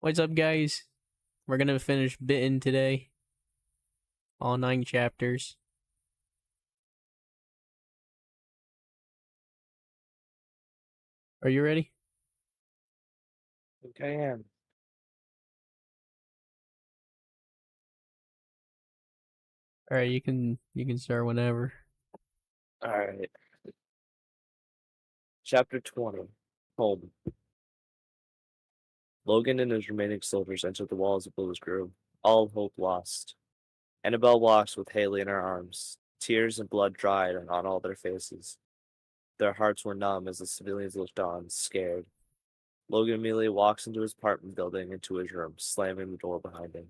What's up, guys? We're gonna finish Bitten today. All 9 chapters. Are you ready? Okay, I am. All right, you can start whenever. All right. Chapter 20. Home. Logan and his remaining soldiers entered the walls of Willow's Grove, all hope lost. Annabelle walks with Haley in her arms, tears and blood dried on all their faces. Their hearts were numb as the civilians looked on, scared. Logan immediately walks into his apartment building into his room, slamming the door behind him.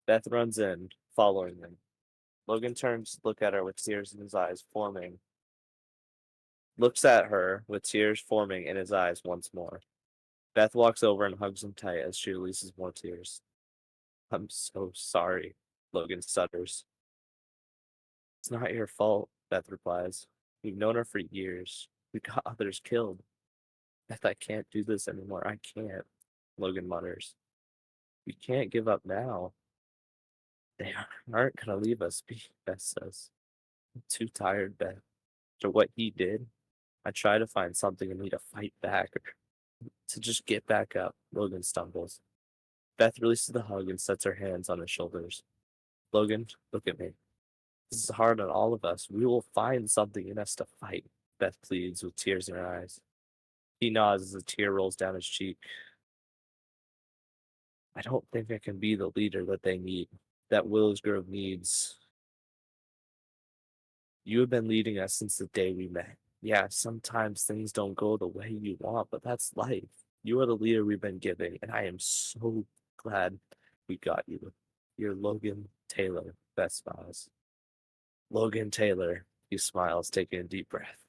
Beth runs in, following him. Logan turns to look at her with tears in his eyes forming. Looks at her with tears forming in his eyes once more. Beth walks over and hugs him tight as she releases more tears. I'm so sorry, Logan stutters. It's not your fault, Beth replies. We've known her for years. We got others killed. Beth, I can't do this anymore. I can't, Logan mutters. We can't give up now. They aren't going to leave us be, Beth says. I'm too tired, Beth. After what he did, I try to find something in me to fight back or to just get back up, Logan stumbles. Beth releases the hug and sets her hands on his shoulders. Logan, look at me. This is hard on all of us. We will find something in us to fight, Beth pleads with tears in her eyes. He nods as a tear rolls down his cheek. I don't think I can be the leader that they need, that Willows Grove needs. You have been leading us since the day we met. Yeah, sometimes things don't go the way you want, but that's life. You are the leader we've been giving, and I am so glad we got you. You're Logan Taylor, Beth smiles. Logan Taylor, he smiles, taking a deep breath.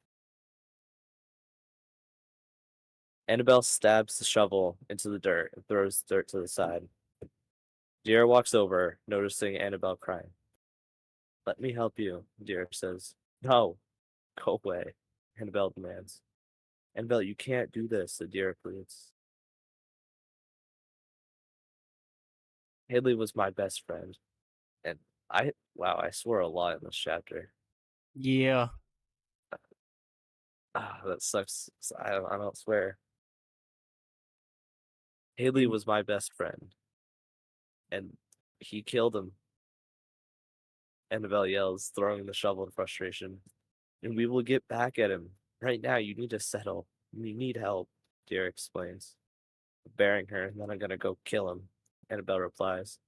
Annabelle stabs the shovel into the dirt and throws the dirt to the side. Deer walks over, noticing Annabelle crying. Let me help you, Deer says. No, go away, Annabelle demands. Annabelle, you can't do this, the Deer pleads. Haley was my best friend, and I swore a lot in this chapter. Yeah. That sucks. I don't swear. Haley was my best friend, and he killed him. Annabelle yells, throwing the shovel in frustration. And we will get back at him. Right now, you need to settle. You need help, Deer explains. Bearing her, and then I'm gonna go kill him, Annabelle replies.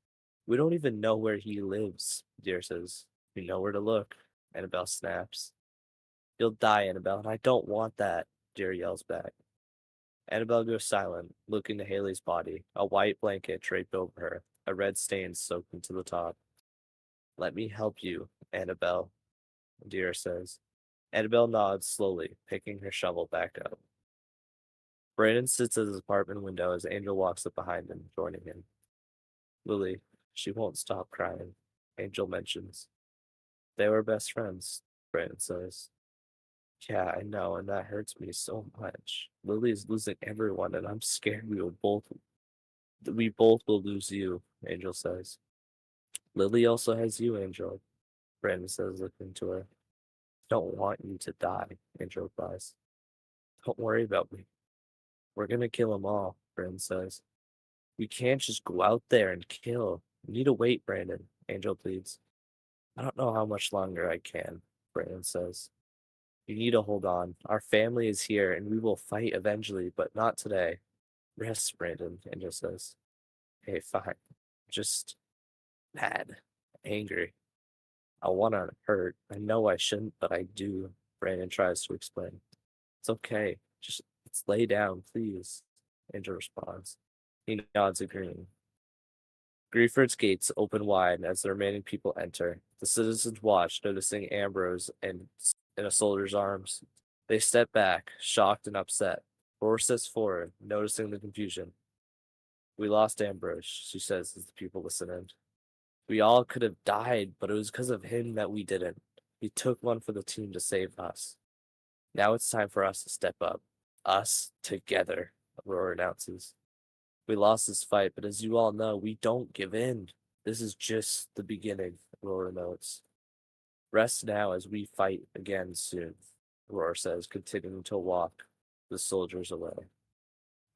We don't even know where he lives, Deer says. We know where to look, Annabelle snaps. You'll die, Annabelle, and I don't want that, Deer yells back. Annabelle goes silent, looking to Haley's body, a white blanket draped over her, a red stain soaked into the top. Let me help you, Annabelle, Deer says. Annabelle nods slowly, picking her shovel back up. Brandon sits at his apartment window as Angel walks up behind him, joining him. Lily, she won't stop crying, Angel mentions. They were best friends, Brandon says. Yeah, I know, and that hurts me so much. Lily is losing everyone, and I'm scared we both will lose you, Angel says. Lily also has you, Angel, Brandon says, looking to her. Don't want you to die, Angel replies. Don't worry about me. We're gonna kill them all, Brandon says. We can't just go out there and kill. We need to wait, Brandon, Angel pleads. I don't know how much longer I can, Brandon says. You need to hold on. Our family is here and we will fight eventually, but not today. Rest, Brandon, Angel says. Hey, fine. Just mad, angry. I want to hurt. I know I shouldn't, but I do, Brandon tries to explain. It's okay. Just let's lay down, please, Angel responds. He nods, agreeing. Grieford's gates open wide as the remaining people enter. The citizens watch, noticing Ambrose in a soldier's arms. They step back, shocked and upset. Roar steps forward, noticing the confusion. We lost Ambrose, she says as the people listen in. We all could have died, but it was because of him that we didn't. He took one for the team to save us. Now it's time for us to step up. Us together, Roar announces. We lost this fight, but as you all know, we don't give in. This is just the beginning, Aurora notes. Rest now as we fight again soon, Aurora says, continuing to walk the soldiers away.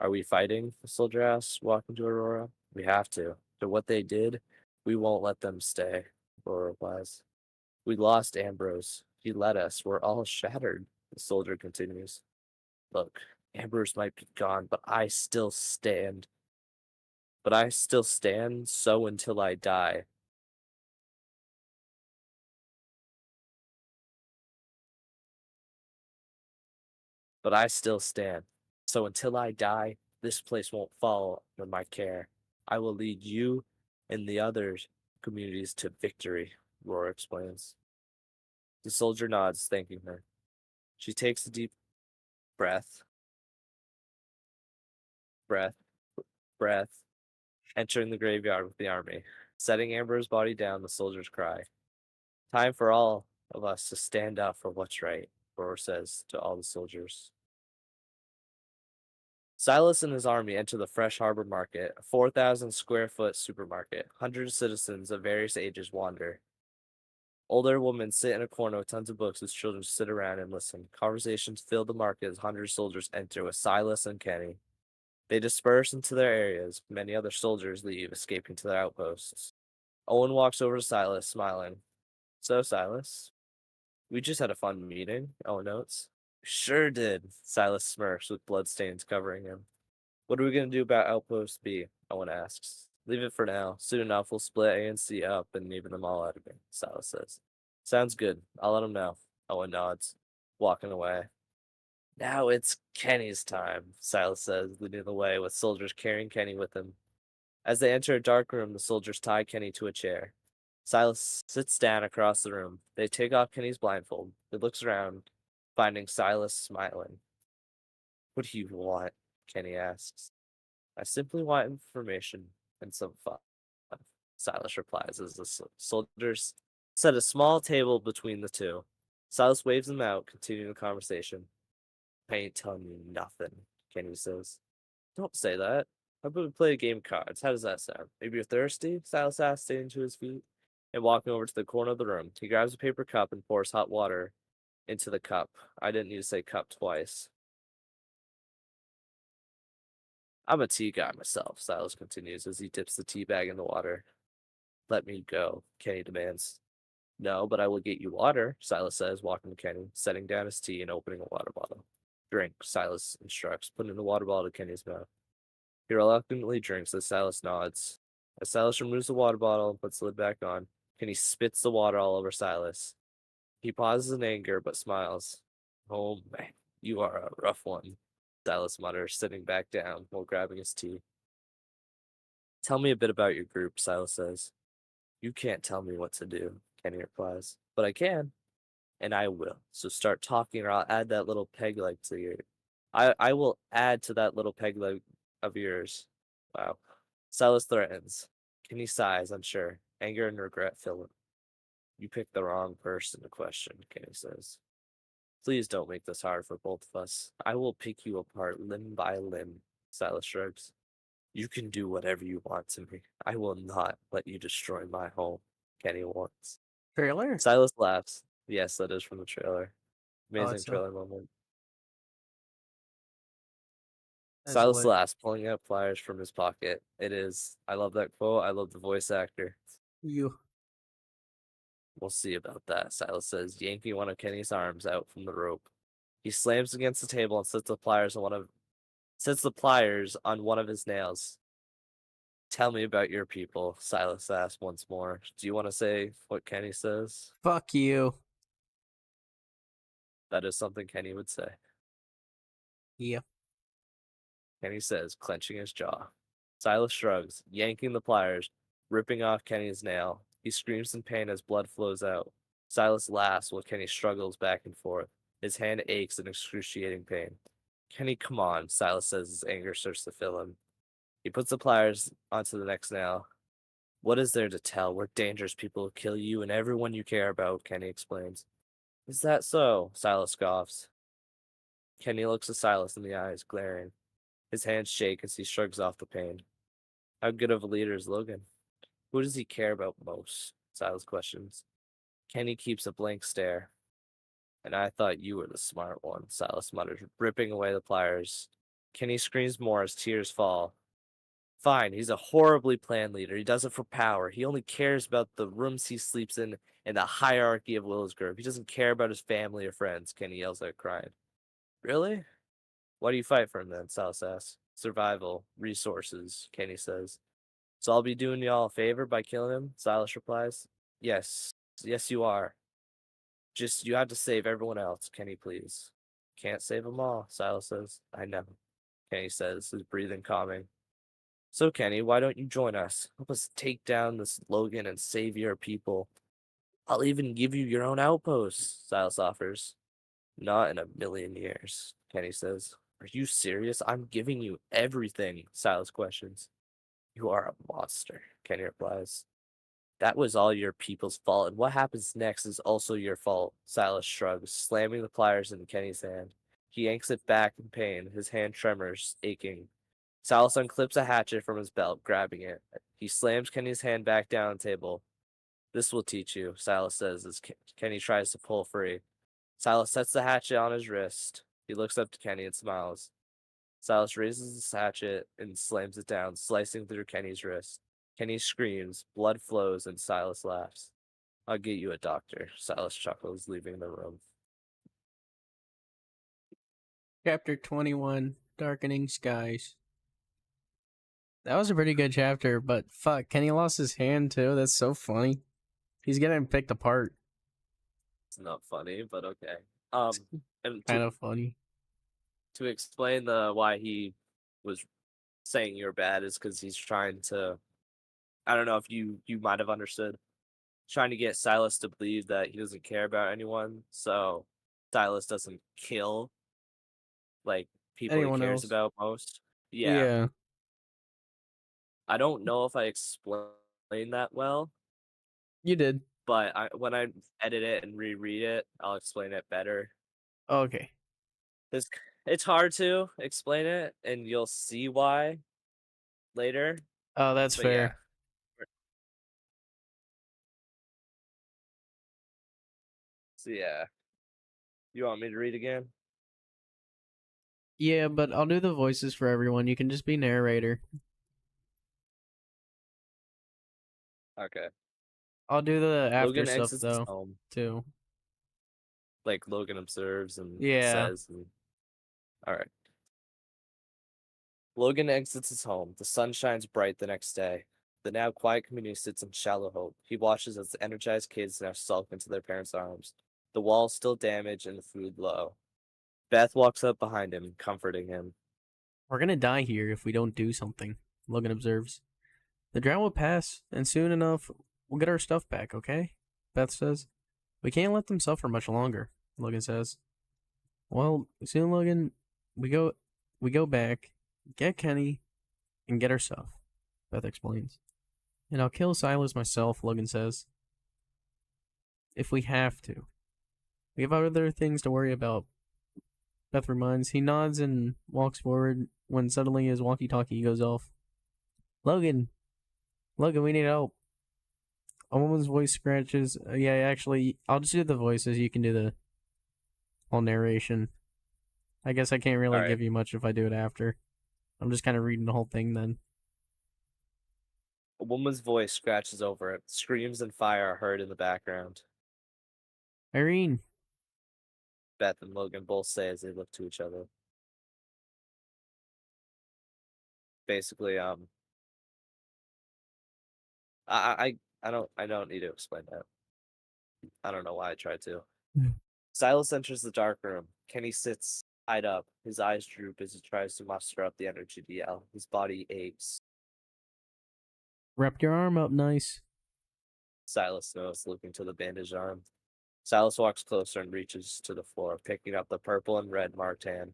Are we fighting? The soldier asks, walking to Aurora. We have to. For what they did, we won't let them stay, Aurora replies. We lost Ambrose. He led us. We're all shattered, the soldier continues. Look, Ambrose might be gone, but I still stand. But I still stand, so until I die. But I still stand. So until I die, this place won't fall under my care. I will lead you and the other communities to victory, Aurora explains. The soldier nods, thanking her. She takes a deep breath, breath, breath, entering the graveyard with the army. Setting Amber's body down, the soldiers cry. Time for all of us to stand up for what's right, Aurora says to all the soldiers. Silas and his army enter the Fresh Harbor Market, a 4,000 square foot supermarket. Hundreds of citizens of various ages wander. Older women sit in a corner with tons of books as children sit around and listen. Conversations fill the market as hundreds of soldiers enter with Silas and Kenny. They disperse into their areas. Many other soldiers leave, escaping to their outposts. Owen walks over to Silas, smiling. So, Silas, we just had a fun meeting, Owen notes. Sure did, Silas smirks with bloodstains covering him. What are we going to do about Outpost B? Owen asks. Leave it for now. Soon enough, we'll split A and C up and even them all out again, Silas says. Sounds good. I'll let him know. Owen nods, walking away. Now it's Kenny's time, Silas says, leading the way with soldiers carrying Kenny with him. As they enter a dark room, the soldiers tie Kenny to a chair. Silas sits down across the room. They take off Kenny's blindfold. He looks around, finding Silas smiling. What do you want? Kenny asks. I simply want information and some fun, Silas replies as the soldiers set a small table between the two. Silas waves them out, continuing the conversation. I ain't telling you nothing, Kenny says. Don't say that. How about we play a game of cards? How does that sound? Maybe you're thirsty? Silas asks, standing to his feet and walking over to the corner of the room. He grabs a paper cup and pours hot water into the cup. I didn't need to say cup twice. I'm a tea guy myself, Silas continues as he dips the tea bag in the water. Let me go, Kenny demands. No, but I will get you water, Silas says, walking to Kenny, setting down his tea and opening a water bottle. Drink, Silas instructs, putting the water bottle to Kenny's mouth. He reluctantly drinks as Silas nods. As Silas removes the water bottle and puts the lid back on, Kenny spits the water all over Silas. He pauses in anger, but smiles. Oh, man, you are a rough one, Silas mutters, sitting back down while grabbing his tea. Tell me a bit about your group, Silas says. You can't tell me what to do, Kenny replies. But I can, and I will. So start talking or I'll add that little peg leg to your... I will add to that little peg leg of yours. Wow. Silas threatens. Kenny sighs, unsure. Anger and regret fill him. You picked the wrong person to question, Kenny says. Please don't make this hard for both of us. I will pick you apart limb by limb, Silas shrugs. You can do whatever you want to me. I will not let you destroy my home, Kenny warns. Trailer? Silas laughs. Yes, that is from the trailer. Amazing Awesome. trailer moment. That's Silas lit. laughs, pulling out pliers from his pocket. It is. I love that quote. I love the voice actor. You. We'll see about that, Silas says, yanking one of Kenny's arms out from the rope. He slams against the table and sets the pliers on one of his nails. Tell me about your people, Silas asks once more. Do you want to say what Kenny says? Fuck you. That is something Kenny would say. Yeah. Kenny says, clenching his jaw. Silas shrugs, yanking the pliers, ripping off Kenny's nail. He screams in pain as blood flows out. Silas laughs while Kenny struggles back and forth. His hand aches in excruciating pain. Kenny, come on, Silas says as anger starts to fill him. He puts the pliers onto the next nail. What is there to tell? We're dangerous people who kill you and everyone you care about, Kenny explains. Is that so? Silas scoffs. Kenny looks at Silas in the eyes, glaring. His hands shake as he shrugs off the pain. How good of a leader is Logan? Who does he care about most? Silas questions. Kenny keeps a blank stare. And I thought you were the smart one, Silas mutters, ripping away the pliers. Kenny screams more as tears fall. Fine, he's a horribly planned leader. He does it for power. He only cares about the rooms he sleeps in and the hierarchy of Willow's Grove. He doesn't care about his family or friends, Kenny yells out, crying. Really? Why do you fight for him then? Silas asks. Survival, resources, Kenny says. So I'll be doing y'all a favor by killing him? Silas replies. Yes, yes you are. Just you have to save everyone else, Kenny please. Can't save them all, Silas says. I know, Kenny says, his breathing calming. So, Kenny, why don't you join us? Help us take down this Logan and save your people. I'll even give you your own outpost, Silas offers. Not in a million years, Kenny says. Are you serious? I'm giving you everything, Silas questions. You are a monster, Kenny replies. That was all your people's fault, and what happens next is also your fault, Silas shrugs, slamming the pliers into Kenny's hand. He yanks it back in pain, his hand tremors, aching. Silas unclips a hatchet from his belt, grabbing it. He slams Kenny's hand back down on the table. This will teach you, Silas says as Kenny tries to pull free. Silas sets the hatchet on his wrist. He looks up to Kenny and smiles. Silas raises his hatchet and slams it down, slicing through Kenny's wrist. Kenny screams, blood flows, and Silas laughs. I'll get you a doctor, Silas chuckles, leaving the room. Chapter 21, Darkening Skies. That was a pretty good chapter, but fuck, Kenny lost his hand too. That's so funny. He's getting picked apart. It's not funny, but okay. And Kind of funny. to explain the why he was saying you're bad is because he's trying to. I don't know if you might have understood. Trying to get Silas to believe that he doesn't care about anyone, so Silas doesn't kill like people he Anyone cares else? about most. Yeah, Yeah, I don't know if I explained that well, you did. but when I edit it and reread it, I'll explain it better. Okay. It's hard to explain it, and you'll see why later. Oh, that's But yeah, fair. so yeah, you want me to read again? Yeah, but I'll do the voices for everyone. You can just be narrator. Okay. I'll do the after Logan stuff exits his though, home, too. like Logan observes and Yeah. says, and all right. Logan exits his home. The sun shines bright the next day. The now quiet community sits in shallow hope. He watches as the energized kids now sulk into their parents' arms. The walls still damaged and the food low. Beth walks up behind him, comforting him. We're gonna die here if we don't do something, Logan observes. The drought will pass, and soon enough, we'll get our stuff back, okay? Beth says. We can't let them suffer much longer, Logan says. Well, soon, Logan, we go back, get Kenny, and get our stuff, Beth explains. And I'll kill Silas myself, Logan says. If we have to. We have other things to worry about, Beth reminds. He nods and walks forward when suddenly his walkie-talkie goes off. Logan! Logan, we need help. A woman's voice scratches. Yeah, actually, I'll just do the voices. You can do the whole narration. I guess I can't All really right. give you much if I do it after. I'm just kind of reading the whole thing then. A woman's voice scratches over it. Screams and fire are heard in the background. Irene. Beth and Logan both say as they look to each other. Basically, I don't need to explain that. I don't know why I tried to. Silas enters the dark room. Kenny sits tied up. His eyes droop as he tries to muster up the energy to yell. His body aches. Wrap your arm up nice. Silas knows, looking to the bandaged arm. Silas walks closer and reaches to the floor, picking up the purple and red marked hand.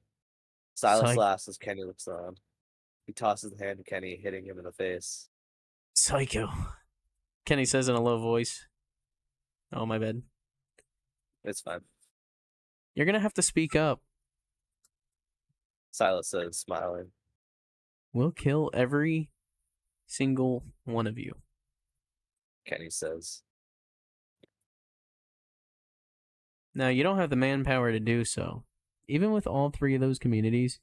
Silas Psych. laughs as Kenny looks around. He tosses the hand to Kenny, hitting him in the face. Psycho. Kenny says in a low voice. Oh, my bad. It's fine. You're gonna have to speak up. Silas says, smiling. We'll kill every single one of you. Kenny says. Now, you don't have the manpower to do so. Even with all three of those communities,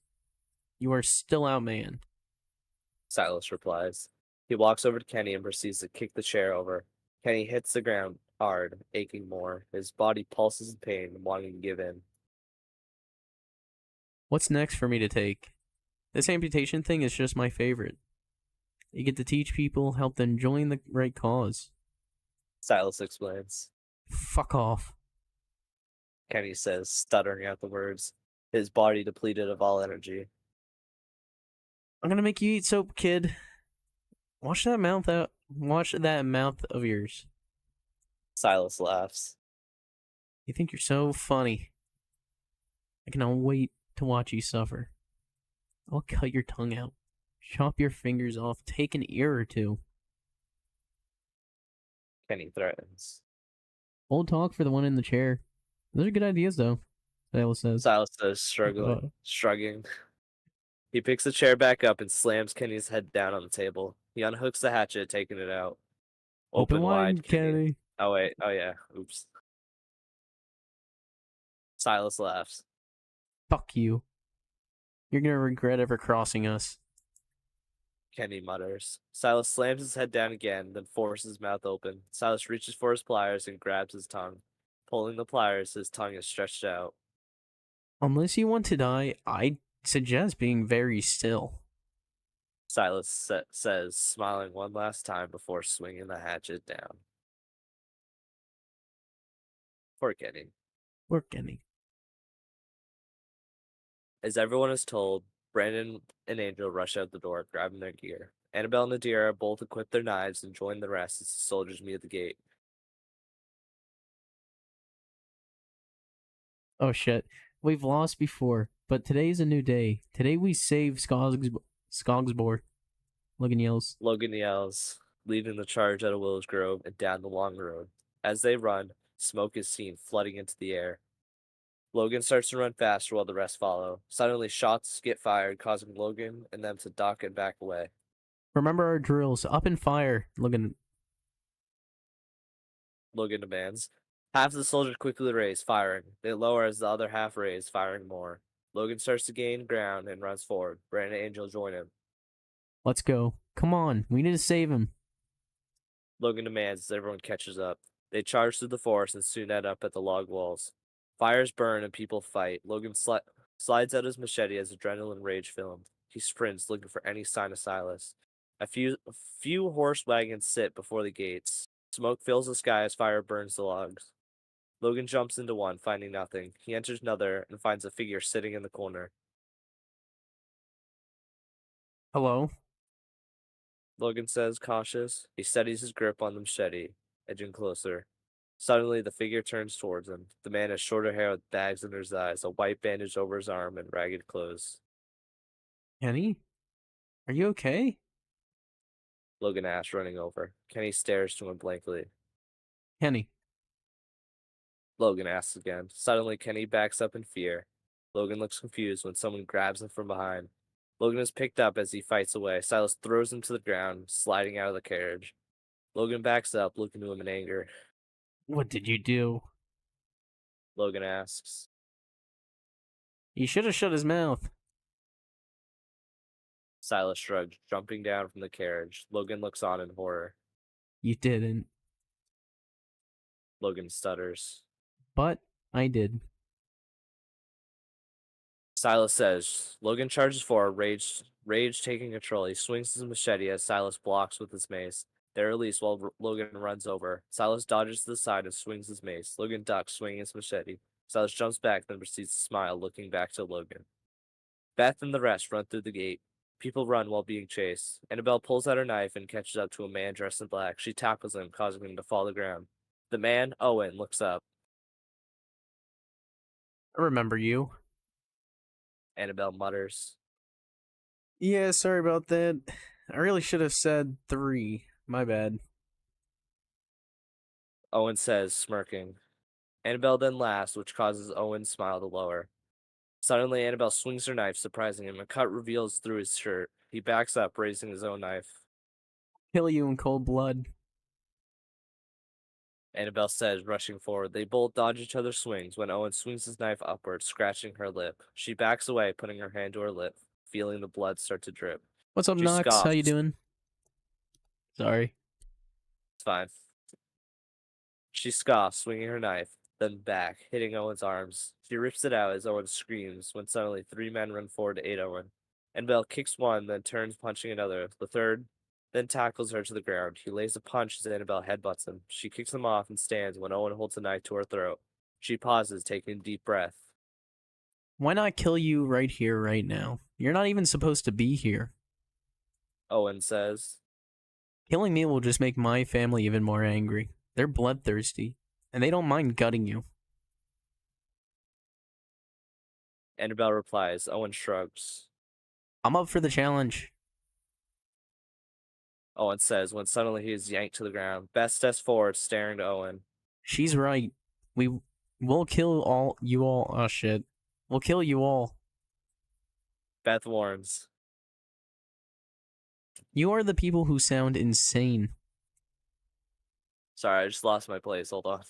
you are still outmanned. Silas replies. He walks over to Kenny and proceeds to kick the chair over. Kenny hits the ground hard, aching more. His body pulses in pain, wanting to give in. What's next for me to take? This amputation thing is just my favorite. You get to teach people, help them join the right cause. Silas explains. Fuck off. Kenny says, stuttering out the words, his body depleted of all energy. I'm gonna make you eat soap, kid. Wash that mouth out. Wash that mouth of yours. Silas laughs. You think you're so funny. I cannot wait to watch you suffer. I'll cut your tongue out, chop your fingers off, take an ear or two. Kenny threatens. Old talk for the one in the chair. Those are good ideas, though, Silas says. Silas says, shrugging. He picks the chair back up and slams Kenny's head down on the table. He unhooks the hatchet, taking it out. Open wide, Kenny. Oh, wait. Oh, yeah. Oops. Silas laughs. Fuck you. You're gonna regret ever crossing us. Kenny mutters. Silas slams his head down again, then forces his mouth open. Silas reaches for his pliers and grabs his tongue. Pulling the pliers, his tongue is stretched out. Unless you want to die, I suggest being very still. Silas says, smiling one last time before swinging the hatchet down. Poor Kenny. Poor Kenny. As everyone is told, Brandon and Angel rush out the door, grabbing their gear. Annabelle and Nadira both equip their knives and join the rest as the soldiers meet at the gate. Oh shit. We've lost before, but today's a new day. Today we save Skogsborg. Logan yells. Logan yells, leading the charge out of Willows Grove and down the long road. As they run, smoke is seen flooding into the air. Logan starts to run faster while the rest follow. Suddenly, shots get fired, causing Logan and them to duck and back away. Remember our drills. Up and fire. Logan demands. Half of the soldiers quickly raise, firing. They lower as the other half raise, firing more. Logan starts to gain ground and runs forward. Brandon and Angel join him. Let's go. Come on. We need to save him. Logan demands as everyone catches up. They charge through the forest and soon end up at the log walls. Fires burn and people fight. Logan slides out his machete as adrenaline rage filmed. He sprints, looking for any sign of Silas. A few horse wagons sit before the gates. Smoke fills the sky as fire burns the logs. Logan jumps into one, finding nothing. He enters another and finds a figure sitting in the corner. Hello? Logan says, cautious. He steadies his grip on the machete, edging closer. Suddenly, the figure turns towards him. The man has shorter hair with bags under his eyes, a white bandage over his arm, and ragged clothes. Kenny? Are you okay? Logan asks, running over. Kenny stares to him blankly. Kenny. Logan asks again. Suddenly, Kenny backs up in fear. Logan looks confused when someone grabs him from behind. Logan is picked up as he fights away. Silas throws him to the ground, sliding out of the carriage. Logan backs up, looking to him in anger. What did you do? Logan asks. You should have shut his mouth. Silas shrugged, jumping down from the carriage. Logan looks on in horror. You didn't. Logan stutters. But I did. Silas says. Logan charges forward, rage taking control. He swings his machete as Silas blocks with his mace. They're released while Logan runs over. Silas dodges to the side and swings his mace. Logan ducks, swinging his machete. Silas jumps back, then proceeds to smile, looking back to Logan. Beth and the rest run through the gate. People run while being chased. Annabelle pulls out her knife and catches up to a man dressed in black. She tackles him, causing him to fall to the ground. The man, Owen, looks up. I remember you. Annabelle mutters. Yeah, sorry about that. I really should have said 3. My bad. Owen says, smirking. Annabelle then laughs, which causes Owen's smile to lower. Suddenly, Annabelle swings her knife, surprising him. A cut reveals through his shirt. He backs up, raising his own knife. Kill you in cold blood. Annabelle says, rushing forward. They both dodge each other's swings when Owen swings his knife upward, scratching her lip. She backs away, putting her hand to her lip, feeling the blood start to drip. What's up, She Knox? How you scoffs. doing? Sorry. It's fine. She scoffs, swinging her knife, then back, hitting Owen's arms. She rips it out as Owen screams when suddenly three men run forward to aid Owen. Annabelle kicks one, then turns, punching another. The third then tackles her to the ground. He lays a punch as Annabelle headbutts him. She kicks him off and stands when Owen holds a knife to her throat. She pauses, taking a deep breath. Why not kill you right here, right now? You're not even supposed to be here. Owen says. Killing me will just make my family even more angry. They're bloodthirsty, and they don't mind gutting you. Annabelle replies. Owen shrugs. I'm up for the challenge. Owen says when suddenly he is yanked to the ground. Beth steps forward, staring to Owen. She's right. We'll kill all you all. Oh shit. We'll kill you all. Beth warns. You are the people who sound insane. Sorry, I just lost my place. Hold on.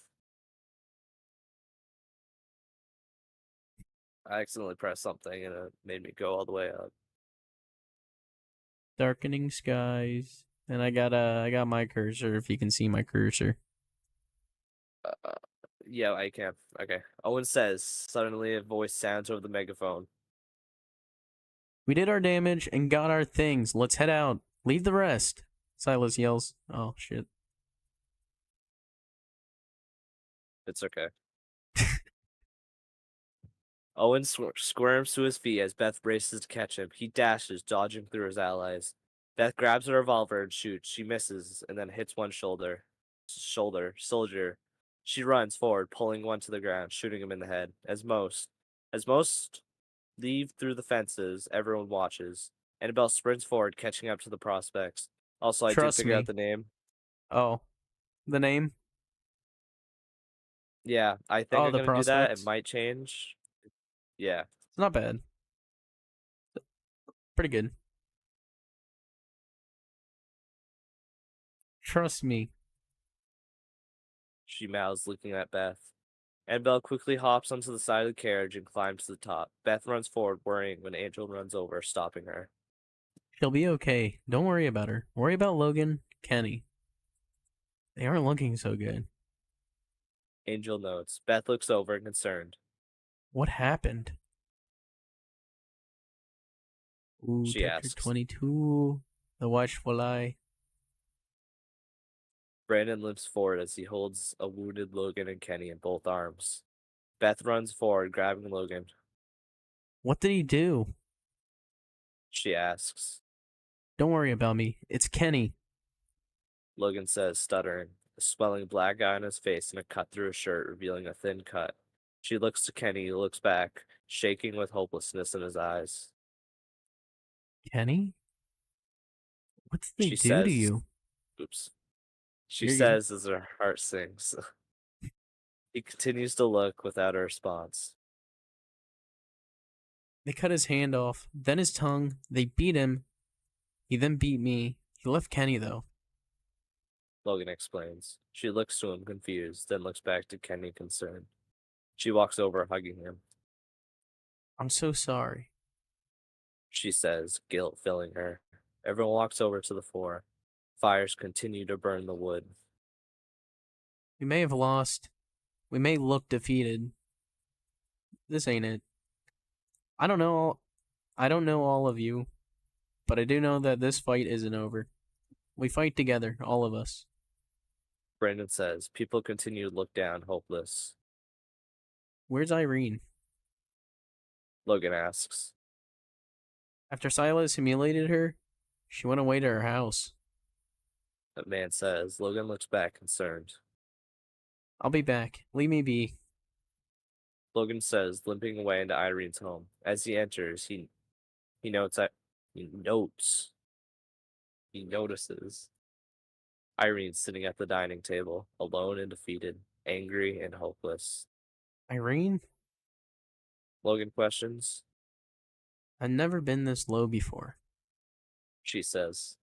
I accidentally pressed something and it made me go all the way up. Darkening skies. And I got my cursor, if you can see my cursor. Yeah, I can. Okay. Owen says. Suddenly, a voice sounds over the megaphone. We did our damage and got our things. Let's head out. Leave the rest. Silas yells. Oh shit. It's okay. Owen squirms to his feet as Beth races to catch him. He dashes, dodging through his allies. Beth grabs a revolver and shoots. She misses and then hits one shoulder. Soldier. She runs forward, pulling one to the ground, shooting him in the head. As most leave through the fences, everyone watches. Annabelle sprints forward, catching up to the prospects. Also, I did Trust figure out me. the name. Oh. The name? Yeah, I think Oh, I'm the gonna do that. It prospects. might change. Yeah. It's not bad. Pretty good. Trust me. She mouths, looking at Beth. Annabelle quickly hops onto the side of the carriage and climbs to the top. Beth runs forward, worrying when Angel runs over, stopping her. She'll be okay. Don't worry about her. Worry about Logan, Kenny. They aren't looking so good. Angel notes. Beth looks over, concerned. What happened? Ooh, She Chapter asks. 22. The Watchful Eye. Brandon limps forward as he holds a wounded Logan and Kenny in both arms. Beth runs forward, grabbing Logan. What did he do? She asks. Don't worry about me. It's Kenny. Logan says, stuttering, a swelling black eye on his face and a cut through his shirt, revealing a thin cut. She looks to Kenny, who looks back, shaking with hopelessness in his eyes. Kenny? What did they She do to says, you? oops. She You're good. says as her heart sinks. He continues to look without a response. They cut his hand off, then his tongue. They beat him. He then beat me. He left Kenny, though. Logan explains. She looks to him confused, then looks back to Kenny concerned. She walks over, hugging him. I'm so sorry. She says, guilt filling her. Everyone walks over to the floor. Fires continue to burn the wood. We may have lost. We may look defeated. This ain't it. I don't know. I don't know all of you, but I do know that this fight isn't over. We fight together, all of us. Brandon says, people continue to look down, hopeless. Where's Irene? Logan asks. After Silas humiliated her, she went away to her house. The man says. Logan looks back, concerned. I'll be back. Leave me be. Logan says, limping away into Irene's home. As he enters, he notices Irene sitting at the dining table, alone and defeated, angry and hopeless. Irene? Logan questions. I've never been this low before. She says.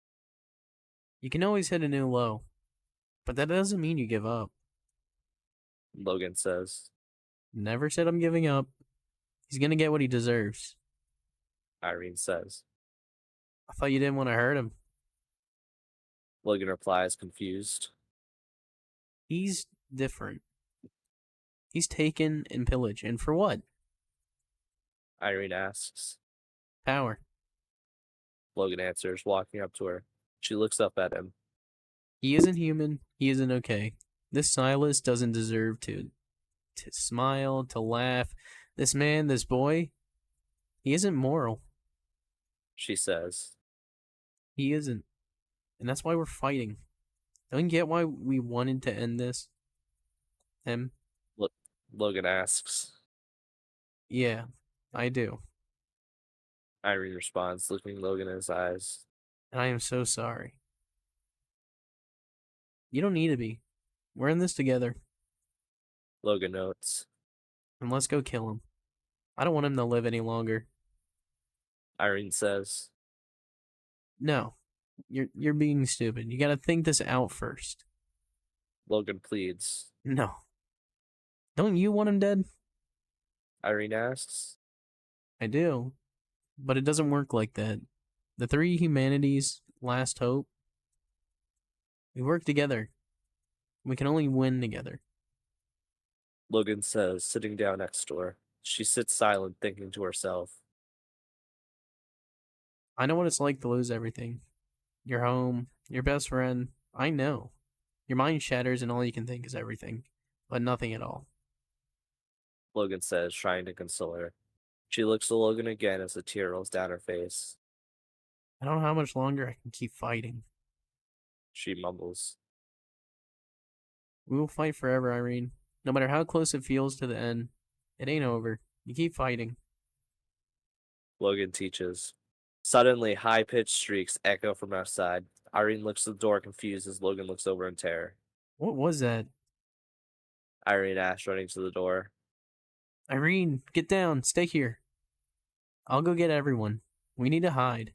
You can always hit a new low, but that doesn't mean you give up. Logan says. Never said I'm giving up. He's gonna get what he deserves. Irene says. I thought you didn't want to hurt him. Logan replies, confused. He's different. He's taken and pillaged, and for what? Irene asks. Power. Logan answers, walking up to her. She looks up at him. He isn't human. He isn't okay. This Silas doesn't deserve to smile, to laugh. This man, this boy, he isn't moral. She says. He isn't. And that's why we're fighting. Don't you get why we wanted to end this? Him? Logan asks. Yeah, I do. Irene responds, looking Logan in his eyes. And I am so sorry. You don't need to be. We're in this together. Logan notes. And let's go kill him. I don't want him to live any longer. Irene says. No. You're being stupid. You gotta think this out first. Logan pleads. No. Don't you want him dead? Irene asks. I do. But it doesn't work like that. The three humanities' last hope. We work together. We can only win together. Logan says, sitting down next to her. She sits silent, thinking to herself. I know what it's like to lose everything. Your home, your best friend. I know. Your mind shatters and all you can think is everything, but nothing at all. Logan says, trying to console her. She looks at Logan again as a tear rolls down her face. I don't know how much longer I can keep fighting. She mumbles. We will fight forever, Irene. No matter how close it feels to the end, it ain't over. You keep fighting. Logan teaches. Suddenly, high-pitched shrieks echo from outside. Irene looks at the door confused as Logan looks over in terror. What was that? Irene asks, running to the door. Irene, get down. Stay here. I'll go get everyone. We need to hide.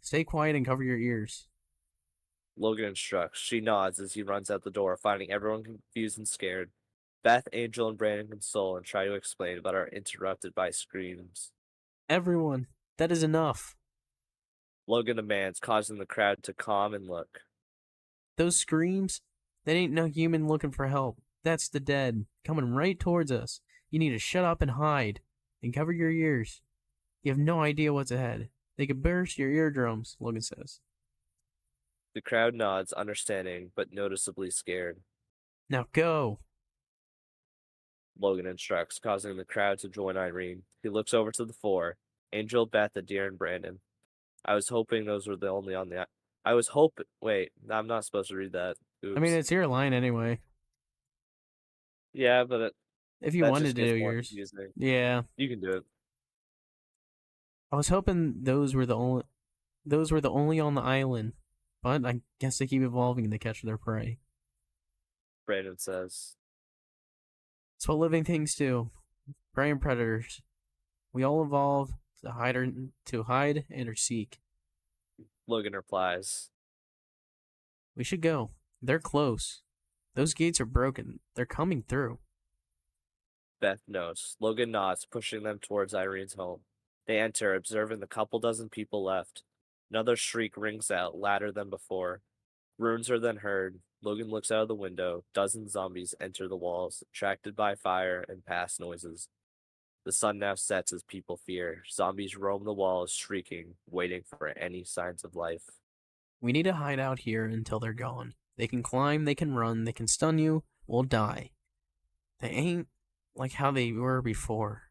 Stay quiet and cover your ears. Logan instructs. She nods as he runs out the door, finding everyone confused and scared. Beth, Angel, and Brandon console and try to explain, but are interrupted by screams. Everyone, that is enough. Logan demands, causing the crowd to calm and look. Those screams, that ain't no human looking for help. That's the dead, coming right towards us. You need to shut up and hide, and cover your ears. You have no idea what's ahead. They could burst your eardrums, Logan says. The crowd nods, understanding, but noticeably scared. Now go. Logan instructs, causing the crowd to join Irene. He looks over to the four. Angel, Beth, Adair, and Brandon. I was hoping those were the only on the... Wait, I'm not supposed to read that. Oops. I mean, it's your line anyway. Yeah, but if you wanted to do yours. Confusing. Yeah. You can do it. I was hoping those were the only on the island, but I guess they keep evolving to catch their prey. Brandon says. It's what living things do. Prey and predators. We all evolve to hide and or seek. Logan replies. We should go. They're close. Those gates are broken. They're coming through. Beth notes. Logan nods, pushing them towards Irene's home. They enter, observing the couple dozen people left. Another shriek rings out, louder than before. Runes are then heard. Logan looks out of the window. Dozens zombies enter the walls, attracted by fire and past noises. The sun now sets as people fear. Zombies roam the walls, shrieking, waiting for any signs of life. We need to hide out here until they're gone. They can climb, they can run, they can stun you, we'll die. They ain't like how they were before.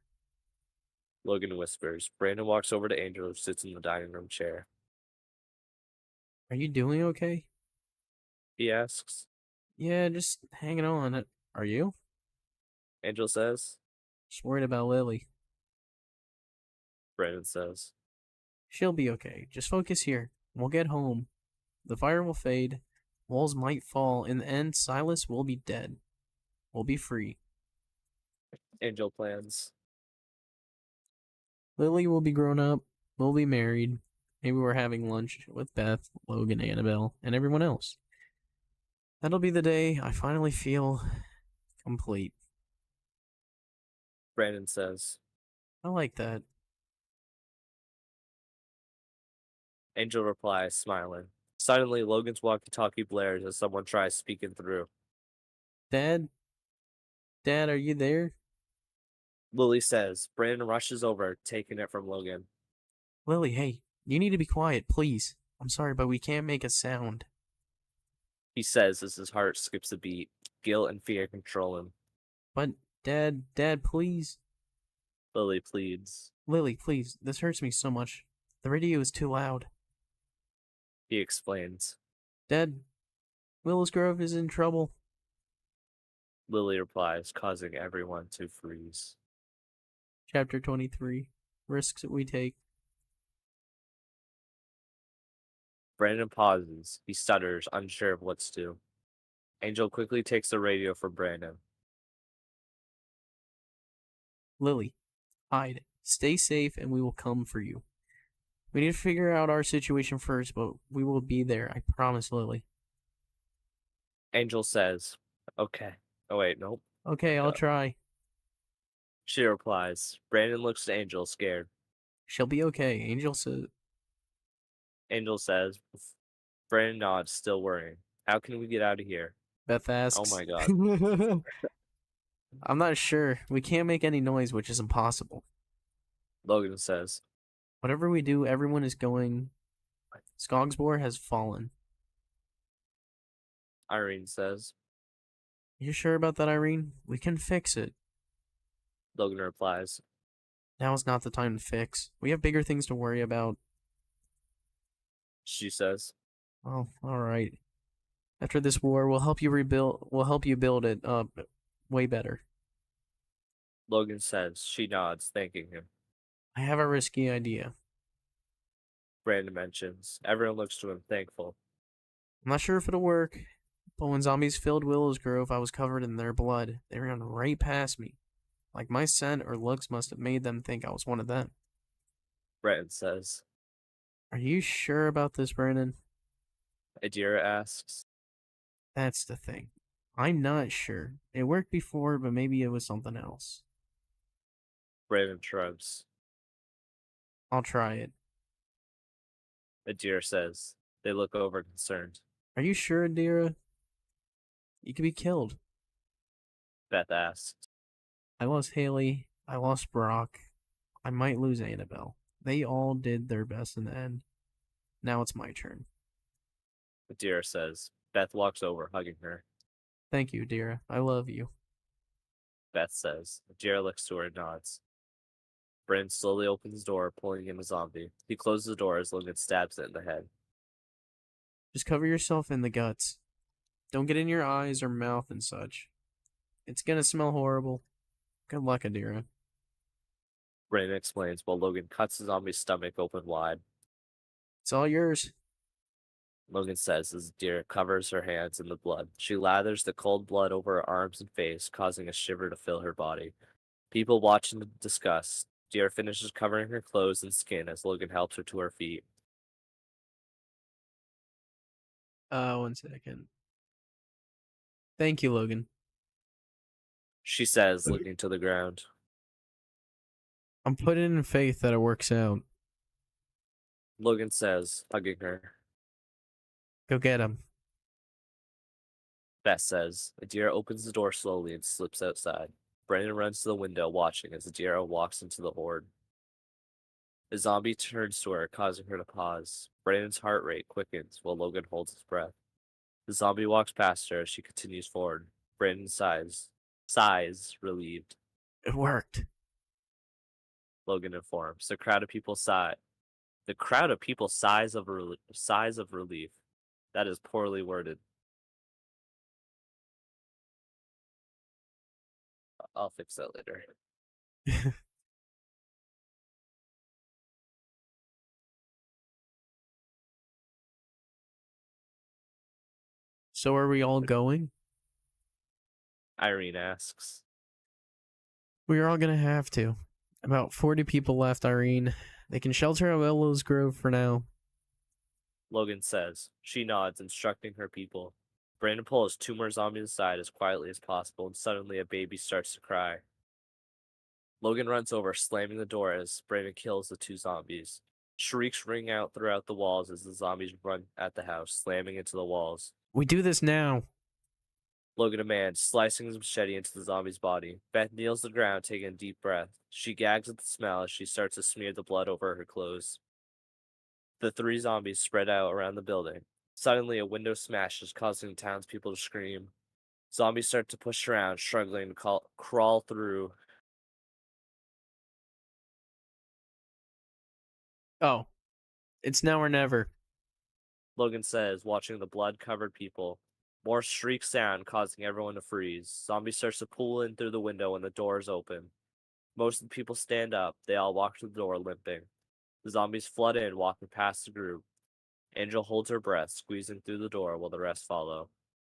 Logan whispers. Brandon walks over to Angel, who sits in the dining room chair. Are you doing okay? He asks. Yeah, just hanging on. Are you? Angel says. Just worried about Lily. Brandon says. She'll be okay. Just focus here. We'll get home. The fire will fade. Walls might fall. In the end, Silas will be dead. We'll be free. Angel plans. Lily will be grown up. We'll be married. Maybe we're having lunch with Beth, Logan, Annabelle, and everyone else. That'll be the day I finally feel complete. Brandon says. I like that. Angel replies, smiling. Suddenly, Logan's walkie-talkie blares as someone tries speaking through. Dad? Dad, are you there? Lily says. Brandon rushes over, taking it from Logan. Lily, hey, you need to be quiet, please. I'm sorry, but we can't make a sound. He says as his heart skips a beat. Guilt and fear control him. But, Dad, please. Lily pleads. Lily, please, this hurts me so much. The radio is too loud. He explains. Dad, Willis Grove is in trouble. Lily replies, causing everyone to freeze. Chapter 23 Risks that we take. Brandon pauses. He stutters, unsure of what to do. Angel quickly takes the radio from Brandon. Lily, hide. Stay safe, and we will come for you. We need to figure out our situation first, but we will be there. I promise, Lily. Angel says, okay. Oh, wait, nope. Okay, I'll try. She replies. Brandon looks at Angel, scared. She'll be okay. Angel says. Brandon nods, still worrying. How can we get out of here? Beth Oh asks. my god. I'm not sure. We can't make any noise, which is impossible. Logan says. Whatever we do, everyone is going. Skogsbor has fallen. Irene says. You sure about that, Irene? We can fix it. Logan replies. Now is not the time to fix. We have bigger things to worry about. She says. Oh, all right. After this war, we'll help you rebuild. We'll help you build it up way better. Logan says. She nods, thanking him. I have a risky idea. Brandon mentions. Everyone looks to him, thankful. I'm not sure if it'll work, but when zombies filled Willow's Grove, I was covered in their blood. They ran right past me. Like my scent or looks must have made them think I was one of them. Brandon says. Are you sure about this, Brandon? Adira asks. That's the thing. I'm not sure. It worked before, but maybe it was something else. Brandon shrugs. I'll try it. Adira says. They look over concerned. Are you sure, Adira? You could be killed. Beth asks. I lost Haley. I lost Brock. I might lose Annabelle. They all did their best in the end. Now it's my turn. Adira says. Beth walks over, hugging her. Thank you, Adira. I love you. Beth says. Adira looks to her and nods. Brandon slowly opens the door, pulling in a zombie. He closes the door as Logan stabs it in the head. Just cover yourself in the guts. Don't get in your eyes or mouth and such. It's gonna smell horrible. Good luck, Adira. Brandon explains while Logan cuts the zombie's stomach open wide. It's all yours. Logan says as Adira covers her hands in the blood. She lathers the cold blood over her arms and face, causing a shiver to fill her body. People watch in disgust. Adira finishes covering her clothes and skin as Logan helps her to her feet. 1 second. Thank you, Logan. She says, looking to the ground. I'm putting in faith that it works out. Logan says, hugging her. Go get him. Beth says. Adira opens the door slowly and slips outside. Brandon runs to the window, watching as Adira walks into the horde. The zombie turns to her, causing her to pause. Brandon's heart rate quickens while Logan holds his breath. The zombie walks past her as she continues forward. Brandon sighs, relieved. It worked. Logan informs. The crowd of people sigh. The crowd of people sighs of relief. That is poorly worded. I'll fix that later. So are we all going? Irene asks. We're all gonna have to. About 40 people left, Irene. They can shelter at Willow's Grove for now. Logan says. She nods, instructing her people. Brandon pulls two more zombies aside as quietly as possible, and suddenly a baby starts to cry. Logan runs over, slamming the door as Brandon kills the two zombies. Shrieks ring out throughout the walls as the zombies run at the house, slamming into the walls. We do this now. Logan demands, slicing his machete into the zombie's body. Beth kneels to the ground, taking a deep breath. She gags at the smell as she starts to smear the blood over her clothes. The three zombies spread out around the building. Suddenly, a window smashes, causing the townspeople to scream. Zombies start to push around, struggling to crawl through. Oh, it's now or never. Logan says, watching the blood-covered people. More shrieks sound, causing everyone to freeze. Zombies starts to pull in through the window and the doors open. Most of the people stand up. They all walk to the door, limping. The zombies flood in, walking past the group. Angel holds her breath, squeezing through the door while the rest follow.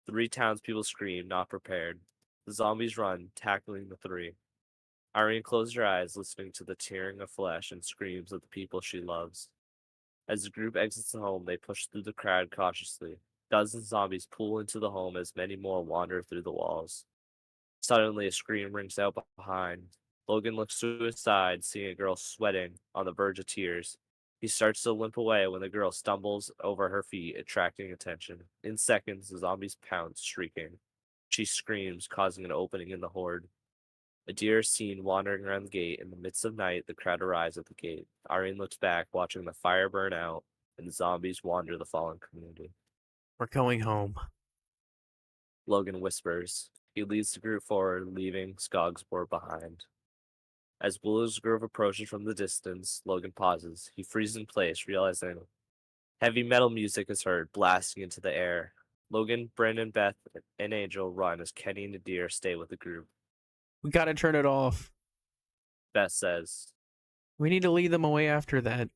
Three townspeople scream, not prepared. The zombies run, tackling the three. Irene closes her eyes, listening to the tearing of flesh and screams of the people she loves. As the group exits the home, they push through the crowd cautiously. Dozens of zombies pull into the home as many more wander through the walls. Suddenly, a scream rings out behind. Logan looks to his side, seeing a girl sweating, on the verge of tears. He starts to limp away when the girl stumbles over her feet, attracting attention. In seconds, the zombies pounce, shrieking. She screams, causing an opening in the horde. A deer is seen wandering around the gate. In the midst of night, the crowd arrives at the gate. Irene looks back, watching the fire burn out, and the zombies wander the fallen community. We're going home. Logan whispers. He leads the group forward, leaving Skogsborg behind. As Willow's Grove approaches from the distance, Logan pauses. He freezes in place, realizing heavy metal music is heard, blasting into the air. Logan, Brandon, Beth, and Angel run as Kenny and Nadir stay with the group. We gotta turn it off. Beth says. We need to lead them away after that.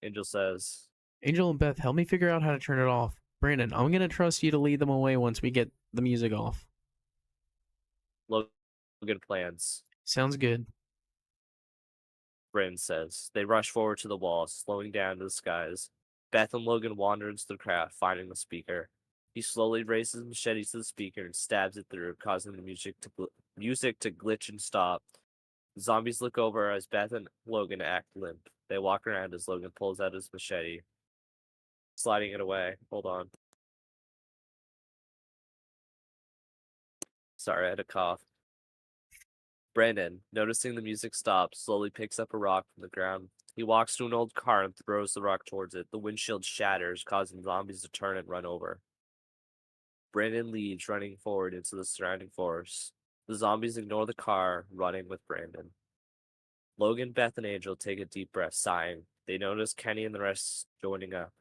Angel says. Angel and Beth, help me figure out how to turn it off. Brandon, I'm gonna trust you to lead them away once we get the music off. Logan plans. Sounds good. Brandon says. They rush forward to the wall, slowing down to the skies. Beth and Logan wander into the crowd, finding the speaker. He slowly raises his machete to the speaker and stabs it through, causing the music to glitch and stop. The zombies look over as Beth and Logan act limp. They walk around as Logan pulls out his machete, sliding it away. Hold on. Sorry, I had a cough. Brandon, noticing the music stops, slowly picks up a rock from the ground. He walks to an old car and throws the rock towards it. The windshield shatters, causing zombies to turn and run over. Brandon leads, running forward into the surrounding forest. The zombies ignore the car, running with Brandon. Logan, Beth, and Angel take a deep breath, sighing. They notice Kenny and the rest joining up.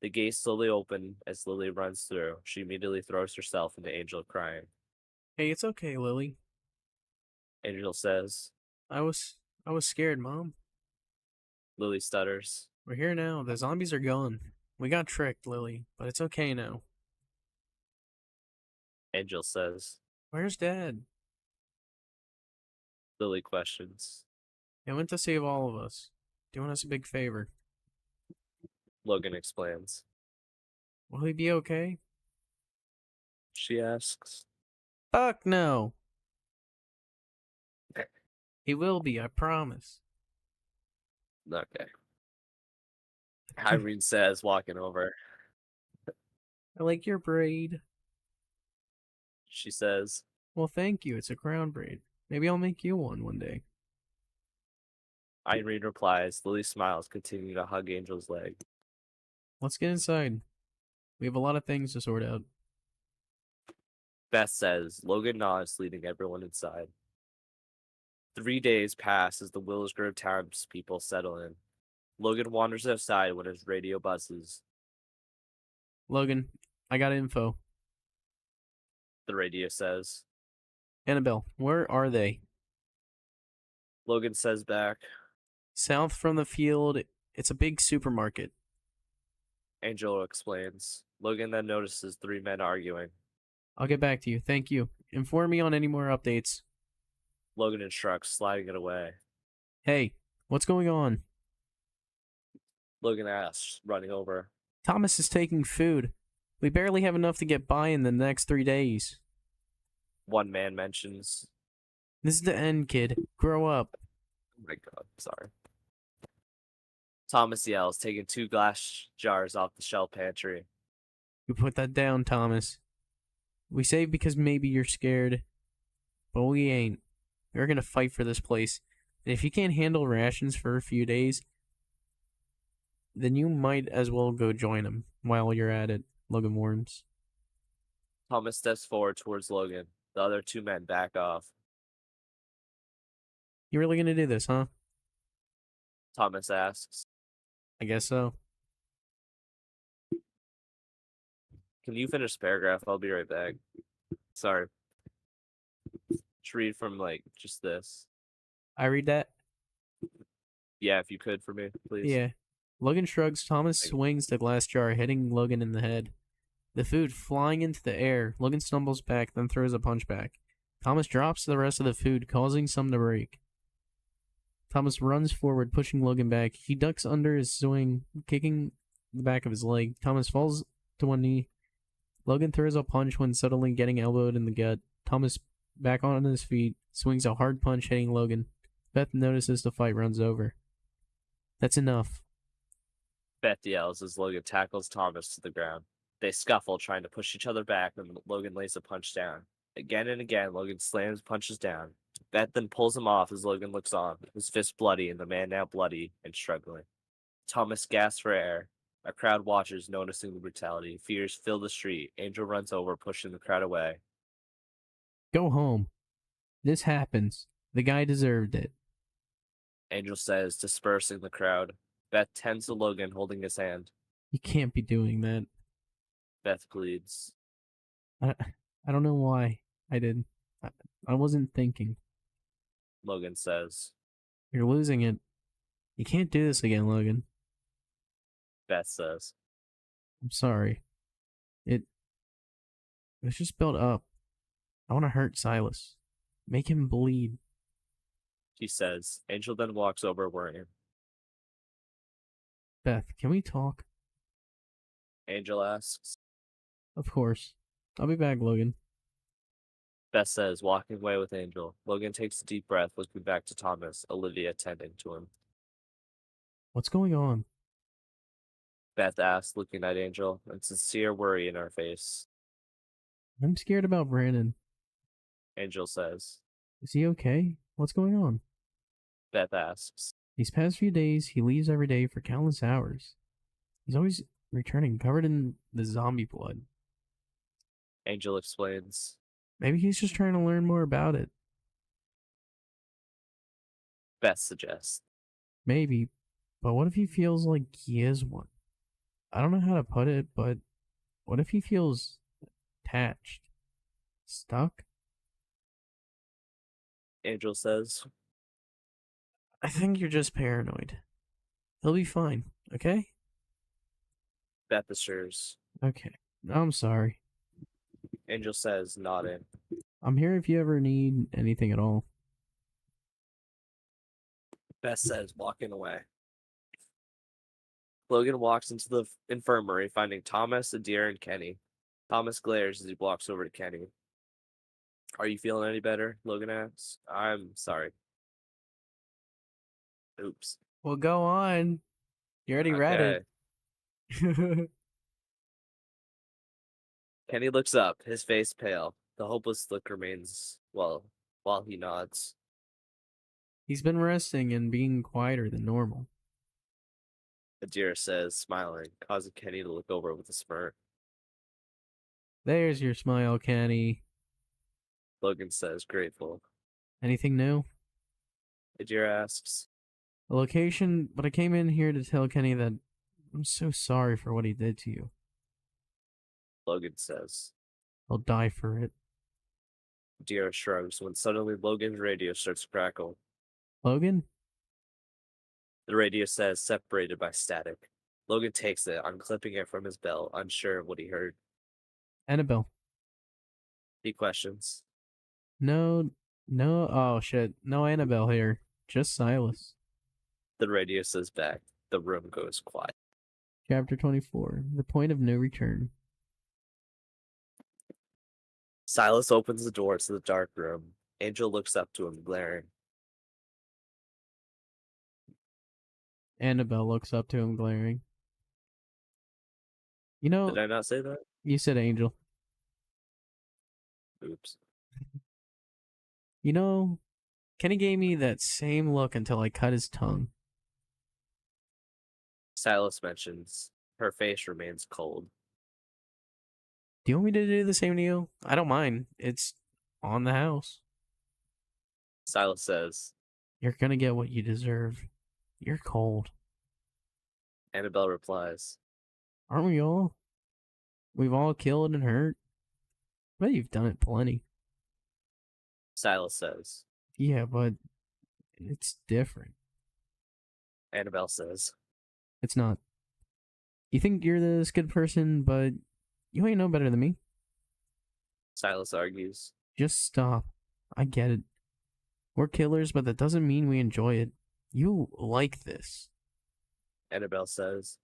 The gates slowly open as Lily runs through. She immediately throws herself into Angel, crying. Hey, it's okay, Lily. Angel says. I was scared, Mom. Lily stutters. We're here now. The zombies are gone. We got tricked, Lily, but it's okay now. Angel says. Where's Dad? Lily questions. He went to save all of us, doing us a big favor. Logan explains. Will he be okay? She asks. Fuck no. He will be, I promise. Okay. Irene says, walking over. I like your braid. She says. Well, thank you. It's a crown braid. Maybe I'll make you one day. Irene replies. Lily smiles, continuing to hug Angel's leg. Let's get inside. We have a lot of things to sort out. Beth says. Logan nods, leading everyone inside. 3 days pass as the Willows Grove townspeople settle in. Logan wanders outside when his radio buzzes. Logan, I got info. The radio says. Annabelle, where are they? Logan says back. South from the field. It's a big supermarket. Angel explains. Logan then notices 3 men arguing. I'll get back to you. Thank you. Inform me on any more updates. Logan instructs, sliding it away. Hey, what's going on? Logan asks, running over. Thomas is taking food. We barely have enough to get by in the next 3 days. One man mentions, This is the end, kid. Grow up. oh my god, sorry. Thomas yells, taking two glass jars off the shell pantry. You put that down, Thomas. We saved because maybe you're scared, but we ain't. We're gonna fight for this place. And if you can't handle rations for a few days, then you might as well go join them while you're at it, Logan warns. Thomas steps forward towards Logan. The other two men back off. You really gonna do this, huh? Thomas asks, I guess so. can you finish the paragraph? I'll be right back. Sorry. Just read from, just this. I read that? Yeah, if you could for me, please. Yeah. Logan shrugs. Thomas Thank you. swings the glass jar, hitting Logan in the head. The food flying into the air. Logan stumbles back, then throws a punch back. Thomas drops the rest of the food, causing some to break. Thomas runs forward, pushing Logan back. He ducks under his swing, kicking the back of his leg. Thomas falls to one knee. Logan throws a punch when suddenly getting elbowed in the gut. Thomas, back on his feet, swings a hard punch, hitting Logan. Beth notices the fight runs over. That's enough. Beth yells as Logan tackles Thomas to the ground. They scuffle, trying to push each other back, and Logan lays a punch down. Again and again, Logan slams punches down. Beth then pulls him off as Logan looks on, his fist bloody and the man now bloody and struggling. Thomas gasps for air. A crowd watches, noticing the brutality. Fears fill the street. Angel runs over, pushing the crowd away. Go home. This happens. The guy deserved it. Angel says, dispersing the crowd. Beth tends to Logan, holding his hand. You can't be doing that. Beth pleads. I don't know why I did. I wasn't thinking. Logan says. You're losing it. You can't do this again, Logan. Beth says. I'm sorry. It was just built up. I want to hurt Silas. Make him bleed. She says. Angel then walks over, worrying. Beth, can we talk? Angel asks. Of course. I'll be back, Logan. Beth says, walking away with Angel. Logan takes a deep breath, looking back to Thomas, Olivia tending to him. What's going on? Beth asks, looking at Angel, and sincere worry in her face. I'm scared about Brandon. Angel says. Is he okay? What's going on? Beth asks. These past few days, he leaves every day for countless hours. He's always returning covered in the zombie blood. Angel explains. Maybe he's just trying to learn more about it. Beth suggests. Maybe. But what if he feels like he is one? I don't know how to put it, but what if he feels attached? Stuck? Angel says. I think you're just paranoid. He'll be fine, okay? Beth assures. Okay. I'm sorry. Angel says, nodding. I'm here if you ever need anything at all. Beth says, walking away. Logan walks into the infirmary, finding Thomas, Adair, and Kenny. Thomas glares as he walks over to Kenny. Are you feeling any better? Logan asks. I'm sorry. Oops. Well, go on. You already read it. Kenny looks up, his face pale. The hopeless look remains, while he nods. He's been resting and being quieter than normal. Adair says, smiling, causing Kenny to look over with a smirk. There's your smile, Kenny. Logan says, grateful. Anything new? Adair asks. A location, but I came in here to tell Kenny that I'm so sorry for what he did to you. Logan says. I'll die for it. Adair shrugs when suddenly Logan's radio starts to crackle. Logan? The radio says, separated by static. Logan takes it, unclipping it from his belt, unsure of what he heard. Annabelle. He questions. No, oh shit. No Annabelle here. Just Silas. The radio says back. The room goes quiet. Chapter 24. The Point of No Return. Silas opens the door to the dark room. Angel looks up to him, glaring. Annabelle looks up to him, glaring. You know, Did I not say that? you said Angel. Oops. You know, Kenny gave me that same look until I cut his tongue. Silas mentions. Her face remains cold. Do you want me to do the same to you? I don't mind. It's on the house. Silas says. You're gonna get what you deserve. You're cold. Annabelle replies. Aren't we all? We've all killed and hurt. But you've done it plenty. Silas says. Yeah, but it's different. Annabelle says. It's not. You think you're this good person, but you ain't no better than me. Silas argues. Just stop. I get it. We're killers, but that doesn't mean we enjoy it. You like this. Annabelle says.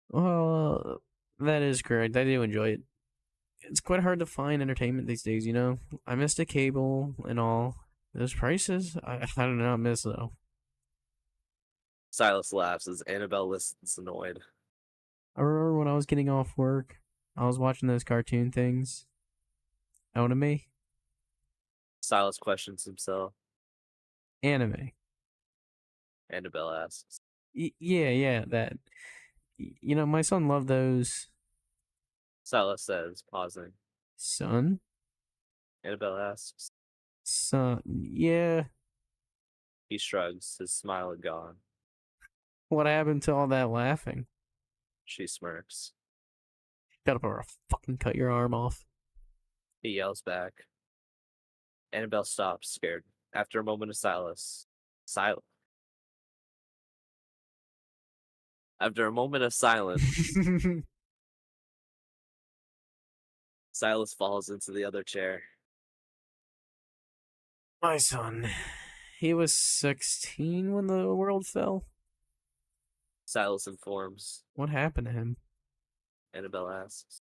Well, that is correct. I do enjoy it. It's quite hard to find entertainment these days, you know? I missed a cable and all. Those prices, I do not miss, though. Silas laughs as Annabelle listens annoyed. I remember when I was getting off work, I was watching those cartoon things. Anime? Silas questions himself. Anime. Annabelle asks. Yeah, that. You know, my son loved those. Silas says, pausing. Son? Annabelle asks. Son. Yeah. He shrugs, his smile gone. What happened to all that laughing? She smirks. Gotta fucking cut your arm off. He yells back. Annabelle stops, scared. After a moment of silence. After a moment of silence, Silas falls into the other chair. My son. He was 16 when the world fell. Silas informs. What happened to him? Annabelle asks.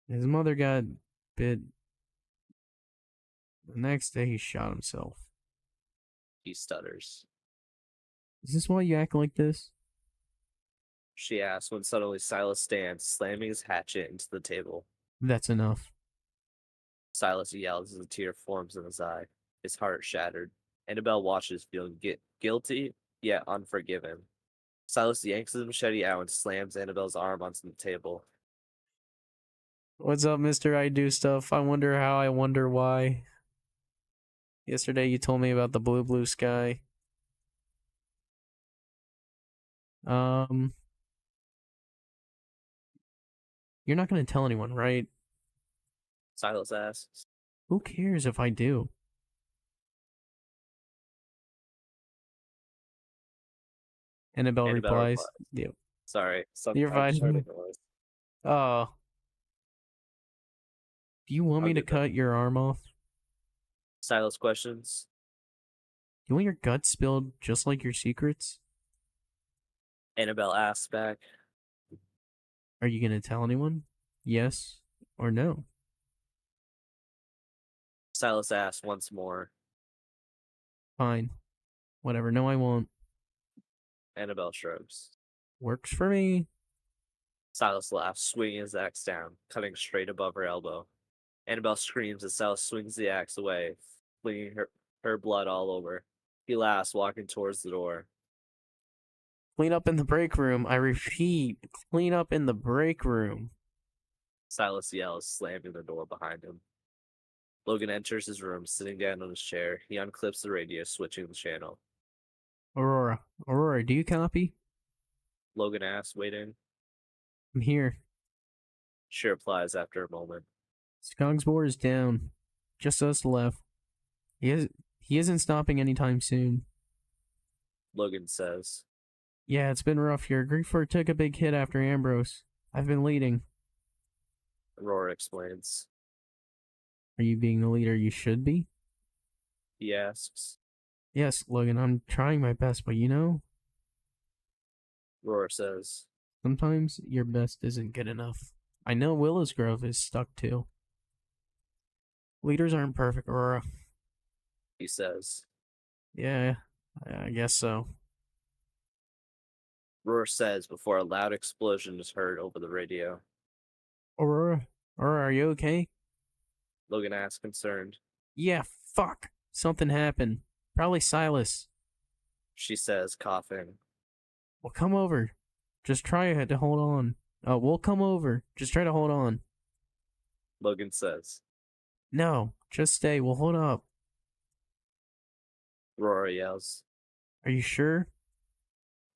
His mother got bit. The next day he shot himself. He stutters. Is this why you act like this? She asks when suddenly Silas stands, slamming his hatchet into the table. That's enough. Silas yells as a tear forms in his eye, his heart shattered. Annabelle watches, feeling guilty, yet unforgiven. Silas yanks his machete out and slams Annabelle's arm onto the table. What's up, Mr. I Do Stuff? I wonder how, I wonder why. Yesterday you told me about the blue sky. You're not gonna tell anyone, right? Silas asks. Who cares if I do? Annabelle replies. Yep. Sorry, You're I just heard fine. a noise. Oh. Do you want me to cut your arm off? Silas questions. Do you want your guts spilled just like your secrets? Annabelle asks back. Are you gonna tell anyone? Yes or no? Silas asks once more. Fine. Whatever. No, I won't. Annabelle shrugs. Works for me. Silas laughs, swinging his axe down, cutting straight above her elbow. Annabelle screams as Silas swings the axe away, flinging her blood all over. He laughs, walking towards the door. Clean up in the break room. I repeat, clean up in the break room. Silas yells, slamming the door behind him. Logan enters his room, sitting down on his chair. He unclips the radio, switching the channel. Aurora, do you copy? Logan asks, waiting. I'm here. She replies after a moment. Skogsbor is down. Just us left. He isn't stopping anytime soon. Logan says. Yeah, it's been rough here. Griefort took a big hit after Ambrose. I've been leading. Aurora explains. Are you being the leader you should be? He asks. Yes, Logan, I'm trying my best, but Roar says. sometimes your best isn't good enough. I know Willows Grove is stuck too. Leaders aren't perfect, Aurora. He says. Yeah, I guess so. Roar says before a loud explosion is heard over the radio. Aurora? Aurora, are you okay? Logan asks, concerned. Yeah, fuck. Something happened. Probably Silas. She says, coughing. Well, come over. Just try to hold on. We'll come over. Just try to hold on. Logan says. No, just stay. We'll hold up. Roar yells. Are you sure?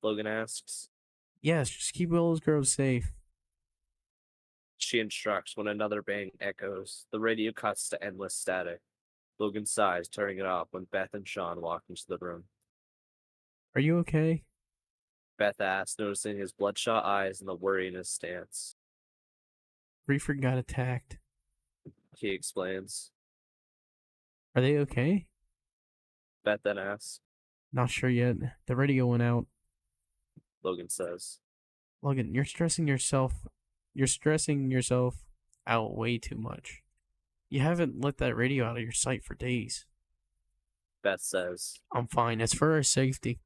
Logan asks. Yes, just keep Willows Grove safe. She instructs when another bang echoes. The radio cuts to endless static. Logan sighs, turning it off when Beth and Sean walk into the room. Are you okay? Beth asks, noticing his bloodshot eyes and the worry in his stance. Reefer got attacked. He explains. Are they okay? Beth then asks. Not sure yet. The radio went out. Logan says. Logan, you're stressing yourself. You're stressing yourself out way too much. You haven't let that radio out of your sight for days. Beth says. I'm fine. It's for our safety.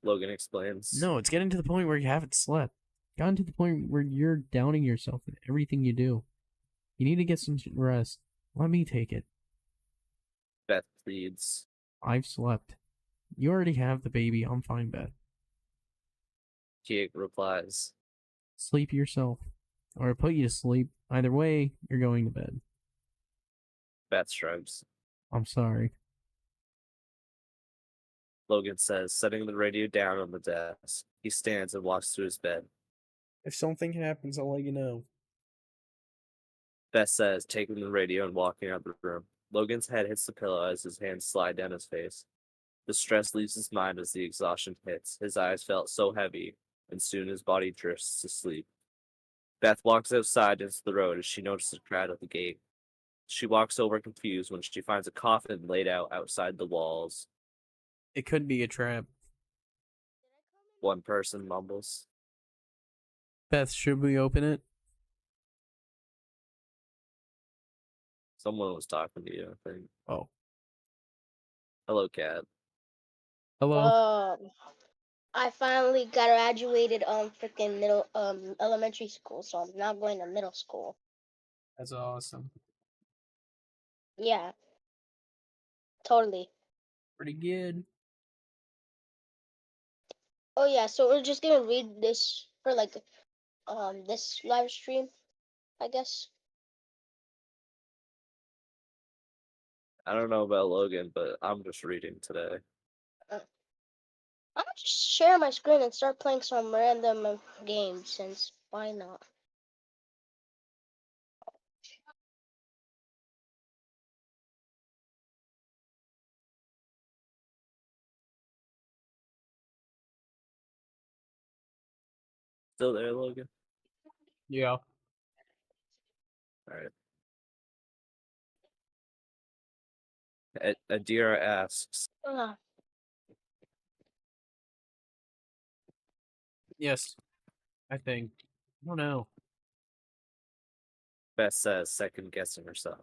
Logan explains. No, it's getting to the point where you haven't slept. Gotten to the point where you're downing yourself in everything you do. You need to get some rest. Let me take it. Beth pleads. I've slept. You already have the baby. I'm fine, Beth. He replies. Sleep yourself. Or put you to sleep. Either way, you're going to bed. Beth shrugs. I'm sorry. Logan says, setting the radio down on the desk. He stands and walks to his bed. If something happens, I'll let you know. Beth says, taking the radio and walking out of the room. Logan's head hits the pillow as his hands slide down his face. The stress leaves his mind as the exhaustion hits. His eyes felt so heavy, and soon his body drifts to sleep. Beth walks outside into the road as she notices a crowd at the gate. She walks over confused when she finds a coffin laid out outside the walls. It could be a trap. One person mumbles. Beth, should we open it? Someone was talking to you, I think. Oh. Hello, Cat. Hello? I finally graduated freaking middle elementary school, so I'm not going to middle school. That's awesome. Yeah. Totally. Pretty good. Oh yeah, so we're just gonna read this for like this live stream, I guess. I don't know about Logan, but I'm just reading today. I'm gonna just share my screen and start playing some random games, since why not? Still there, Logan? Yeah. Alright. Adira asks, Uh, Yes. I think. I don't know. Beth says, second guessing herself.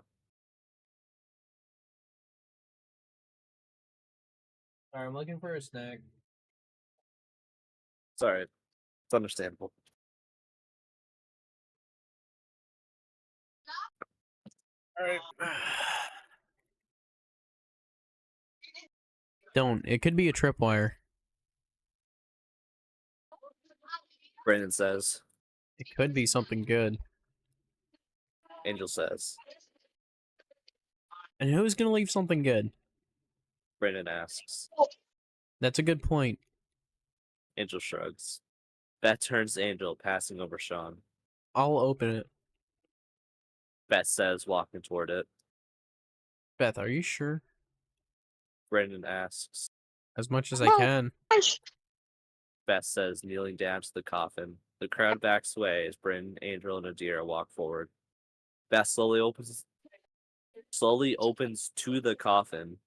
Sorry, I'm looking for a snack. Sorry, it's understandable. Alright. Don't. It could be a tripwire. Brandon says. It could be something good. Angel says. And who's gonna leave something good? Brandon asks. That's a good point. Angel shrugs. Beth turns to Angel, passing over Sean. I'll open it. Beth says, walking toward it. Beth, are you sure? Brandon asks. As much as I No. can. Beth says, kneeling down to the coffin. The crowd backs away as Brandon, Angel, and Adira walk forward. Beth slowly opens to the coffin.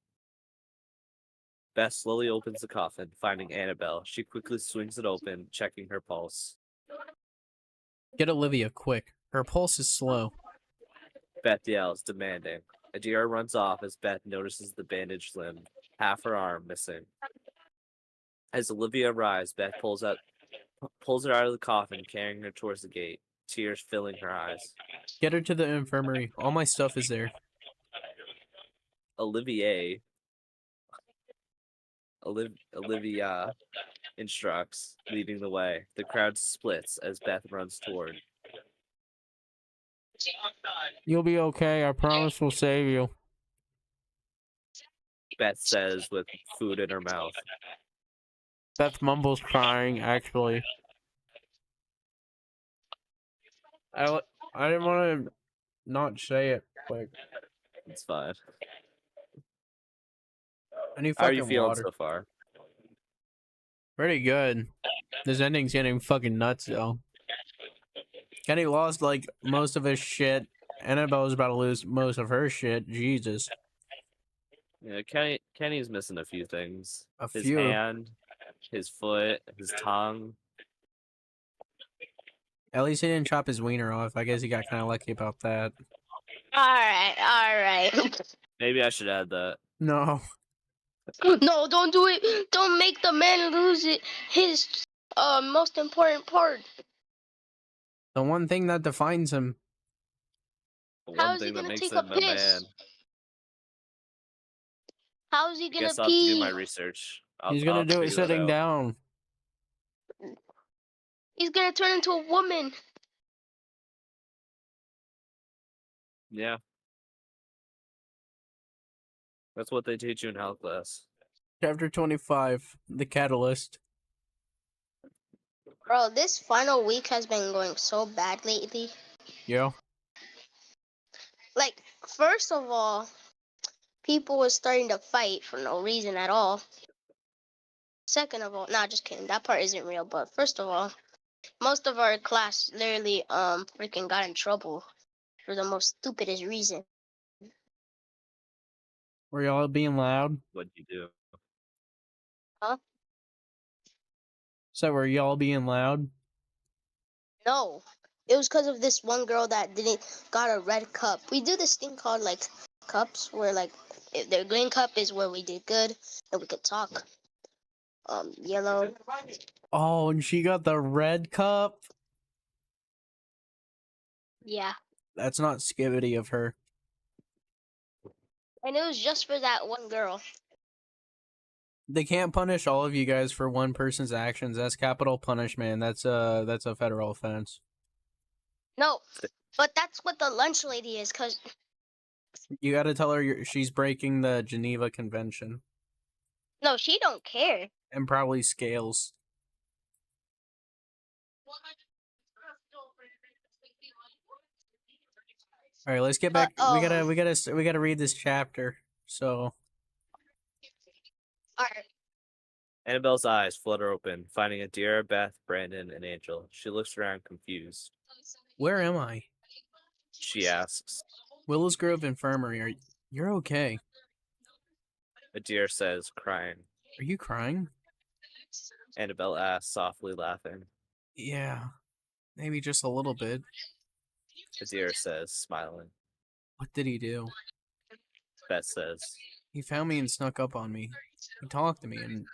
Beth slowly opens the coffin, finding Annabelle. She quickly swings it open, checking her pulse. Get Olivia, quick. Her pulse is slow. Beth yells, demanding. Adira runs off as Beth notices the bandaged limb, half her arm missing. As Olivia arrives, Beth pulls her out of the coffin, carrying her towards the gate, tears filling her eyes. Get her to the infirmary. All my stuff is there. Olivia instructs, leading the way. The crowd splits as Beth runs toward. You'll be okay. I promise we'll save you. Beth says with food in her mouth. Beth mumbles crying, actually. I didn't want to not say it quick. It's fine. I need How are you fucking feeling water. so far? Pretty good. This ending's getting fucking nuts, though. Kenny lost, like, most of his shit. Annabelle's about to lose most of her shit. Jesus. Yeah, Kenny's missing a few things. A His few. hand, his foot, his tongue. At least he didn't chop his wiener off. I guess he got kind of lucky about that. Alright. Maybe I should add that. No. No, don't do it. Don't make the man lose it. His most important part. The one thing that defines him. The How one is he thing that gonna makes take him a a man. piss? How is he I gonna guess I'll have to do pee? my research. He's I'll gonna have to do it figure that sitting out. down. He's gonna turn into a woman. Yeah. That's what they teach you in health class. Chapter 25. The Catalyst. Bro, this final week has been going so bad lately. Yeah. Like, first of all, people was starting to fight for no reason at all. Second of all, nah, just kidding. That part isn't real. But first of all, most of our class literally freaking got in trouble for the most stupidest reason. Were y'all being loud? What'd you do? Huh? So were y'all being loud? No, it was because of this one girl that didn't got a red cup. We do this thing called like cups, where like if the green cup is where we did good and we could talk. Yellow. Oh, and she got the red cup? Yeah, That's not skibbity of her. and it was just for that one girl. They can't punish all of you guys for one person's actions. That's capital punishment. That's a federal offense. No, but that's what the lunch lady is, cause You gotta tell her she's breaking the Geneva Convention. no, she don't care. And probably scales. All right, let's get back. We gotta read this chapter. So Alright. Annabelle's eyes flutter open, finding Adira, Beth, Brandon, and Angel. She looks around confused. where am I? She asks. Willows Grove Infirmary. You're okay? Adira says, crying. Are you crying? Annabelle asks, softly laughing. Yeah, maybe just a little bit. Adira says, smiling. What did he do? Beth says, He found me and snuck up on me. He talked to me, and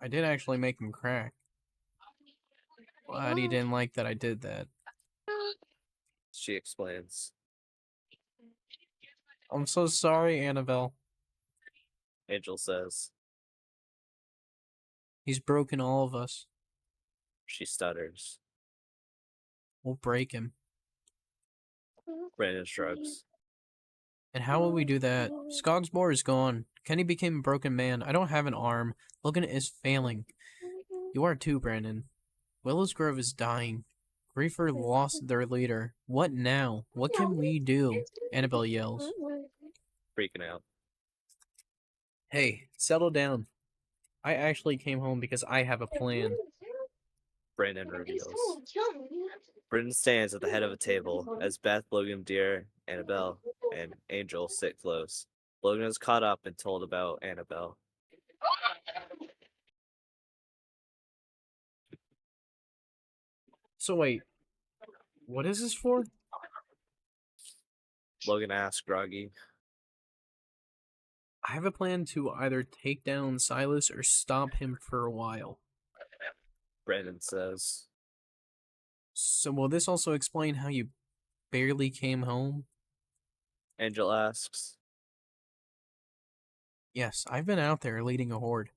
I did actually make him crack. But he didn't like that I did that. she explains. I'm so sorry, Annabelle. Angel says. He's broken all of us. She stutters. We'll break him. Brandon shrugs. And how will we do that? Skogsbor is gone. Kenny became a broken man. I don't have an arm. Logan is failing. You are too, Brandon. Willows Grove is dying. Griefer lost their leader. What now? What can we do? Annabelle yells. Freaking out. Hey, settle down. I actually came home because I have a plan. Brandon reveals. Brandon stands at the head of a table as Beth, Logan, Deer, Annabelle, and Angel sit close. Logan is caught up and told about Annabelle. So wait, what is this for? Logan asks groggy. I have a plan to either take down Silas or stop him for a while. Brandon says. So will this also explain how you barely came home? Angel asks. Yes, I've been out there leading a horde.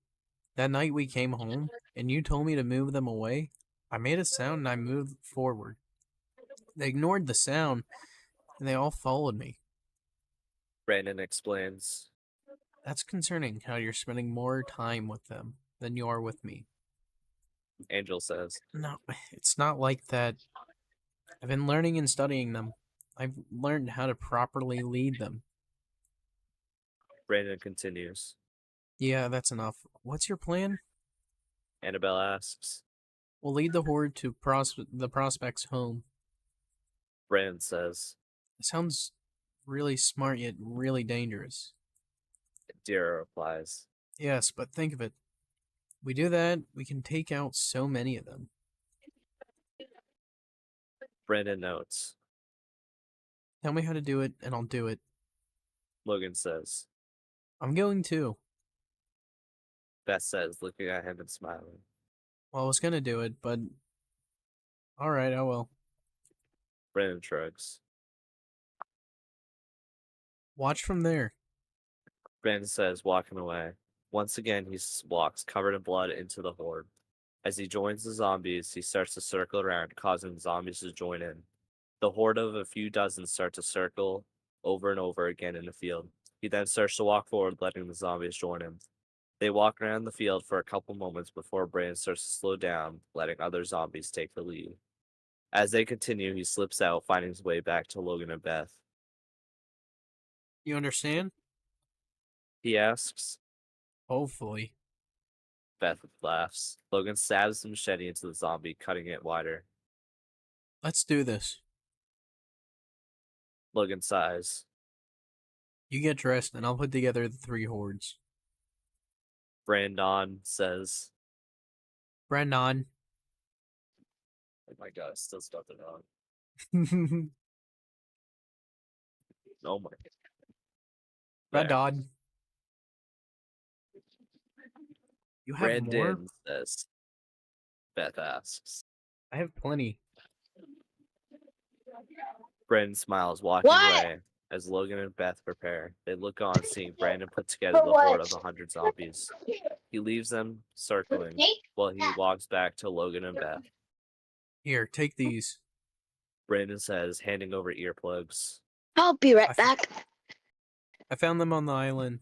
That night we came home, and you told me to move them away. I made a sound and I moved forward. They ignored the sound, and they all followed me. Brandon explains. That's concerning how you're spending more time with them than you are with me. Angel says. No, it's not like that. I've been learning and studying them. I've learned how to properly lead them. Brandon continues. Yeah, that's enough. What's your plan? Annabelle asks. We'll lead the horde to the prospect's home. Brandon says. It sounds really smart yet really dangerous. Dira replies. Yes, but think of it. We do that, we can take out so many of them. Brandon notes. Tell me how to do it, and I'll do it. Logan says. I'm going to. Beth says, looking at him and smiling. Well, I was gonna do it, but... Alright, I will. Brandon shrugs. Watch from there. Brandon says, walking away. Once again, he walks, covered in blood, into the horde. As he joins the zombies, he starts to circle around, causing the zombies to join in. The horde of a few dozen start to circle over and over again in the field. He then starts to walk forward, letting the zombies join him. They walk around the field for a couple moments before Brandon starts to slow down, letting other zombies take the lead. As they continue, he slips out, finding his way back to Logan and Beth. You understand? He asks. Hopefully. Beth laughs. Logan stabs the machete into the zombie, cutting it wider. Let's do this. Logan sighs. You get dressed, and I'll put together the 3 hordes. Brandon says. Brandon. Oh my god, I still stuffed it wrong. Brandon. Oh my god. You have more? Brandon says. Beth asks. I have plenty. Brandon smiles, walking What? away as Logan and Beth prepare. They look on, seeing Brandon put together the horde of 100 zombies. He leaves them circling while he walks back to Logan and Beth. Here, take these. Brandon says, handing over earplugs. I'll be right back. I found them on the island.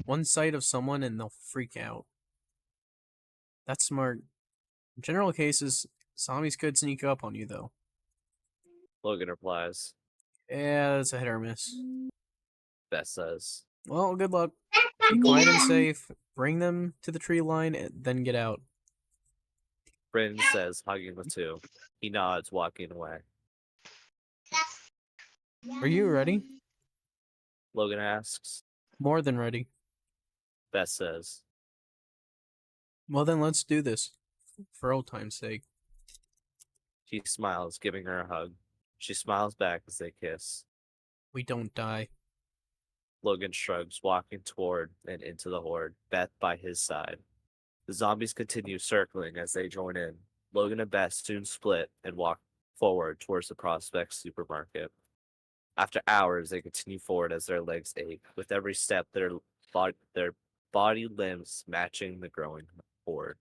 One sight of someone and they'll freak out. That's smart. In general cases, zombies could sneak up on you, though. Logan replies. Yeah, that's a hit or miss. Beth says. Well, good luck. Be quiet and safe. Bring them to the tree line, and then get out. Brandon says, hugging the 2. He nods, walking away. Are you ready? Logan asks. More than ready. Beth says. Well, then let's do this. For old time's sake. He smiles, giving her a hug. She smiles back as they kiss. We don't die. Logan shrugs, walking toward and into the horde, Beth by his side. The zombies continue circling as they join in. Logan and Beth soon split and walk forward towards the Prospect supermarket. After hours, they continue forward as their legs ache. With every step, their body limbs matching the growing horde.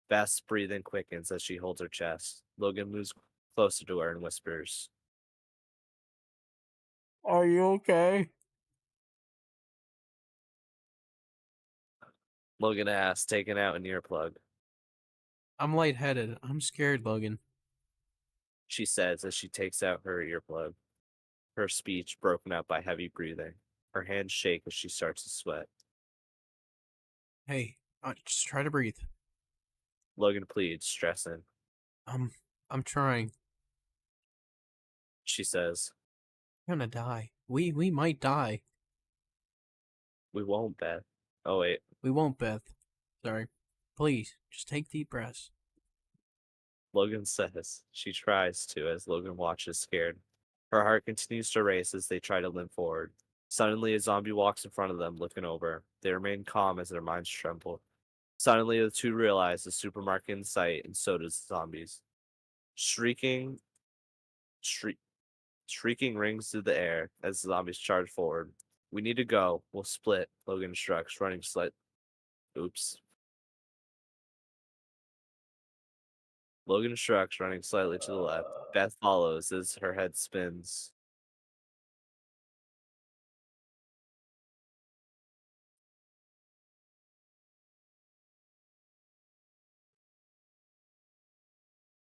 Beth's breathing quickens as she holds her chest. Logan moves closer to her and whispers, Are you okay? Logan asks, taking out an earplug. I'm lightheaded. I'm scared, Logan. She says as she takes out her earplug, her speech broken up by heavy breathing. Her hands shake as she starts to sweat. Hey, just try to breathe. Logan pleads, stressing. I'm trying. She says, I'm gonna die. We might die. we won't, Beth. Oh, wait. We won't, Beth. Sorry. Please, just take deep breaths. Logan says. She tries to as Logan watches scared. Her heart continues to race as they try to limp forward. Suddenly, a zombie walks in front of them, looking over. They remain calm as their minds tremble. Suddenly, the two realize the supermarket in sight, and so does the zombies. Shrieking, shriek, Shrieking rings through the air as the zombies charge forward. We need to go. We'll split, Logan instructs, running slight. Oops. Logan instructs, running slightly to the left. Beth follows as her head spins.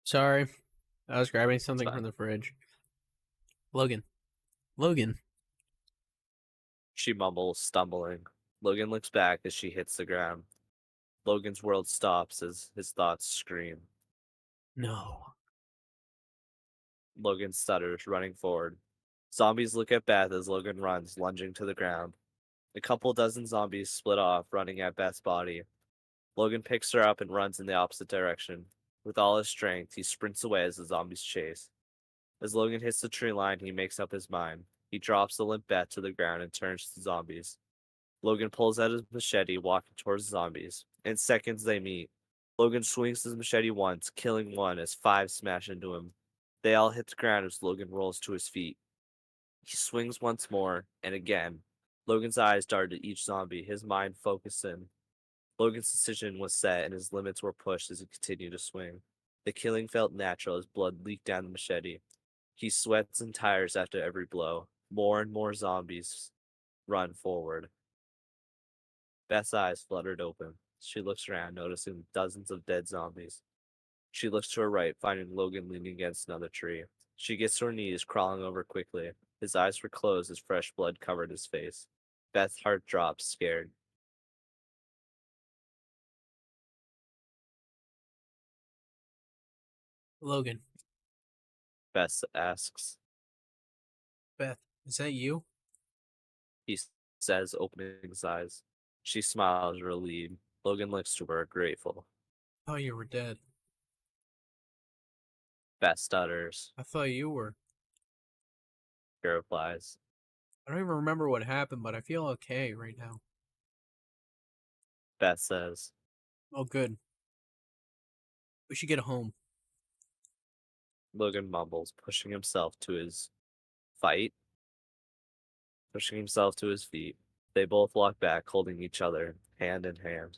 Sorry, I was grabbing It's something fine. from the fridge. Logan. Logan. She mumbles, stumbling. Logan looks back as she hits the ground. Logan's world stops as his thoughts scream. No. Logan stutters, running forward. Zombies look at Beth as Logan runs, lunging to the ground. A couple dozen zombies split off, running at Beth's body. Logan picks her up and runs in the opposite direction. With all his strength, he sprints away as the zombies chase. As Logan hits the tree line, he makes up his mind. He drops the limp Beth to the ground and turns to the zombies. Logan pulls out his machete, walking towards the zombies. In seconds, they meet. Logan swings his machete once, killing one as five smash into him. They all hit the ground as Logan rolls to his feet. He swings once more, and again. Logan's eyes dart at each zombie, his mind focused in. Logan's decision was set, and his limits were pushed as he continued to swing. The killing felt natural as blood leaked down the machete. He sweats and tires after every blow. More and more zombies run forward. Beth's eyes fluttered open. She looks around, noticing dozens of dead zombies. She looks to her right, finding Logan leaning against another tree. She gets to her knees, crawling over quickly. His eyes were closed as fresh blood covered his face. Beth's heart drops, scared. Logan. Beth asks. Beth, is that you? He says, opening his eyes. She smiles, relieved. Logan looks to her, grateful. I thought you were dead. Beth stutters. I thought you were. He replies. I don't even remember what happened, but I feel okay right now. Beth says. Oh, good. We should get home. Logan mumbles, pushing himself to his pushing himself to his feet. They both walk back, holding each other, hand in hand.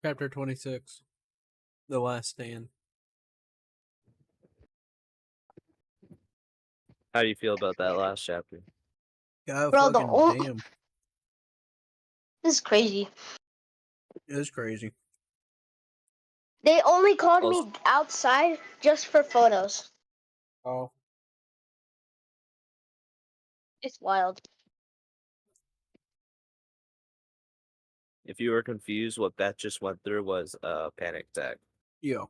Chapter 26. The Last Stand. How do you feel about that last chapter? God Bro, fucking damn. this is crazy. It is crazy. They only called Also- me outside just for photos. Oh. It's wild. If you were confused, what Beth just went through was a panic attack. Yeah.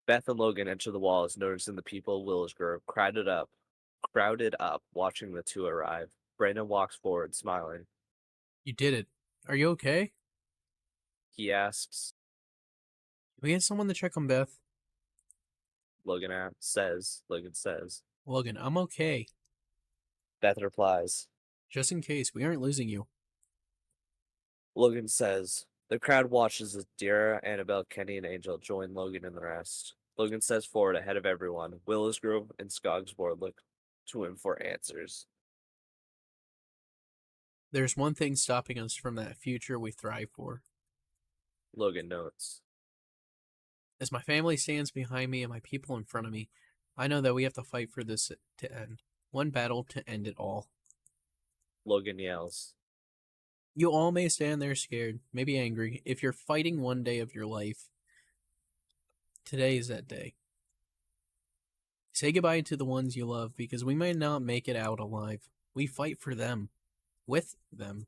Beth and Logan enter the walls, noticing the people of Willow's Grove crowded up, watching the two arrive. Brandon walks forward, smiling. You did it. Are you okay? He asks. Can we get someone to check on Beth? Logan says. Logan, I'm okay. Beth replies. Just in case, we aren't losing you. Logan says. The crowd watches as Dara, Annabelle, Kenny, and Angel join Logan and the rest. Logan steps forward ahead of everyone. Willow's Grove and Skogsboard look to him for answers. There's one thing stopping us from that future we thrive for. Logan notes. As my family stands behind me and my people in front of me, I know that we have to fight for this to end. One battle to end it all. Logan yells. You all may stand there scared, maybe angry. If you're fighting one day of your life, today is that day. Say goodbye to the ones you love because we might not make it out alive. We fight for them. With them.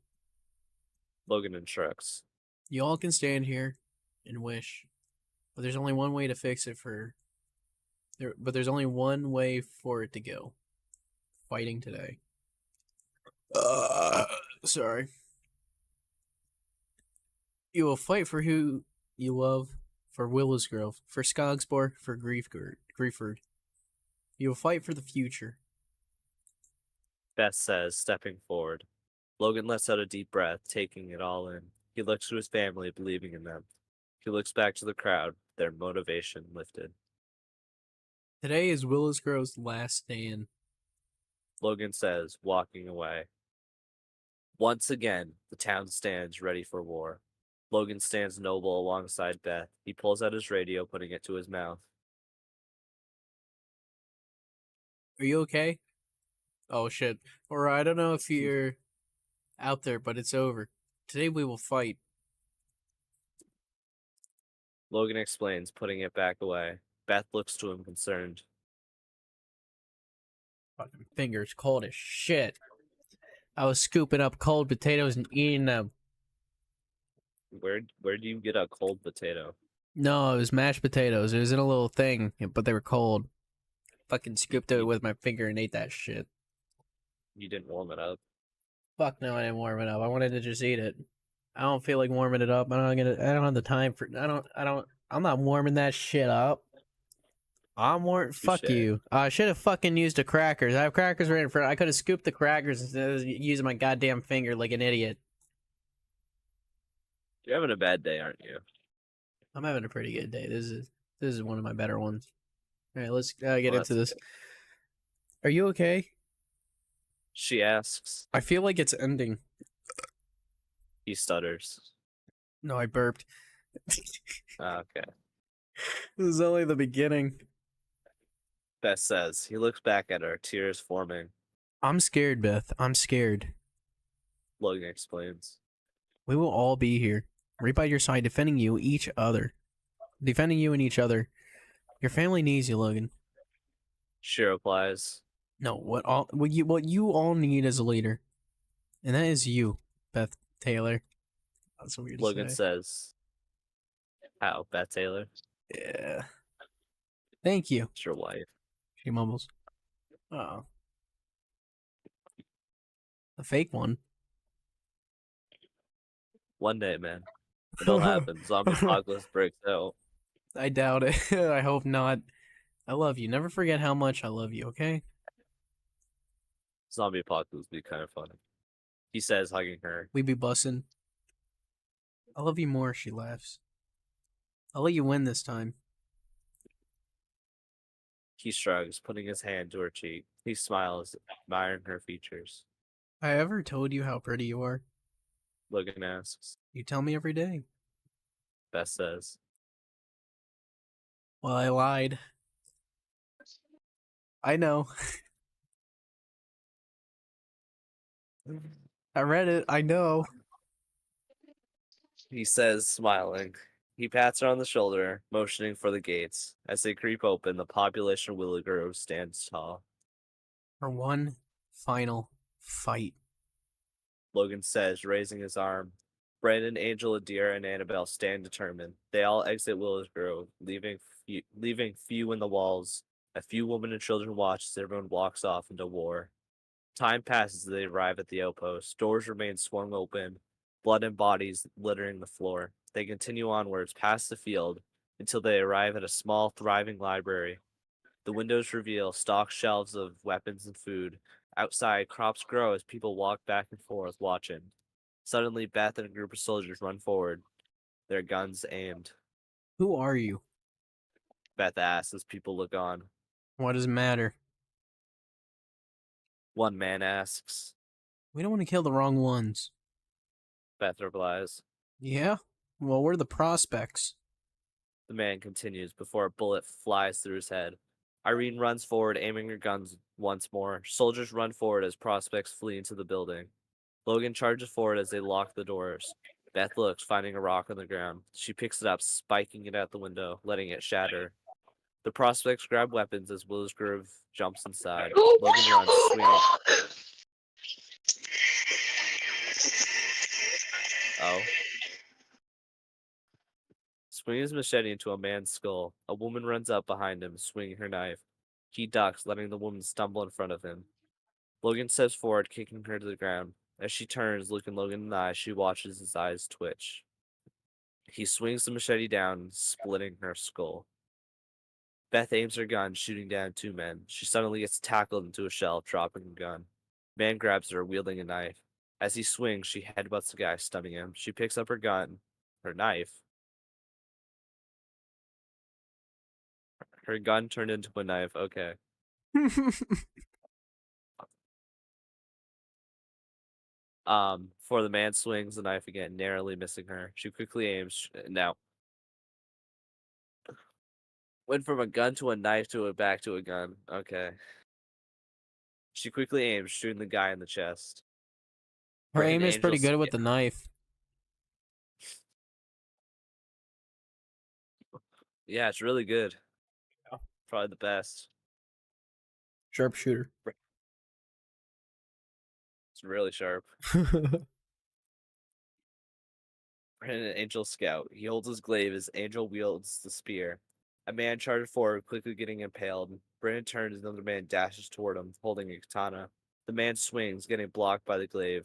Logan instructs. You all can stand here and wish. But there's only one way to fix it but there's only one way for it to go. Fighting today. Sorry. You will fight for who you love, for Willis Grove, for Skogsborg, for Grieford. You will fight for the future. Beth says, stepping forward. Logan lets out a deep breath, taking it all in. He looks to his family, believing in them. He looks back to the crowd, their motivation lifted. Today is Willis Grove's last stand. Logan says, walking away. Once again, the town stands ready for war. Logan stands noble alongside Beth. He pulls out his radio, putting it to his mouth. Are you okay? Oh shit. Or I don't know if you're out there, but it's over. Today we will fight. Logan explains, putting it back away. Beth looks to him concerned. Fucking fingers cold as shit. I was scooping up cold potatoes and eating them. Where do you get a cold potato? No, it was mashed potatoes. It was in a little thing, but they were cold. Fucking scooped it with my finger and ate that shit. You didn't warm it up. Fuck no, I didn't warm it up. I wanted to just eat it. I don't feel like warming it up. I don't have the time for. I'm not warming that shit up. Fuck Touche. you. I should have fucking used the crackers. I have crackers right in front. I could have scooped the crackers instead of using my goddamn finger like an idiot. You're having a bad day, aren't you? I'm having a pretty good day. This is one of my better ones. All right, let's get Well, into that's this. good. Are you okay? She asks. I feel like it's ending. He stutters. No, I burped. Okay. This is only the beginning. Beth says. He looks back at her, tears forming. I'm scared, Beth. I'm scared. Logan explains. We will all be here, right by your side, defending you, each other. Defending you and each other. Your family needs you, Logan. She replies. No, what you all need is a leader. And that is you, Beth Taylor. That's weird to Logan say. says. How? Beth Taylor? Yeah. Thank you, It's your wife. she mumbles. Oh. A fake one. One day, man. It'll happen. Zombie apocalypse breaks out. I doubt it. I hope not. I love you. Never forget how much I love you, okay? Zombie apocalypse would be kind of funny. He says, hugging her. We be bussin'. I love you more, she laughs. I'll let you win this time. He shrugs, putting his hand to her cheek. He smiles, admiring her features. I ever told you how pretty you are? Logan asks. You tell me every day. Beth says. Well, I lied. I know. I read it. I know. He says, smiling. He pats her on the shoulder, motioning for the gates. As they creep open, the population of Willow Grove stands tall. For one final fight. Logan says, raising his arm. Brandon, Angel, Adira, and Annabelle stand determined. They all exit Willows Grove, leaving few in the walls. A few women and children watch as everyone walks off into war. Time passes as they arrive at the outpost. Doors remain swung open, blood and bodies littering the floor. They continue onwards past the field until they arrive at a small, thriving library. The windows reveal stocked shelves of weapons and food. Outside, crops grow as people walk back and forth watching. Suddenly, Beth and a group of soldiers run forward, their guns aimed. Who are you? Beth asks as people look on. What does it matter? One man asks. We don't want to kill the wrong ones. Beth replies. Yeah? Well, we're the prospects. The man continues before a bullet flies through his head. Irene runs forward, aiming her guns once more. Soldiers run forward as prospects flee into the building. Logan charges forward as they lock the doors. Beth looks, finding a rock on the ground. She picks it up, spiking it out the window, letting it shatter. The prospects grab weapons as Willow's Grove jumps inside. Logan runs, swinging. Oh. Swinging his machete into a man's skull. A woman runs up behind him, swinging her knife. He ducks, letting the woman stumble in front of him. Logan steps forward, kicking her to the ground. As she turns, looking Logan in the eye, she watches his eyes twitch. He swings the machete down, splitting her skull. Beth aims her gun, shooting down 2 men. She suddenly gets tackled into a shelf, dropping the gun. Man grabs her, wielding a knife. As he swings, she headbutts the guy, stunning him. She picks up her gun, her knife. Her gun turned into a knife. Okay. Before the man swings the knife again, narrowly missing her. She quickly aims. Now, went from a gun to a knife to a back to a gun. Okay. She quickly aims, shooting the guy in the chest. Her Brandon aim is pretty Angels. good with the knife. Yeah, it's really good. Yeah. Probably the best. Sharpshooter. It's really sharp. Brandon Angel Scout. He holds his glaive as Angel wields the spear. A man charges forward, quickly getting impaled. Brandon turns and another man dashes toward him, holding a katana. The man swings, getting blocked by the glaive.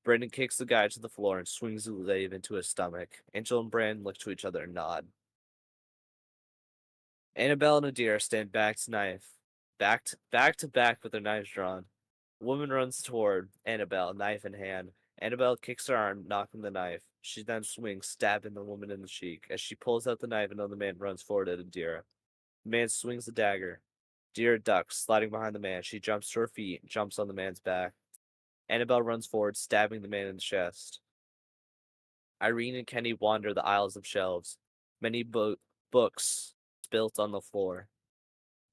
Brandon kicks the guy to the floor and swings the glaive into his stomach. Angel and Brandon look to each other and nod. Annabelle and Adira stand back to back with their knives drawn. A woman runs toward Annabelle, knife in hand. Annabelle kicks her arm, knocking the knife. She then swings, stabbing the woman in the cheek. As she pulls out the knife, another man runs forward at Adira. The man swings the dagger. Adira ducks, sliding behind the man. She jumps to her feet and jumps on the man's back. Annabelle runs forward, stabbing the man in the chest. Irene and Kenny wander the aisles of shelves. Many books spilt on the floor.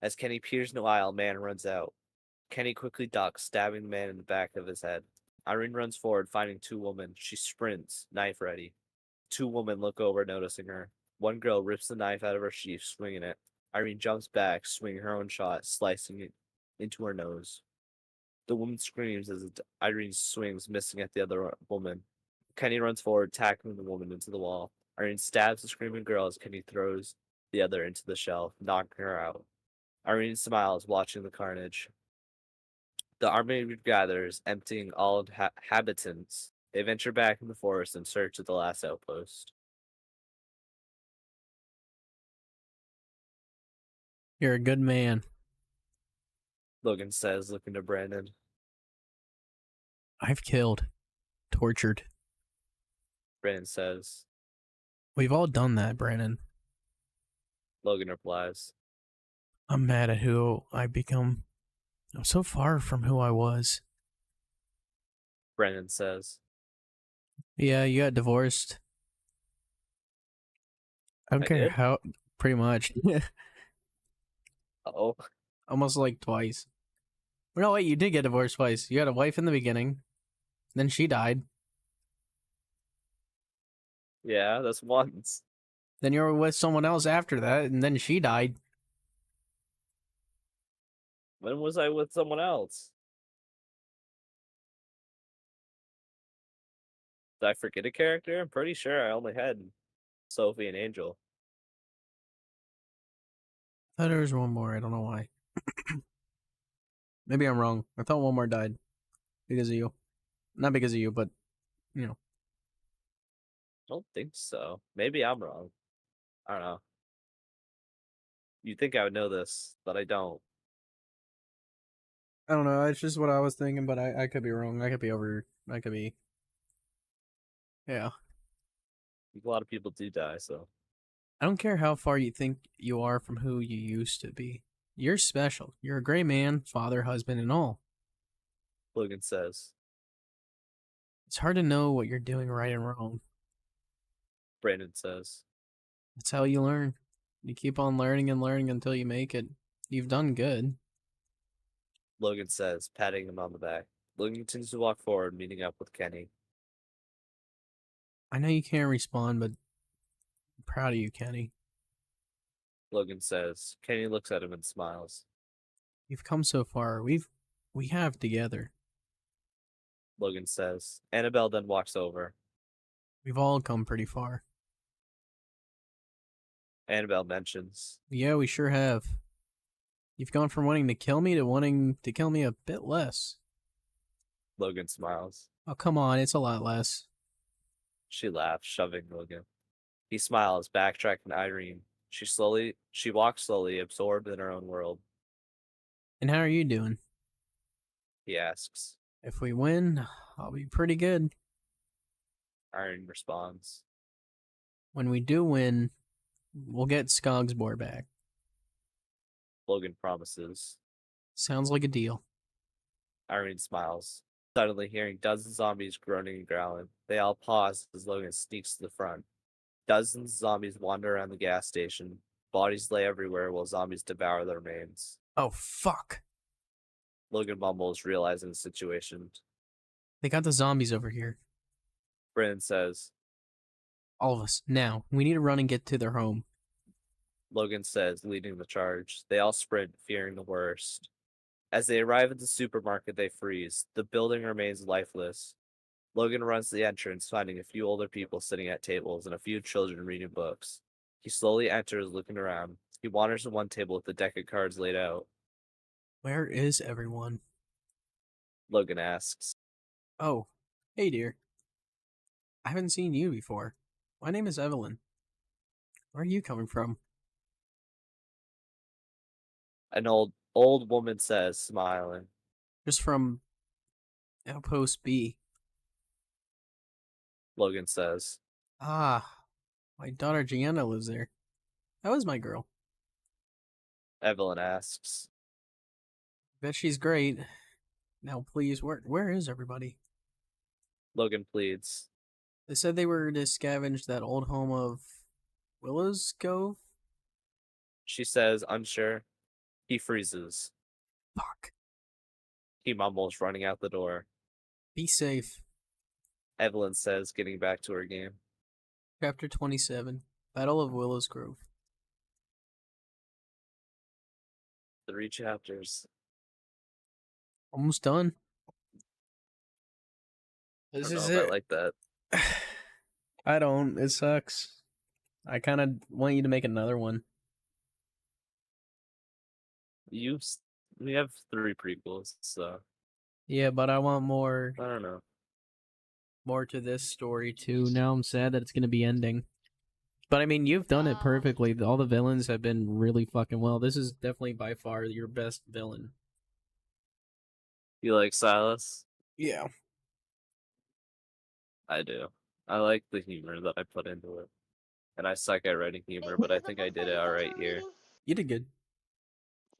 As Kenny peers in the aisle, man runs out. Kenny quickly ducks, stabbing the man in the back of his head. Irene runs forward, finding 2 women. She sprints, knife ready. 2 women look over, noticing her. One girl rips the knife out of her sheath, swinging it. Irene jumps back, swinging her own shot, slicing it into her nose. The woman screams as Irene swings, missing at the other woman. Kenny runs forward, tackling the woman into the wall. Irene stabs the screaming girl as Kenny throws the other into the shelf, knocking her out. Irene smiles, watching the carnage. The army gathers, emptying all inhabitants. They venture back in the forest in search of the last outpost. You're a good man. Logan says, looking to Brandon. I've killed. Tortured. Brandon says. We've all done that, Brandon. Logan replies. I'm mad at who I've become. I'm so far from who I was. Brandon says. Yeah, you got divorced. I don't I care did? how. Pretty much. Oh, Almost like twice. No, wait, you did get divorced twice. You had a wife in the beginning. Then she died. yeah, that's once. Then you were with someone else after that, and then she died. When was I with someone else? Did I forget a character? I'm pretty sure I only had Sophie and Angel. I thought there was one more. I don't know why. Maybe I'm wrong. I thought one more died because of you. Not because of you, but, you know. I don't think so. Maybe I'm wrong. I don't know. You'd think I would know this, but I don't. I don't know. It's just what I was thinking, but I could be wrong. I could be over. I could be. Yeah. A lot of people do die, so. I don't care how far you think you are from who you used to be. You're special. You're a great man, father, husband, and all. Logan says. It's hard to know what you're doing right and wrong. Brandon says. That's how you learn. You keep on learning and learning until you make it. You've done good. Logan says, patting him on the back. Logan continues to walk forward, meeting up with Kenny. I know you can't respond, but I'm proud of you, Kenny. Logan says. Kenny looks at him and smiles. You've come so far. We have together. Logan says. Annabelle then walks over. We've all come pretty far. Annabelle mentions. Yeah, we sure have. You've gone from wanting to kill me to wanting to kill me a bit less. Logan smiles. Oh, come on. It's a lot less. She laughs, shoving Logan. He smiles, backtracking Irene. She walks slowly, absorbed in her own world. And how are you doing? He asks. If we win, I'll be pretty good. Irene responds. When we do win, we'll get Skogsbor back. Logan promises. Sounds like a deal. Irene smiles, suddenly hearing dozens of zombies groaning and growling. They all pause as Logan sneaks to the front. Dozens of zombies wander around the gas station. Bodies lay everywhere while zombies devour the remains. Oh, fuck. Logan mumbles, realizing the situation. They got the zombies over here. Brennan says. All of us. Now, we need to run and get to their home. Logan says, leading the charge. They all sprint, fearing the worst. As they arrive at the supermarket, they freeze. The building remains lifeless. Logan runs to the entrance, finding a few older people sitting at tables and a few children reading books. He slowly enters, looking around. He wanders to one table with a deck of cards laid out. Where is everyone? Logan asks. Oh, hey, dear. I haven't seen you before. My name is Evelyn. Where are you coming from? An old woman says, smiling. Just from Outpost B. Logan says. Ah, my daughter Gianna lives there. That was my girl. Evelyn asks. Bet she's great. Now, please, where is everybody? Logan pleads. They said they were to scavenge that old home of Willow's Cove. She says, unsure. He freezes. Fuck. He mumbles, running out the door. Be safe. Evelyn says, getting back to her game. Chapter 27. Battle of Willow's Grove. 3 chapters. Almost done. I This don't is know if it. I like that. I don't. It sucks. I kind of want you to make another one. We have 3 prequels, so Yeah, but I want more I don't know. to this story too. Now I'm sad that it's going to be ending. But I mean, you've done it perfectly. All the villains have been really fucking well. This is definitely by far your best villain. You like Silas? Yeah. I do. I like the humor that I put into it. And I suck at writing humor, but I think I did it alright here. You did good.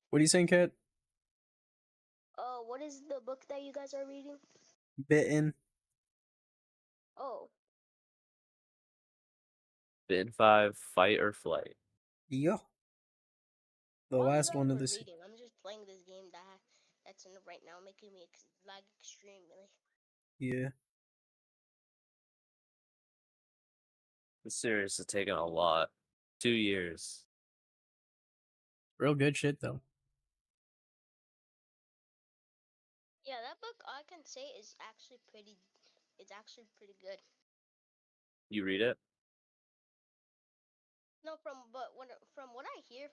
What are you saying, Kat? What is the book that you guys are reading? Bitten. Oh, Bin 5, Fight or Flight. Yeah. The while you last guys one of were this. reading, I'm just playing this game that's in it right now, making me lag extremely. Yeah. The series has taken a lot. 2 years. Real good shit, though. Yeah, that book I can say is actually pretty. It's actually pretty good. You read it? No, from what I hear,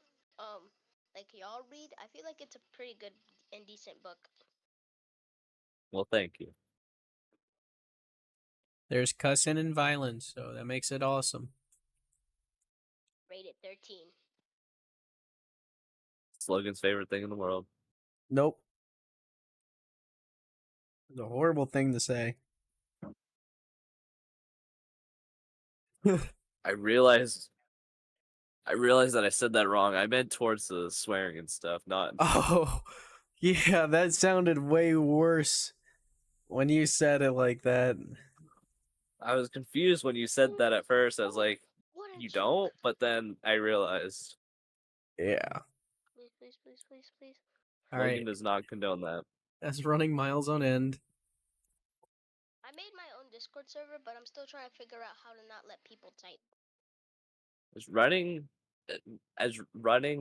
like y'all read, I feel like it's a pretty good and decent book. Well, thank you. There's cussing and violence, so that makes it awesome. Rated 13. It's Logan's favorite thing in the world. Nope. It's a horrible thing to say. I realized that I said that wrong. I meant towards the swearing and stuff, not. Oh, yeah, that sounded way worse when you said it like that. I was confused when you said that at first. I was like, What a you joke. don't? But then I realized Yeah. Please, please, please, please, please. All Logan right. does not condone that. That's running miles on end. I made my own Discord server, but I'm still trying to figure out how to not let people type. As running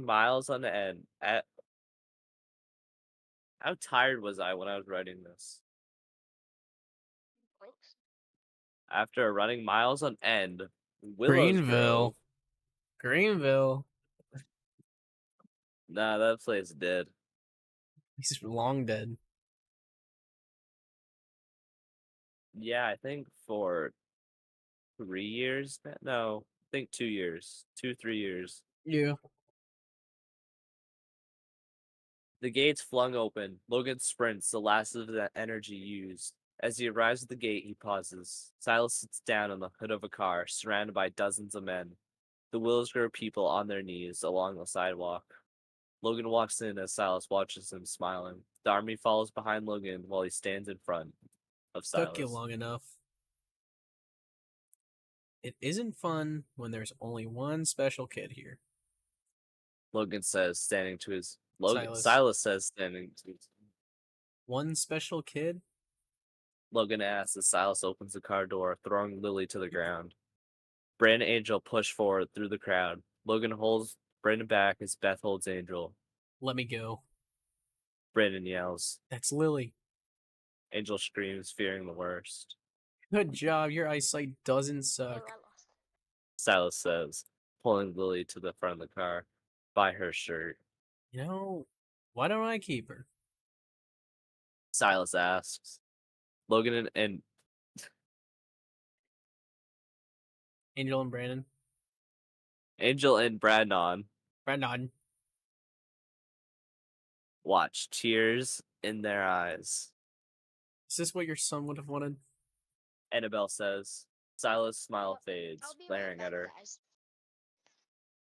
miles on end. How tired was I when I was writing this? Thanks. After running miles on end, Willow's Greenville. Grove. Greenville. Nah, that place dead. He's long dead. Yeah, I think for 3 years. No, Think 2 years. 3 years. Yeah. The gates flung open. Logan sprints, the last of the energy used. As he arrives at the gate, he pauses. Silas sits down on the hood of a car, surrounded by dozens of men. The Willowsgrove people on their knees along the sidewalk. Logan walks in as Silas watches him, smiling. The army follows behind Logan while he stands in front of Took you Silas. long enough. It isn't fun when there's only one special kid here. Logan says, standing to his Silas. Silas says, standing to his. One special kid? Logan asks as Silas opens the car door, throwing Lily to the ground. Brandon and Angel push forward through the crowd. Logan holds Brandon back as Beth holds Angel. Let me go. Brandon yells. That's Lily. Angel screams, fearing the worst. Good job. Your eyesight doesn't Oh, suck. I lost. Silas says, pulling Lily to the front of the car by her shirt. You know, why don't I keep her? Silas asks. Logan and Angel and Brandon. Angel and Brandon Brandon. watch, tears in their eyes. Is this what your son would have wanted? Annabelle says. Silas' smile fades, I'll be right glaring back, at her. guys.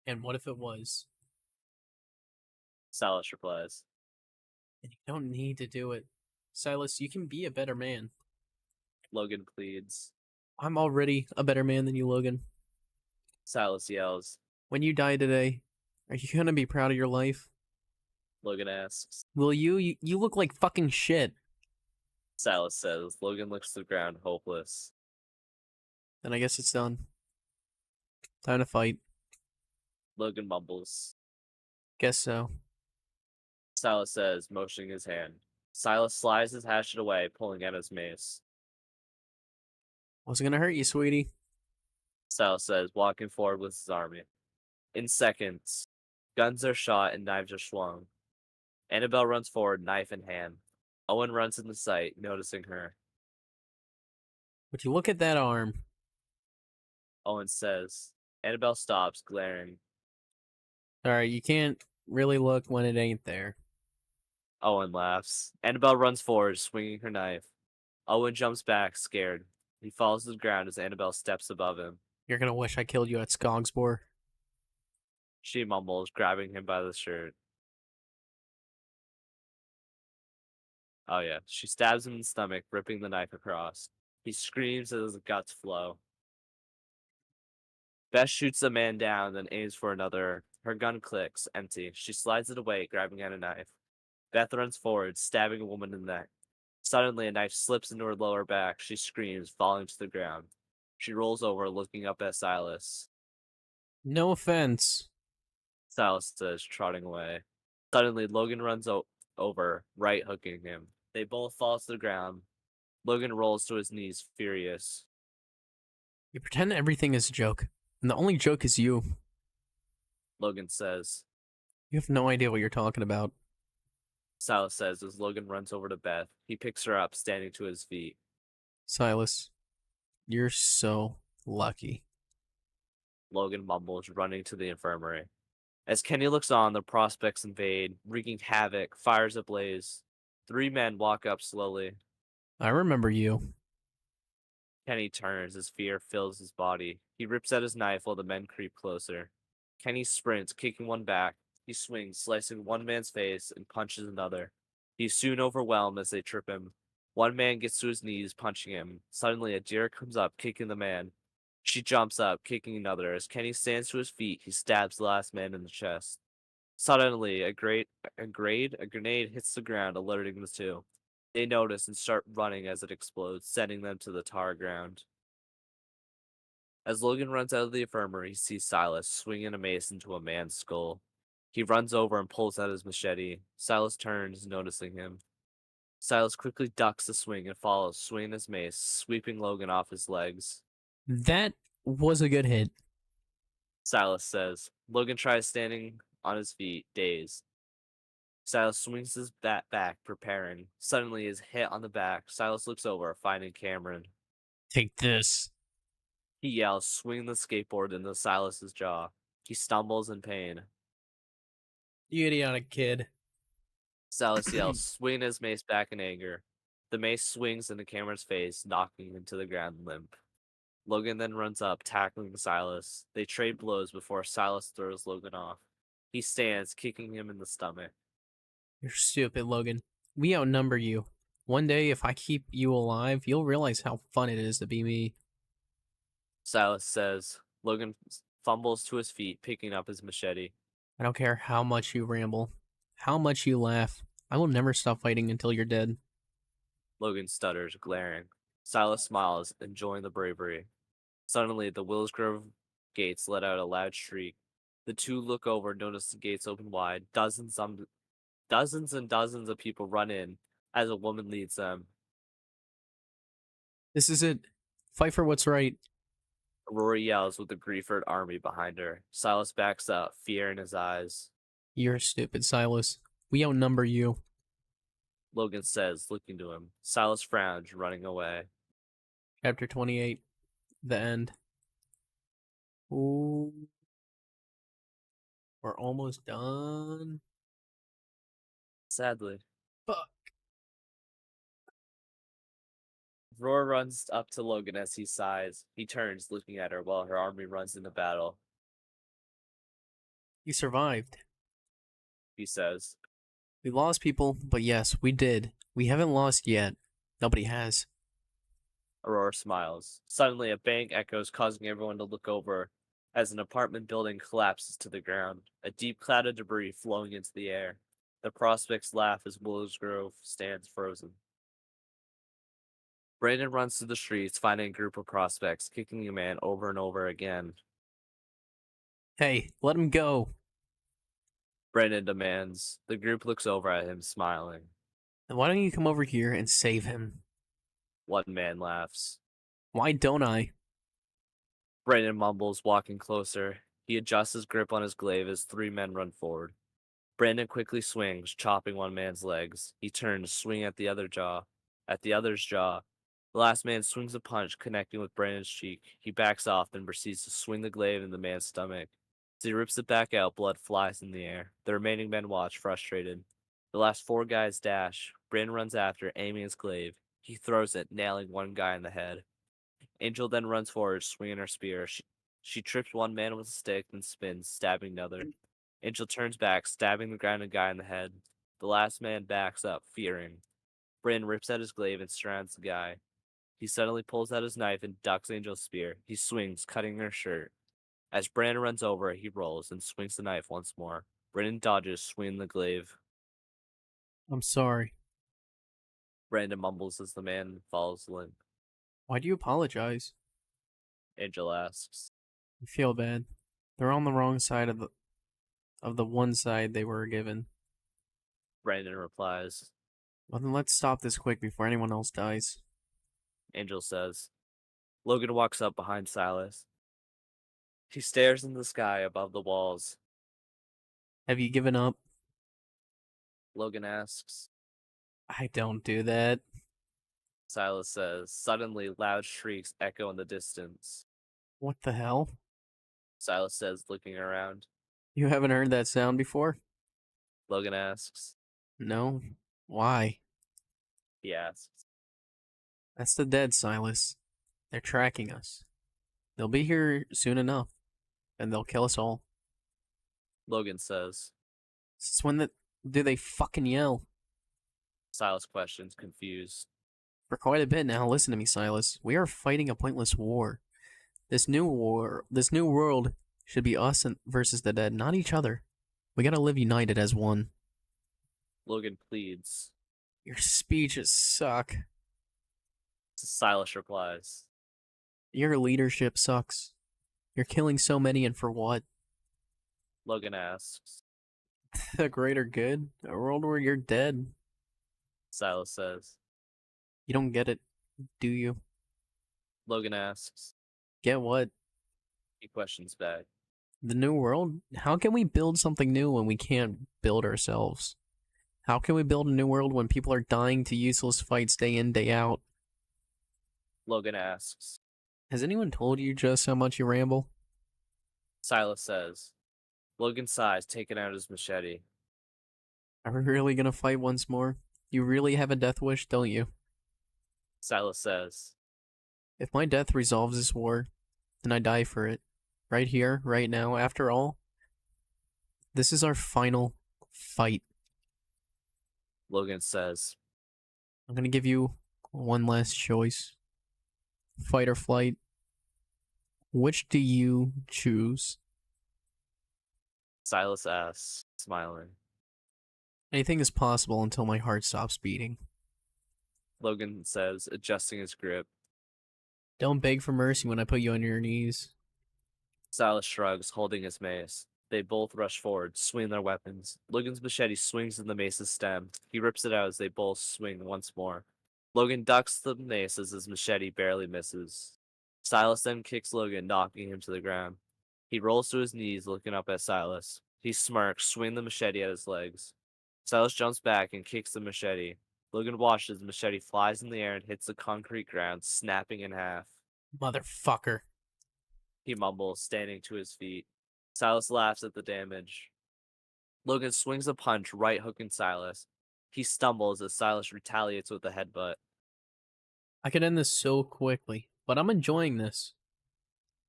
And what if it was? Silas replies. And you don't need to do it. Silas, you can be a better man. Logan pleads. I'm already a better man than you, Logan. Silas yells. When you die today, are you gonna be proud of your life? Logan asks. Will you? You look like fucking shit. Silas says. Logan looks to the ground, hopeless. Then I guess it's done. Time to fight. Logan mumbles. Guess so. Silas says, motioning his hand. Silas slides his hatchet away, pulling at his mace. Wasn't gonna hurt you, sweetie. Silas says, walking forward with his army. In seconds, guns are shot and knives are swung. Annabelle runs forward, knife in hand. Owen runs into sight, noticing her. Would you look at that arm? Owen says. Annabelle stops, glaring. Alright, you can't really look when it ain't there. Owen laughs. Annabelle runs forward, swinging her knife. Owen jumps back, scared. He falls to the ground as Annabelle steps above him. You're gonna wish I killed you at Skogsbor. She mumbles, grabbing him by the shirt. Oh yeah. She stabs him in the stomach, ripping the knife across. He screams as his guts flow. Beth shoots the man down, then aims for another. Her gun clicks, empty. She slides it away, grabbing at a knife. Beth runs forward, stabbing a woman in the neck. Suddenly, a knife slips into her lower back. She screams, falling to the ground. She rolls over, looking up at Silas. No offense. Silas says, trotting away. Suddenly, Logan runs over, right hooking him. They both fall to the ground. Logan rolls to his knees, furious. You pretend everything is a joke, and the only joke is you. Logan says. You have no idea what you're talking about. Silas says as Logan runs over to Beth. He picks her up, standing to his feet. Silas, you're so lucky. Logan mumbles, running to the infirmary. As Kenny looks on, the prospects invade, wreaking havoc, fires ablaze. 3 men walk up slowly. I remember you. Kenny turns as fear fills his body. He rips out his knife while the men creep closer. Kenny sprints, kicking one back. He swings, slicing one man's face and punches another. He's soon overwhelmed as they trip him. One man gets to his knees, punching him. Suddenly, a deer comes up, kicking the man. She jumps up, kicking another. As Kenny stands to his feet, he stabs the last man in the chest. Suddenly, a grenade hits the ground, alerting the 2. They notice and start running as it explodes, sending them to the tar ground. As Logan runs out of the infirmary, he sees Silas swinging a mace into a man's skull. He runs over and pulls out his machete. Silas turns, noticing him. Silas quickly ducks the swing and follows, swinging his mace, sweeping Logan off his legs. That was a good hit. Silas says. Logan tries standing on his feet, dazed. Silas swings his bat back, preparing. Suddenly, he is hit on the back. Silas looks over, finding Cameron. Take this. He yells, swinging the skateboard into Silas's jaw. He stumbles in pain. You idiotic kid. Silas yells, swinging his mace back in anger. The mace swings in the camera's face, knocking him to the ground limp. Logan then runs up, tackling Silas. They trade blows before Silas throws Logan off. He stands, kicking him in the stomach. You're stupid, Logan. We outnumber you. One day, if I keep you alive, you'll realize how fun it is to be me. Silas says. Logan fumbles to his feet, picking up his machete. I don't care how much you ramble, how much you laugh. I will never stop fighting until you're dead. Logan stutters, glaring. Silas smiles, enjoying the bravery. Suddenly, the Willowsgrove gates let out a loud shriek. The two look over, notice the gates open wide. Dozens and dozens of people run in as a woman leads them. This is it. Fight for what's right. Rory yells with the Grieford army behind her. Silas backs up, fear in his eyes. You're stupid, Silas. We outnumber you. Logan says, looking to him. Silas frowns, running away. Chapter 28. The end. Ooh. We're almost done. Sadly. Fuck. Roar runs up to Logan as he sighs. He turns, looking at her while her army runs into battle. You survived. He says, We lost people, but yes, we did. We haven't lost yet. Nobody has. Aurora smiles. Suddenly, a bang echoes, causing everyone to look over as an apartment building collapses to the ground, a deep cloud of debris flowing into the air. The prospects laugh as Willowsgrove stands frozen. Brandon runs through the streets, finding a group of prospects, kicking a man over and over again. Hey, let him go. Brandon demands. The group looks over at him, smiling. Then why don't you come over here and save him? One man laughs. Why don't I? Brandon mumbles, walking closer. He adjusts his grip on his glaive as three men run forward. Brandon quickly swings, chopping one man's legs. He turns, swinging at the other's jaw. The last man swings a punch, connecting with Brandon's cheek. He backs off, then proceeds to swing the glaive in the man's stomach. As he rips it back out, blood flies in the air. The remaining men watch, frustrated. The last four guys dash. Brandon runs after, aiming his glaive. He throws it, nailing one guy in the head. Angel then runs forward, swinging her spear. She trips one man with a stick, then spins, stabbing another. Angel turns back, stabbing the grounded guy in the head. The last man backs up, fearing. Brandon rips out his glaive and surrounds the guy. He suddenly pulls out his knife and ducks Angel's spear. He swings, cutting her shirt. As Brandon runs over, he rolls and swings the knife once more. Brandon dodges, swinging the glaive. I'm sorry. Brandon mumbles as the man falls limp. Why do you apologize? Angel asks. I feel bad. They're on the wrong side of the one side they were given. Brandon replies. Well, then let's stop this quick before anyone else dies. Angel says. Logan walks up behind Silas. He stares in the sky above the walls. Have you given up? Logan asks. I don't do that. Silas says. Suddenly, loud shrieks echo in the distance. What the hell? Silas says, looking around. You haven't heard that sound before? Logan asks. No. Why? He asks. That's the dead, Silas. They're tracking us. They'll be here soon enough, and they'll kill us all. Logan says. Since when do they fucking yell? Silas questions, confused. For quite a bit now, listen to me, Silas. We are fighting a pointless war. This new world should be us versus the dead, not each other. We gotta live united as one. Logan pleads. Your speeches suck. Silas replies. Your leadership sucks. You're killing so many, and for what? Logan asks. The greater good? A world where you're dead. Silas says. You don't get it, do you? Logan asks. Get what? He questions back. The new world? How can we build something new when we can't build ourselves? How can we build a new world when people are dying to useless fights day in, day out? Logan asks. Has anyone told you just how much you ramble? Silas says. Logan sighs, taking out his machete. Are we really gonna fight once more? You really have a death wish, don't you? Silas says. If my death resolves this war, then I die for it. Right here, right now, after all. This is our final fight. Logan says. I'm gonna give you one last choice. Fight or flight. Which do you choose? Silas asks, smiling. Anything is possible until my heart stops beating. Logan says, adjusting his grip. Don't beg for mercy when I put you on your knees. Silas shrugs, holding his mace. They both rush forward, swing their weapons. Logan's machete swings in the mace's stem. He rips it out as they both swing once more. Logan ducks the mace as his machete barely misses. Silas then kicks Logan, knocking him to the ground. He rolls to his knees, looking up at Silas. He smirks, swinging the machete at his legs. Silas jumps back and kicks the machete. Logan watches the machete flies in the air and hits the concrete ground, snapping in half. Motherfucker. He mumbles, standing to his feet. Silas laughs at the damage. Logan swings a punch, right hooking Silas. He stumbles as Silas retaliates with a headbutt. I could end this so quickly, but I'm enjoying this.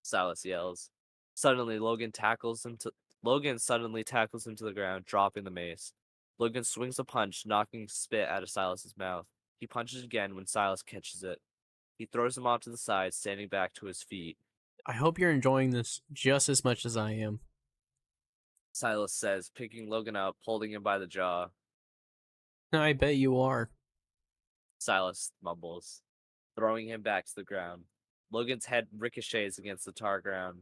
Silas yells. Suddenly, Logan suddenly tackles him to the ground, dropping the mace. Logan swings a punch, knocking spit out of Silas's mouth. He punches again when Silas catches it. He throws him off to the side, standing back to his feet. I hope you're enjoying this just as much as I am. Silas says, picking Logan up, holding him by the jaw. I bet you are. Silas mumbles, throwing him back to the ground. Logan's head ricochets against the tar ground.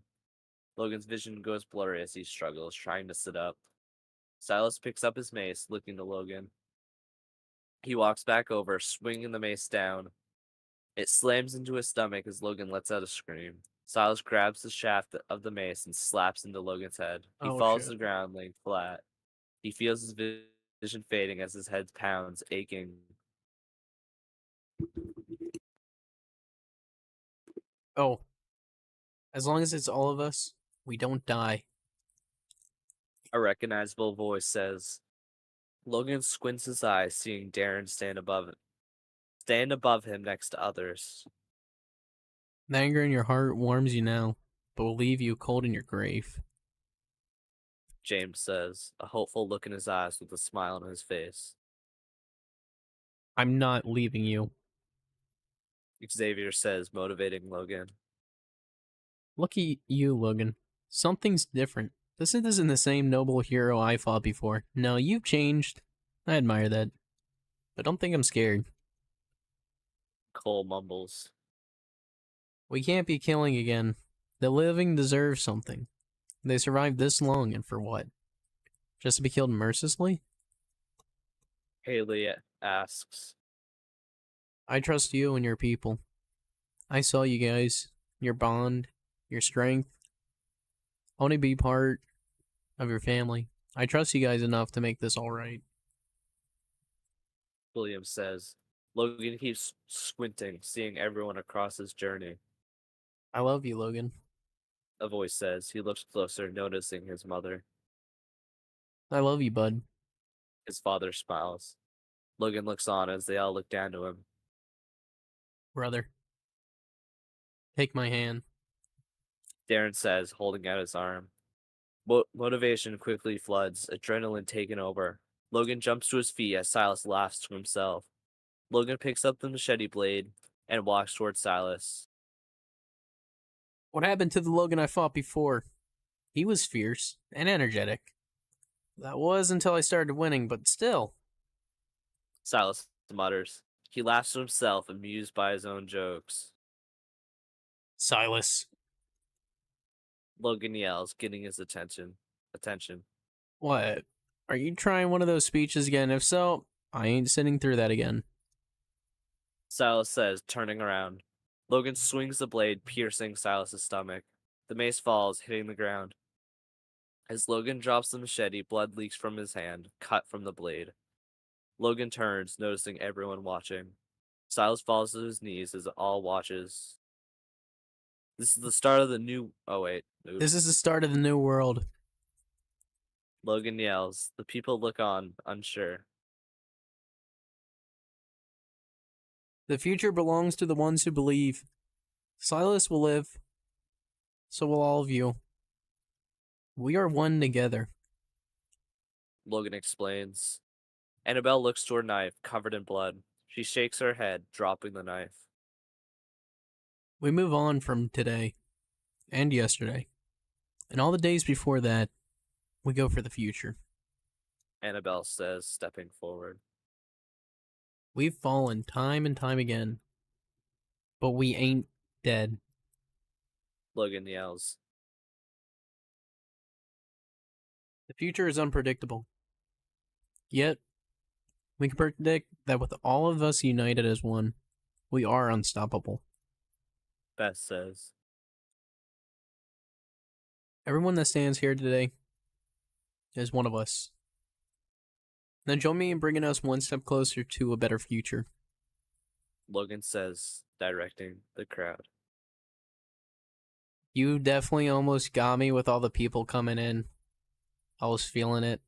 Logan's vision goes blurry as he struggles, trying to sit up. Silas picks up his mace, looking to Logan. He walks back over, swinging the mace down. It slams into his stomach as Logan lets out a scream. Silas grabs the shaft of the mace and slaps into Logan's head. He Oh, falls to shit. the ground, laying flat. He feels his vision fading as his head pounds, aching. Oh. As long as it's all of us, we don't die. A recognizable voice says. Logan squints his eyes, seeing Darren stand above him next to others. The anger in your heart warms you now, but will leave you cold in your grave. James says, a hopeful look in his eyes with a smile on his face. I'm not leaving you. Xavier says, motivating Logan. Look at you, Logan. Something's different. This isn't the same noble hero I fought before. No, you've changed. I admire that. But don't think I'm scared. Cole mumbles. We can't be killing again. The living deserve something. They survived this long, and for what? Just to be killed mercilessly? Haley asks. I trust you and your people. I saw you guys, your bond, your strength. I want to be part of your family. I trust you guys enough to make this all right. William says. Logan keeps squinting, seeing everyone across his journey. I love you, Logan. A voice says. He looks closer, noticing his mother. I love you, bud. His father smiles. Logan looks on as they all look down to him. Brother. Take my hand. Darren says, holding out his arm. Motivation quickly floods, adrenaline taken over. Logan jumps to his feet as Silas laughs to himself. Logan picks up the machete blade and walks towards Silas. What happened to the Logan I fought before? He was fierce and energetic. That was until I started winning, but still. Silas mutters. He laughs to himself, amused by his own jokes. Silas. Logan yells, getting his attention. What? Are you trying one of those speeches again? If so, I ain't sitting through that again. Silas says, turning around. Logan swings the blade, piercing Silas's stomach. The mace falls, hitting the ground. As Logan drops the machete, blood leaks from his hand, cut from the blade. Logan turns, noticing everyone watching. Silas falls to his knees as all watches. This is the start of the new. Oh, wait. Oops. This is the start of the new world. Logan yells. The people look on, unsure. The future belongs to the ones who believe. Silas will live. So will all of you. We are one together. Logan explains. Annabelle looks to her knife, covered in blood. She shakes her head, dropping the knife. We move on from today and yesterday. And all the days before that, we go for the future. Annabelle says, stepping forward. We've fallen time and time again. But we ain't dead. Logan yells. The future is unpredictable. Yet, we can predict that with all of us united as one, we are unstoppable. Beth says. Everyone that stands here today is one of us. Now join me in bringing us one step closer to a better future. Logan says, directing the crowd. You definitely almost got me with all the people coming in. I was feeling it.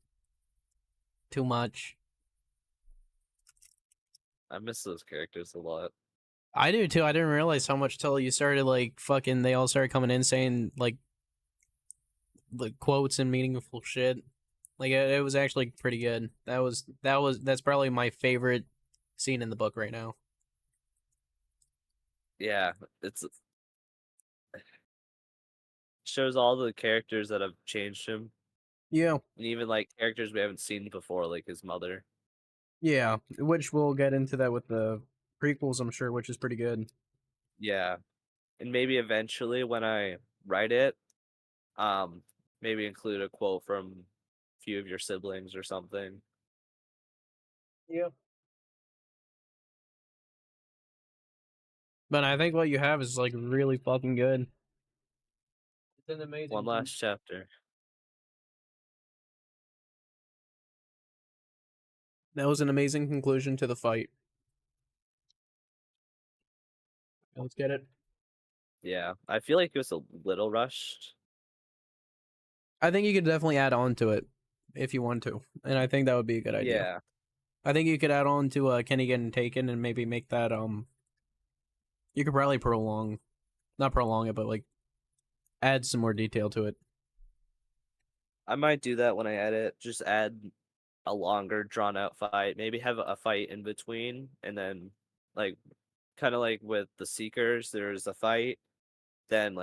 Too much. I miss those characters a lot. I do too. I didn't realize how much till you started they all started coming in saying the quotes and meaningful shit. It was actually pretty good. That's probably my favorite scene in the book right now. Yeah, it's shows all the characters that have changed him, Yeah. and even characters we haven't seen before, like his mother. Yeah, which we'll get into that with the prequels, I'm sure, which is pretty good. Yeah, and maybe eventually when I write it, maybe include a quote from a few of your siblings or something. Yeah. But I think what you have is really fucking good. It's an amazing One last chapter. That was an amazing conclusion to the fight. Let's get it. Yeah, I feel like it was a little rushed. I think you could definitely add on to it if you want to, and I think that would be a good idea. Yeah, I think you could add on to Kenny getting taken and maybe make that You could probably not prolong it, but add some more detail to it. I might do that when I edit. Just add a longer, drawn out fight. Maybe have a fight in between, and then kind of like with the Seekers, there's a fight, then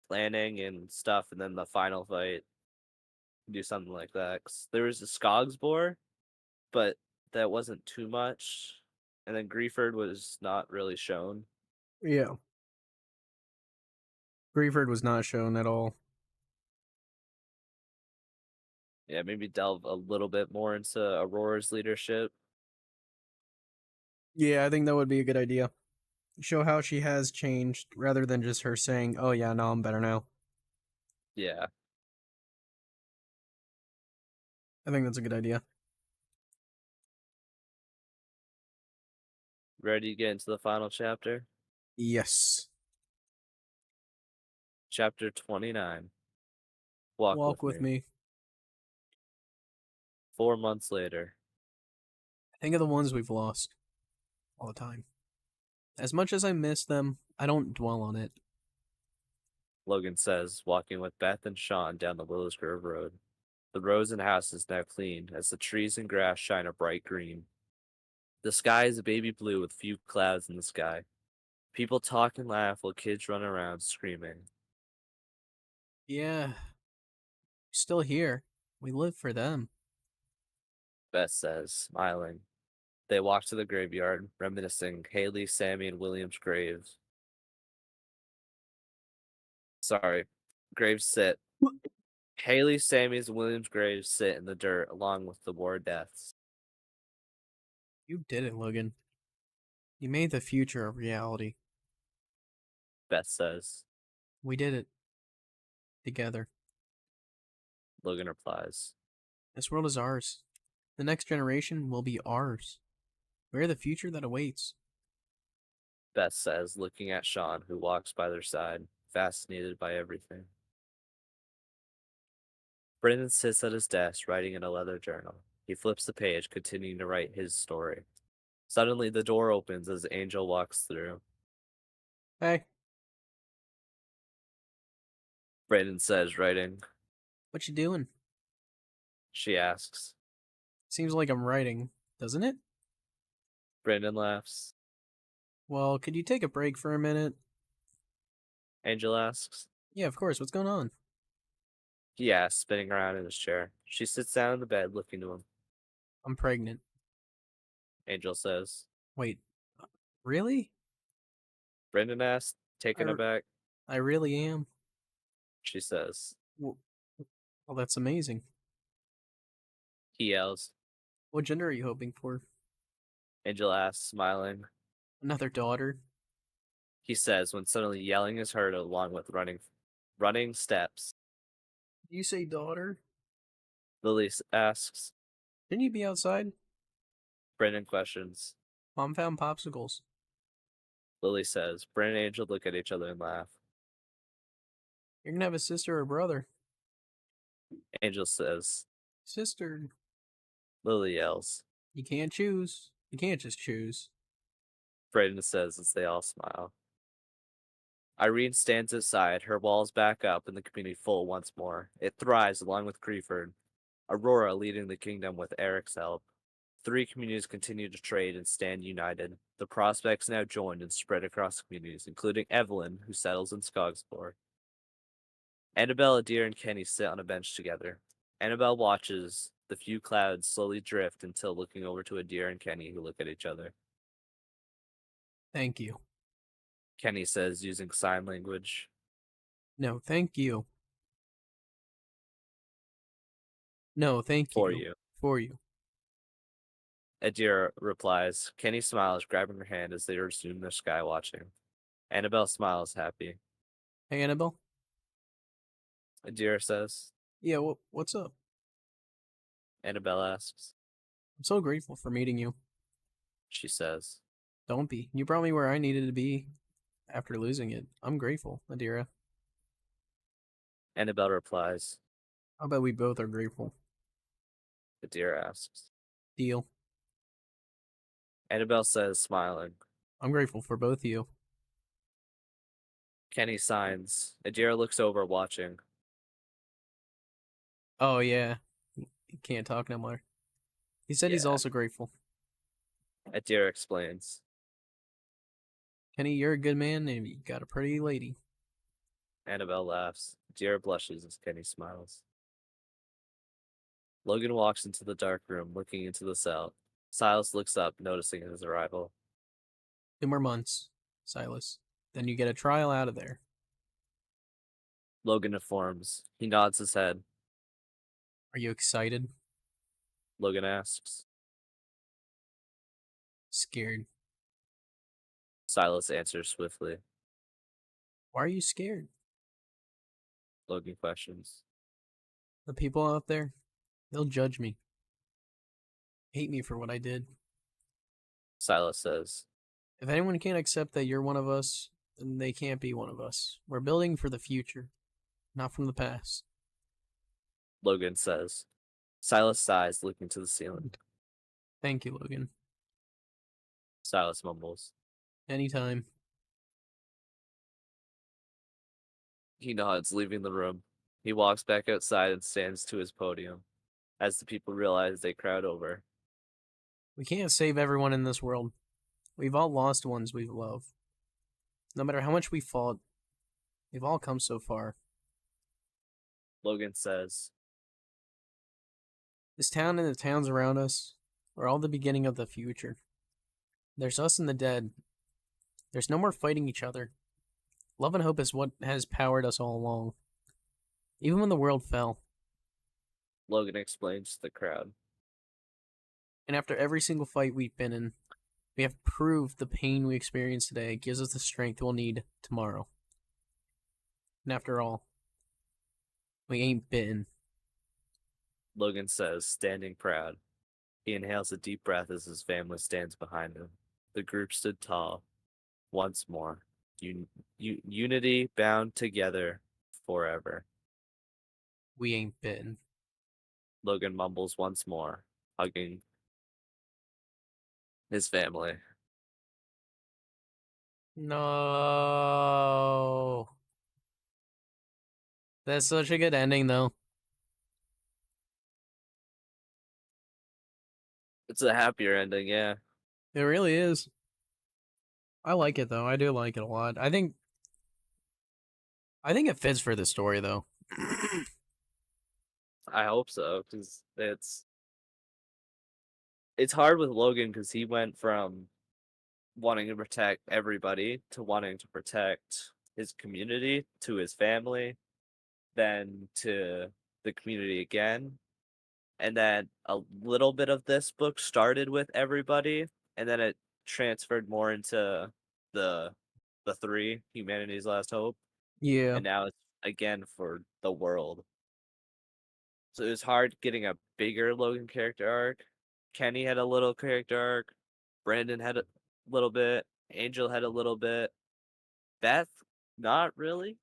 planning and stuff, and then the final fight. Do something like that. 'Cause there was a Skogsbor, but that wasn't too much, and then Grieford was not really shown. Yeah. Grieford was not shown at all. Yeah, maybe delve a little bit more into Aurora's leadership. Yeah, I think that would be a good idea. Show how she has changed rather than just her saying, "Oh yeah, no, I'm better now." Yeah, I think that's a good idea. ready to get into the final chapter? Yes. Chapter 29. Walk with me. 4 months later. Think of the ones we've lost all the time. As much as I miss them, I don't dwell on it. Logan says, walking with Beth and Sean down the Willows Grove Road. The roads and houses now clean, as the trees and grass shine a bright green. The sky is a baby blue with few clouds in the sky. People talk and laugh while kids run around screaming. Yeah. Still here. We live for them. Beth says, smiling. They walk to the graveyard, reminiscing Haley, Sammy, and William's graves. Sorry, graves sit. Haley, Sammy's, and William's graves sit in the dirt along with the war deaths. You did it, Logan. You made the future a reality. Beth says. We did it. Together. Logan replies. This world is ours. The next generation will be ours. We're the future that awaits. Beth says, looking at Sean, who walks by their side. fascinated by everything. Brendan sits at his desk, writing in a leather journal. He flips the page, continuing to write his story. Suddenly, the door opens as Angel walks through. Hey, Brandon says, writing. what you doing? She asks. Seems like I'm writing, doesn't it? Brandon laughs. Well, could you take a break for a minute? Angel asks. Yeah, of course. What's going on? He asks, spinning around in his chair. She sits down in the bed, looking to him. I'm pregnant. Angel says. Wait, really? Brandon asks, I, taken r- aback. I really am? She says. Well, that's amazing. He yells. What gender are you hoping for? Angel asks, smiling. Another daughter? He says, when suddenly yelling is heard along with running steps. You say daughter? Lily asks. Didn't you be outside? Brandon questions. Mom found popsicles. Lily says. Brandon and Angel look at each other and laugh. You're gonna have a sister or brother. Angel says. Sister. Lily yells. You can't choose. You can't just choose. Brandon says as they all smile. Irene stands outside, her walls back up and the community full once more. It thrives along with Creeford. Aurora leading the kingdom with Eric's help. 3 communities continue to trade and stand united. The prospects now joined and spread across communities, including Evelyn, who settles in Skogsport. Annabelle, Adair, and Kenny sit on a bench together. Annabelle watches the few clouds slowly drift until looking over to Adair and Kenny, who look at each other. Thank you. Kenny says, using sign language. No, thank you. No, thank you. For you. For you. Adair replies. Kenny smiles, grabbing her hand as they resume their sky watching. Annabelle smiles, happy. Hey, Annabelle? Adair says. Yeah, what's up? Annabelle asks. I'm so grateful for meeting you. She says. Don't be. You brought me where I needed to be after losing it. I'm grateful, Adira. Annabelle replies. How about we both are grateful? Adair asks. Deal. Annabelle says, smiling. I'm grateful for both of you. Kenny signs. Adair looks over, watching. Oh, yeah. He can't talk no more. He said he's Yeah. also grateful. Adair explains. Kenny, you're a good man and you got a pretty lady. Annabelle laughs. Adair blushes as Kenny smiles. Logan walks into the dark room, looking into the cell. Silas looks up, noticing his arrival. 2 more months, Silas. Then you get a trial out of there. Logan informs. He nods his head. Are you excited? Logan asks. Scared. Silas answers swiftly. Why are you scared? Logan questions. The people out there, they'll judge me. Hate me for what I did. Silas says. If anyone can't accept that you're one of us, then they can't be one of us. We're building for the future, not from the past. Logan says. Silas sighs, looking to the ceiling. Thank you, Logan. Silas mumbles. Anytime. He nods, leaving the room. He walks back outside and stands to his podium. As the people realize, they crowd over. We can't save everyone in this world. We've all lost ones we love. No matter how much we fought, we've all come so far. Logan says. This town and the towns around us are all the beginning of the future. There's us and the dead. There's no more fighting each other. Love and hope is what has powered us all along. Even when the world fell. Logan explains to the crowd. And after every single fight we've been in, we have proved the pain we experience today gives us the strength we'll need tomorrow. And after all, we ain't bitten. Logan says, standing proud. He inhales a deep breath as his family stands behind him. The group stood tall. Once more. Unity bound together forever. We ain't bitten. Logan mumbles once more, hugging his family. No. That's such a good ending, though. It's a happier ending, yeah. It really is. I like it though. I do like it a lot. I think it fits for the story though. I hope so, because it's hard with Logan because he went from wanting to protect everybody to wanting to protect his community to his family, then to the community again. And then a little bit of this book started with everybody, and then it transferred more into the the three, humanity's last hope, Yeah. and now it's again for the world. So it was hard getting a bigger Logan character arc. Kenny had a little character arc. Brandon had a little bit. Angel had a little bit. Beth, not really.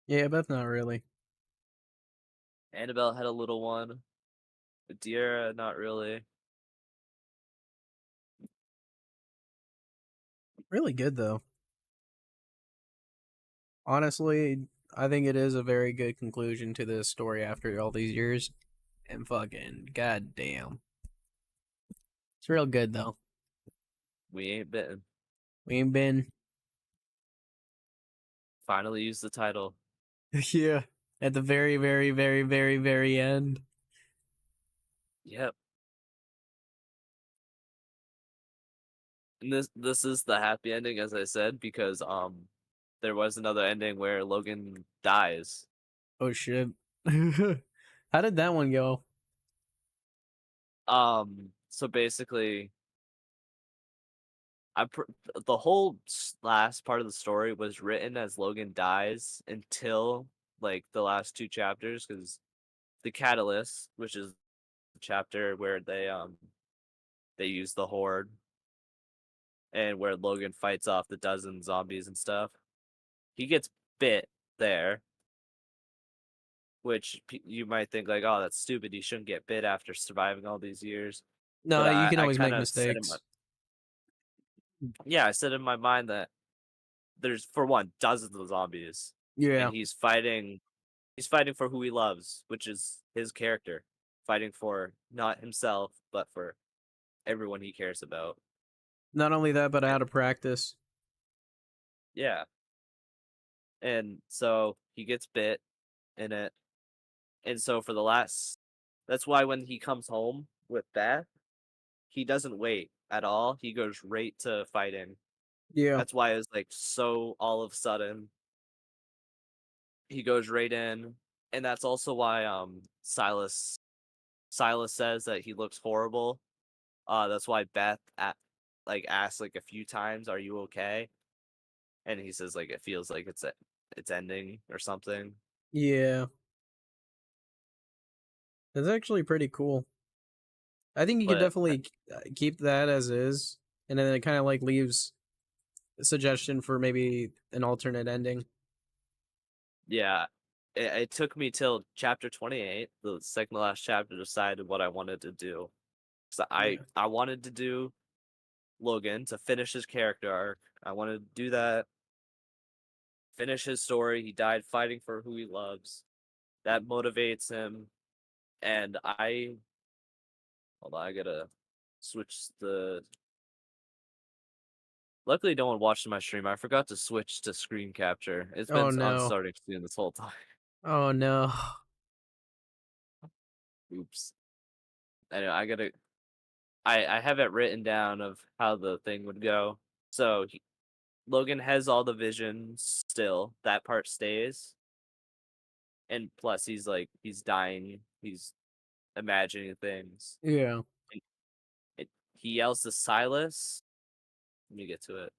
Yeah, but not really. Annabelle had a little one. Adira, not really. Really good though. Honestly, I think it is a very good conclusion to this story after all these years. And fucking goddamn. It's real good though. We ain't bitten. We ain't been Finally used the title. yeah. At the very, very, very, very, very end. Yep. And this is the happy ending, as I said, because there was another ending where Logan dies. Oh shit. How did that one go? So basically, the whole last part of the story was written as Logan dies until like the last two chapters, because the catalyst, which is the chapter where they use the horde and where Logan fights off the dozen zombies and stuff. He gets bit there, which you might think like, oh, that's stupid. He shouldn't get bit after surviving all these years. No, But you can I always kind make of said in my mistakes. I said in my mind that there's, for one, dozens of zombies, and Yeah. he's fighting for who he loves, which is his character, fighting for not himself but for everyone he cares about. Not only that, but And out of practice. yeah, and so he gets bit in it, and so for the last, that's why when he comes home with Beth, he doesn't wait at all. He goes right to fighting. Yeah. That's why it was like so all of a sudden he goes right in, and that's also why Silas says that he looks horrible. That's why Beth asks like a few times, "Are you okay?" And he says like it feels like it's ending or something. Yeah. That's actually pretty cool. I think you could But definitely keep that as is, and then it kind of like leaves a suggestion for maybe an alternate ending. yeah, it took me till chapter 28, the second to last chapter, to decide what I wanted to do. So Yeah. I wanted to do Logan to finish his character arc. I wanted to do that, finish his story. He died fighting for who he loves. That motivates him. And hold on, I gotta switch the. Luckily, no one watched my stream. I forgot to switch to screen capture. It's Oh been on no. starting screen this whole time. Oh no. Oops. Anyway, I have it written down of how the thing would go. So Logan has all the visions still. That part stays. And plus, he's dying. He's imagining things. Yeah. And he yells to Silas. Let me get to it.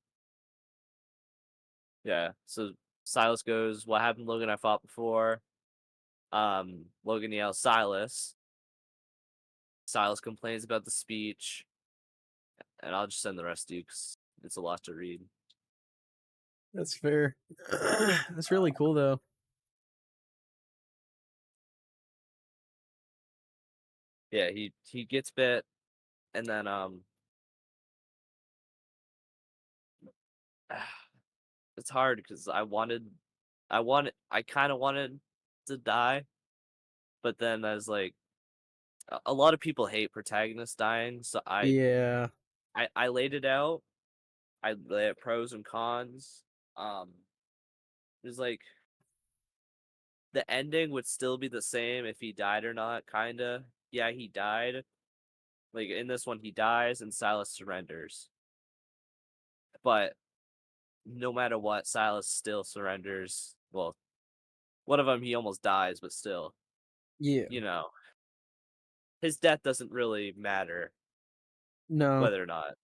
Yeah. So Silas goes, "What happened, Logan? I fought before." Logan yells, "Silas." Silas complains about the speech, and I'll just send the rest to you 'cause it's a lot to read. That's fair. That's really cool though. Yeah, he gets bit, and then it's hard because I kind of wanted to die, but then I was like, a lot of people hate protagonists dying, so Yeah. I laid it out. I laid out pros and cons. Um, there's like the ending would still be the same if he died or not, kinda. Yeah, he died. Like in this one, he dies and Silas surrenders. But no matter what, Silas still surrenders. Well, one of them he almost dies, but still, Yeah. you know, his death doesn't really matter No. whether or not.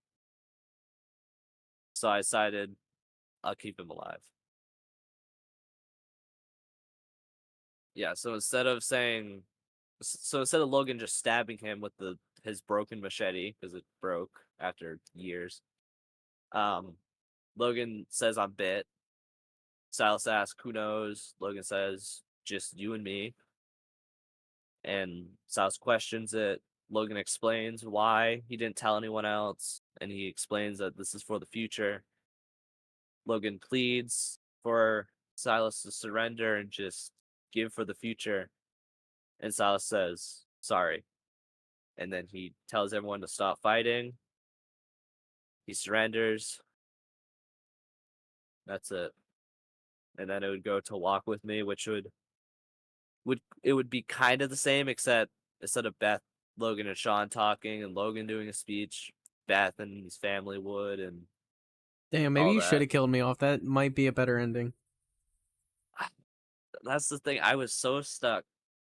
So I decided I'll keep him alive. Yeah, so instead of Logan just stabbing him with his broken machete because it broke after years, um, Logan says I'm bit. Silas asks, "Who knows?" Logan says, "Just you and me." And Silas questions it. Logan explains why he didn't tell anyone else, and he explains that this is for the future. Logan pleads for Silas to surrender and just give for the future. And Silas says, "Sorry." And then he tells everyone to stop fighting. He surrenders. That's it. And then it would go to Walk With Me, which would be kind of the same, except instead of Beth, Logan and Sean talking and Logan doing a speech, Beth and his family would, and Damn, maybe all you should that. have killed me off. That might be a better ending. That's the thing. I was so stuck,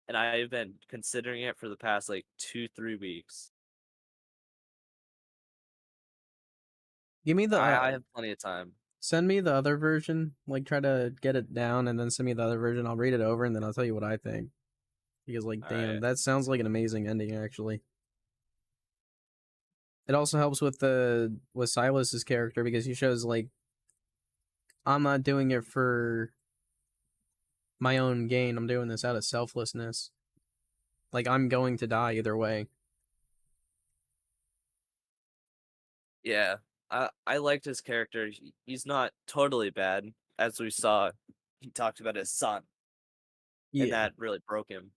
and I've been considering it for the past like 2-3 weeks. Give me the I have plenty of time. send me the other version. Like try to get it down and then send me the other version. I'll read it over and then I'll tell you what I think. Because like All damn, right. that sounds like an amazing ending actually. It also helps with Silas's character because he shows like I'm not doing it for my own gain. I'm doing this out of selflessness. Like I'm going to die either way. Yeah. I liked his character. He's not totally bad, as we saw. He talked about his son, and Yeah. that really broke him.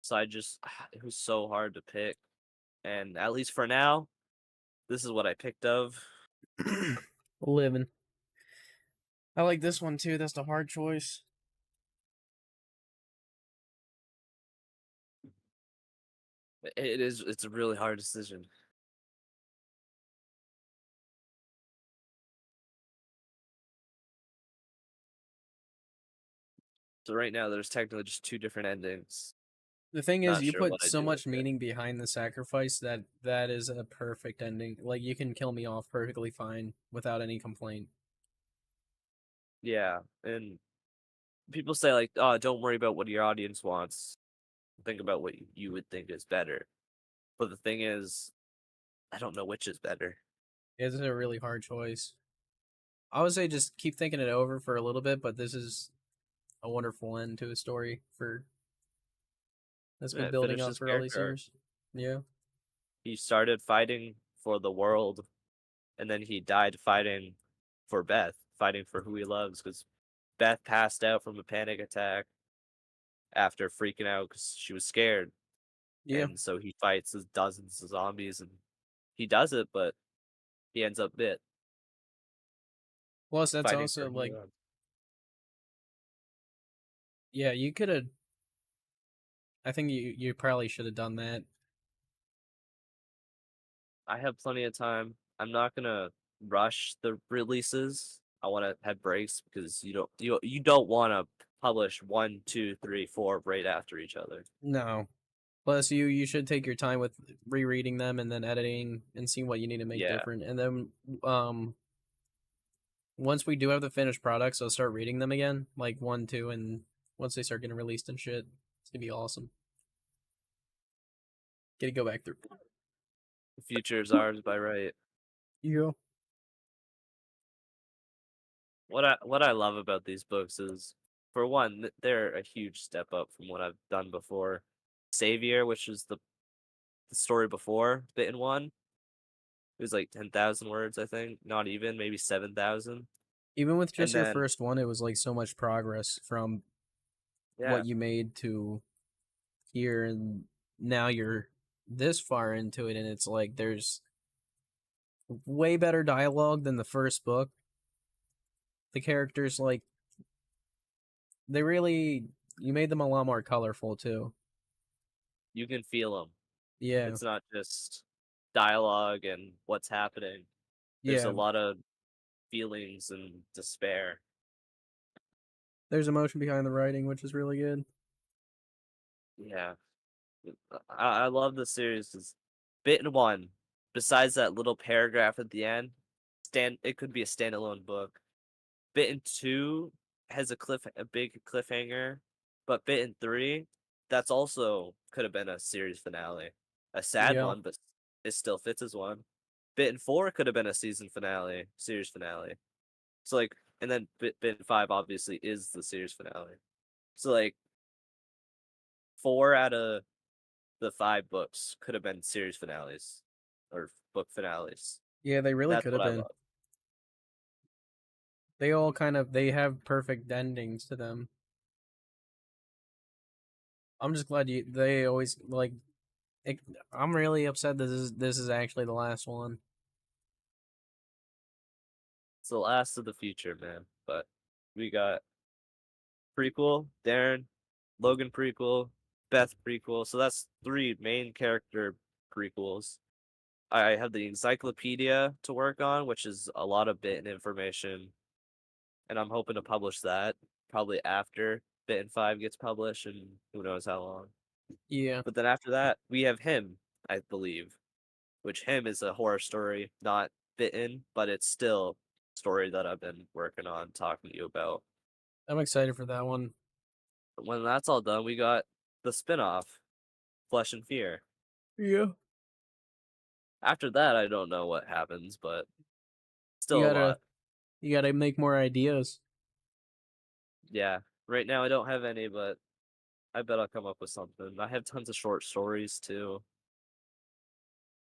So it was so hard to pick. And at least for now, this is what I picked of. Living. I like this one too. That's the hard choice. It's a really hard decision. So right now there's technically just two different endings. The thing is, Not you sure put what I so do with much it. meaning behind the sacrifice that that is a perfect ending. Like you can kill me off perfectly fine without any complaint. Yeah, and people say like, "Oh, don't worry about what your audience wants. Think about what you would think is better." But the thing is, I don't know which is better. It's a really hard choice. I would say just keep thinking it over for a little bit, but this is a wonderful end to a story for that's been Yeah, building finish up his for all these character arc. years. Yeah. He started fighting for the world, and then he died fighting for Beth, fighting for who he loves. Because Beth passed out from a panic attack after freaking out because she was scared, Yeah. and so he fights dozens of zombies, and he does it, but he ends up bit Plus that's fighting for also who he like loves. yeah, you could have I think you probably should have done that. I have plenty of time. I'm not gonna rush the releases. I want to have breaks because you don't want to publish 1, 2, 3, 4 right after each other. No. Plus you should take your time with rereading them and then editing and seeing what you need to make Yeah, different. And then once we do have the finished products, I'll start reading them again, like 1, 2, and once they start getting released and shit. It's gonna be awesome. Gotta go back through. The future is ours by right. Yeah. What I love about these books is, for one, they're a huge step up from what I've done before. Savior, which is the story before Bitten One, it was like 10,000 words, I think. Not even, maybe 7,000. Even with And just your then, first one, it was like so much progress from yeah, what you made to here, and now you're this far into it, and it's like there's way better dialogue than the first book. The characters, like, they really, you made them a lot more colorful too. you can feel them. Yeah, It's not just dialogue and what's happening. There's a yeah. lot of feelings and despair. There's emotion behind the writing, which is really good. Yeah. I love the series. Is Bitten One, besides that little paragraph at the end, it could be a standalone book. Bitten Two has a big cliffhanger, but Bitten Three, that's also could have been a series finale, a sad Yeah, one, but it still fits as one. Bitten Four could have been a series finale. So like, and then Bitten Five obviously is the series finale. So like, four out of the five books could have been series finales or book finales. yeah. They really That's could what have I been. love. They all kind of they have perfect endings to them. I'm just glad they always like. It, I'm really upset this is actually the last one. It's the last of the future, man. But we got prequel, Darren, Logan prequel, Beth prequel. So that's three main character prequels. I have the encyclopedia to work on, which is a lot of bit and information, and I'm hoping to publish that probably after Bitten 5 gets published, and who knows how long. Yeah, But then after that, we have him, I believe, which him is a horror story, not Bitten, but it's still a story that I've been working on, talking to you about. I'm excited for that one. But when that's all done, we got the spin-off, Flesh and Fear. Yeah, After that, I don't know what happens, but you still a gotta lot. you gotta make more ideas. Yeah. Right now, I don't have any, but I bet I'll come up with something. I have tons of short stories too.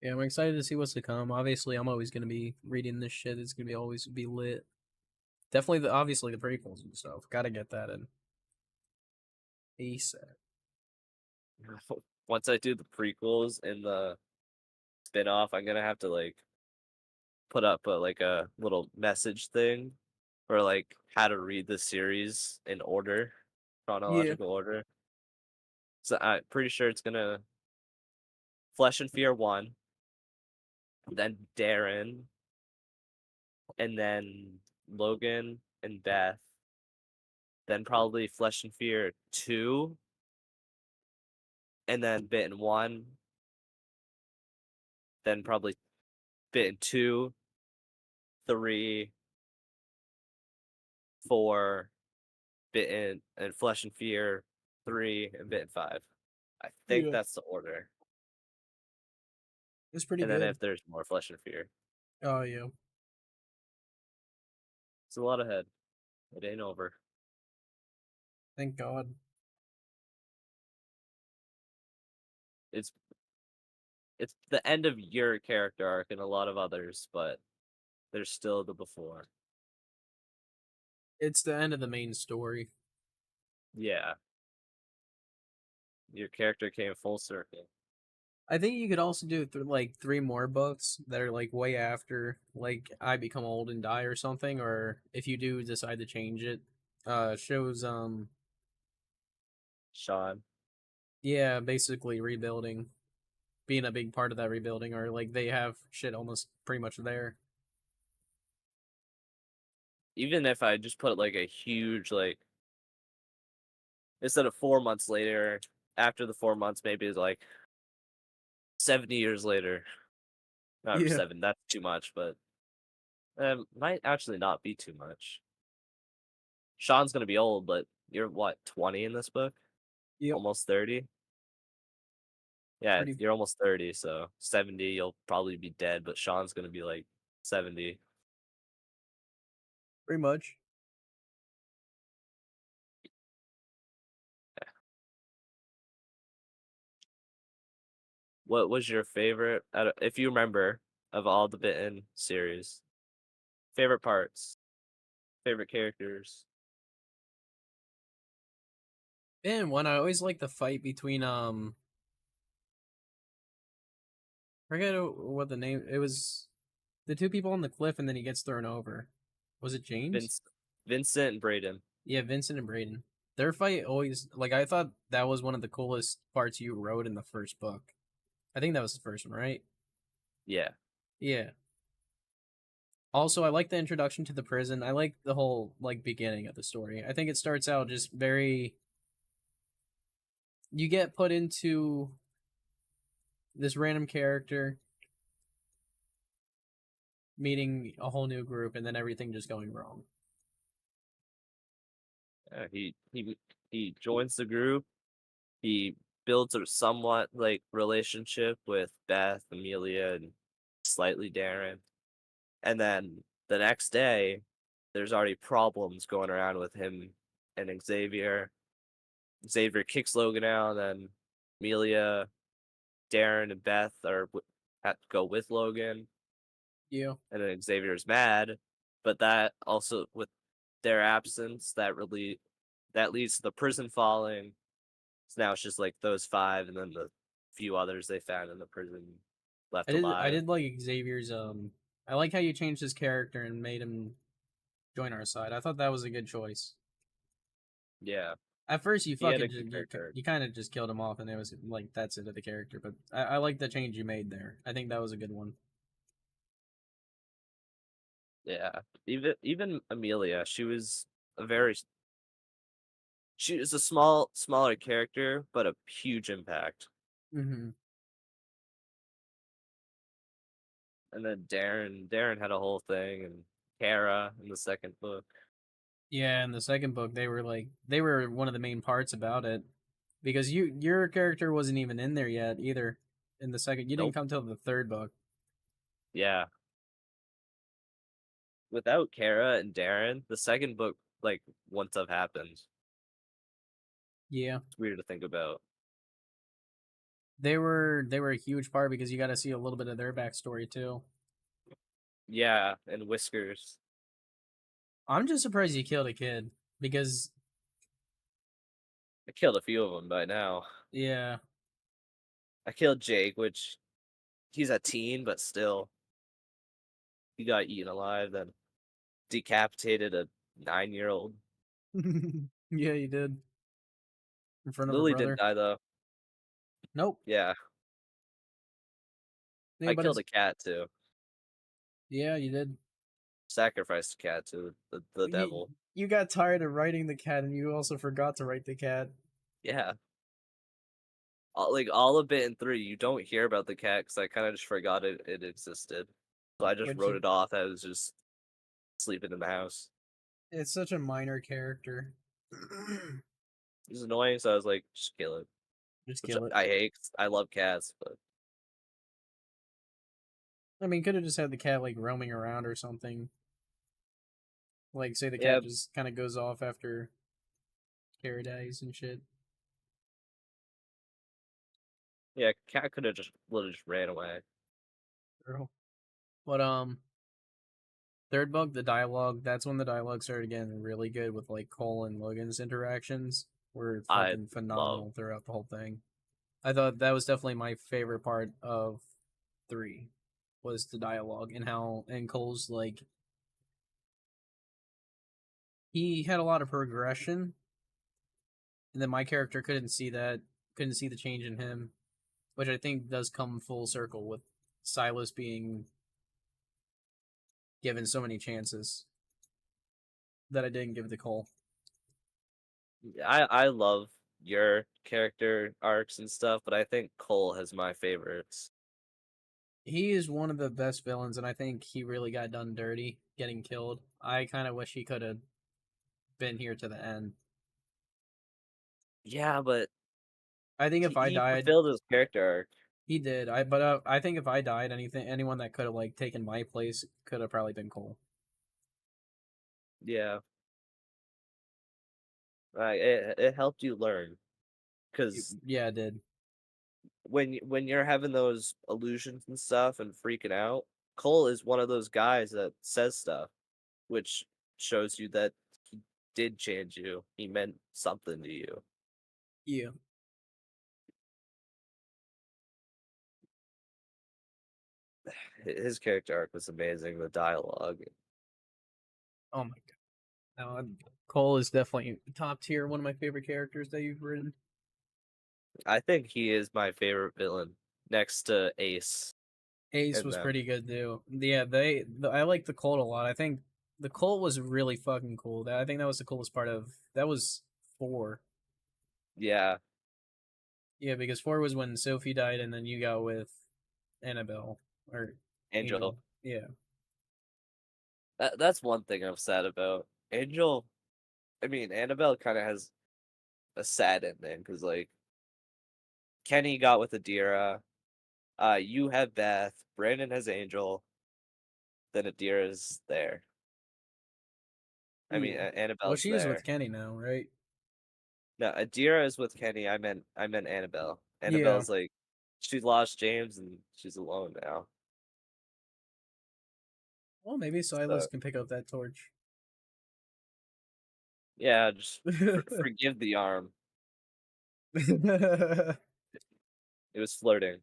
Yeah, I'm excited to see what's to come. Obviously, I'm always gonna be reading this shit. It's gonna be always be lit. Definitely obviously the prequels and stuff. Gotta get that in. ASAP. Once I do the prequels and the spin-off, I'm gonna have to like put up like a little message thing for like how to read the series in order, Yeah, chronological order. So I'm pretty sure it's gonna Flesh and Fear 1, then Darren, and then Logan and Beth, then probably Flesh and Fear 2, and then Bitten 1, then probably Bitten 2, 3, 4, Bitten and Flesh and Fear 3, and Bitten 5. I think yeah. that's the order. It's pretty And then good. if there's more Flesh and Fear. Oh yeah. It's a lot ahead. It ain't over. Thank God. It's it's the end of your character arc and a lot of others, but there's still the before. It's the end of the main story. Yeah. Your character came full circle. I think you could also do like three more books that are like way after, like I become old and die or something, or if you do decide to change it, shows Sean. yeah, basically rebuilding, being a big part of that rebuilding, or like they have shit almost pretty much there. Even if I just put like a huge like instead of 4 months later, after the 4 months, maybe it's like 70 years later. Not Yeah. seven, that's too much, but might actually not be too much. Sean's gonna be old, but you're what, 20 in this book? Yep. Almost 30? Yeah, Pretty you're almost 30, so 70, you'll probably be dead, but Sean's gonna be like 70. pretty much. What was your favorite, if you remember, of all the Bitten series? Favorite parts, favorite characters? And one I always like the fight between forget what the name it was the two people on the cliff and then he gets thrown over. Was it James? Vince, Vincent and Braden. Yeah, Vincent and Braden. Their fight always like I thought that was one of the coolest parts you wrote in the first book. I think that was the first one, right? Yeah. Yeah. Also, I like the introduction to the prison. I like the whole like beginning of the story. I think it starts out just very you get put into this random character meeting a whole new group and then everything just going wrong. He joins the group. He builds a somewhat like relationship with Beth, Amelia, and slightly Darren. And then the next day, there's already problems going around with him and Xavier. Xavier kicks Logan out, and then Amelia, Darren, and Beth have to go with Logan, Yeah. and then Xavier's mad. But that also, with their absence, that leads to the prison falling. So now it's just like those five, and then the few others they found in the prison left I alive. did like Xavier's I like how you changed his character and made him join our side. I thought that was a good choice. Yeah, At first, you he had fucking a good character. you kind of just killed him off, and it was like that's it of the character. But I like the change you made there. I think that was a good one. Yeah, even Amelia, she was a smaller character, but a huge impact. Mm-hmm. And then Darren had a whole thing, and Kara in the second book. Yeah, in the second book, they were one of the main parts about it because your character wasn't even in there yet either. In the second, you didn't Nope. come till the third book. Yeah, without Kara and Darren, the second book like wouldn't have happened. Yeah, It's weird to think about. they were a huge part because you got to see a little bit of their backstory too. Yeah, and Whiskers. I'm just surprised you killed a kid because I killed a few of them by now. yeah, I killed Jake, which he's a teen, but still, he got eaten alive. Then decapitated a 9-year-old. yeah, you did in front of her Lily didn't brother. die though. Nope. Yeah, Yeah, I but killed it's a cat too. yeah, you did. Sacrificed a cat to the You devil. you got tired of writing the cat, and you also forgot to write the cat. Yeah, like all of it in 3, you don't hear about the cat because I kind of just forgot it existed. So I just Which wrote it off as just sleeping in the house. it's such a minor character. It was annoying, so I was like, just kill it. Just Which kill it. I hate. 'Cause I love cats, but I mean, could have just had the cat like roaming around or something. Like, say the yeah, cat just kind of goes off after Kara dies and shit. yeah, cat could have just literally just ran away. Girl. But third book, the dialogue. That's when the dialogue started getting really good with like Cole and Logan's interactions. Were I fucking love. phenomenal throughout the whole thing. I thought that was definitely my favorite part of 3 was the dialogue and how and Cole's like he had a lot of progression and then my character couldn't see the change in him, which I think does come full circle with Silas being given so many chances that I didn't give to Cole. I love your character arcs and stuff, but I think Cole has my favorites. He is one of the best villains, and I think he really got done dirty getting killed. I kind of wish he could have been here to the end. Yeah, but I think if I he died, fulfilled his character arc. he did. I think if I died, anyone that could have like taken my place could have probably been Cole. Yeah, it helped you learn because Yeah, it did. when you're having those illusions and stuff and freaking out, Cole is one of those guys that says stuff, which shows you that he did change you. He meant something to you. Yeah. His character arc was amazing. The dialogue. Oh my god. No, Cole is definitely top tier. One of my favorite characters that you've written. I think he is my favorite villain next to Ace Ace and was them. pretty good too. Yeah, I like the Colt a lot. I think the Colt was really fucking cool. I think that was the coolest part of that was 4. Yeah, Yeah, because 4 was when Sophie died, and then you got with Annabelle or Angel. Angel. Yeah, That's one thing I'm sad about. Angel, I mean, Annabelle kind of has a sad ending because like Kenny got with Adira. You have Beth. Brandon has Angel. Then Adira's there. I mean, yeah. Well, Annabelle's she is with there. Kenny now, right? No, Adira is with Kenny. I meant Annabelle. Yeah. Annabelle's like she lost James and she's alone now. Well, maybe Silas So can pick up that torch. yeah, just forgive the arm. It was flirting.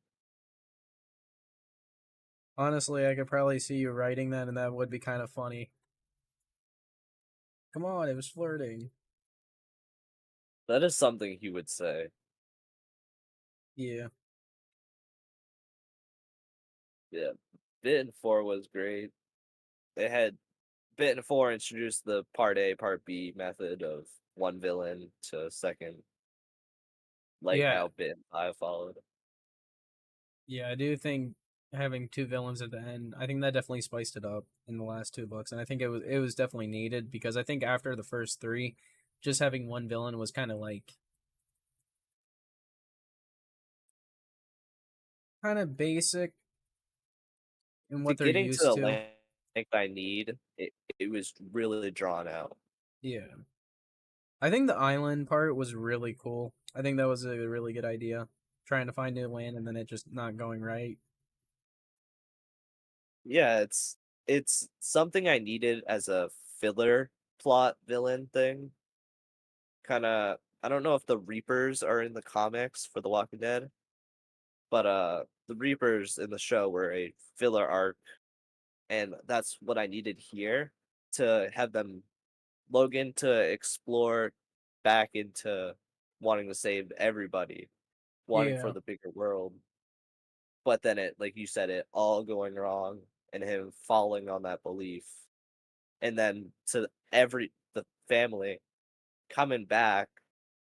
Honestly, I could probably see you writing that, and that would be kind of funny. Come on, it was flirting. That is something he would say. Yeah. Yeah, Bit 4 was great. They had Bit 4 introduced the part A, part B method of one villain to second, like Yeah, how Bit 5 followed. yeah, I do think having 2 villains at the end, I think that definitely spiced it up in the last 2 books, and I think it was definitely needed because I think after the first 3, just having one villain was kind of basic in To what they're getting to used the to. length I need, it was really drawn out. Yeah. I think the island part was really cool. I think that was a really good idea. Trying to find new land and then it just not going right. Yeah, it's something I needed as a filler plot villain thing. Kind of, I don't know if the Reapers are in the comics for The Walking Dead, but the Reapers in the show were a filler arc, and that's what I needed here to have them Logan to explore back into wanting to save everybody, wanting for Yeah. the bigger world. But then it, like you said, it all going wrong and him falling on that belief. And then to the family coming back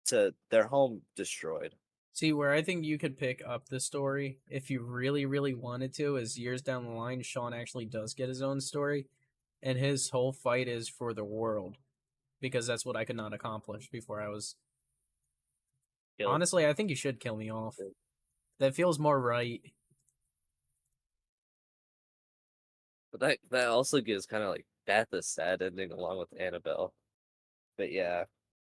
to their home destroyed. See, where I think you could pick up the story if you really, really wanted to is years down the line, Sean actually does get his own story, and his whole fight is for the world because that's what I could not accomplish before I was. Killed. Honestly, I think you should kill me off. That feels more right. But that also gives kind of like Beth a sad ending along with Annabelle. But yeah,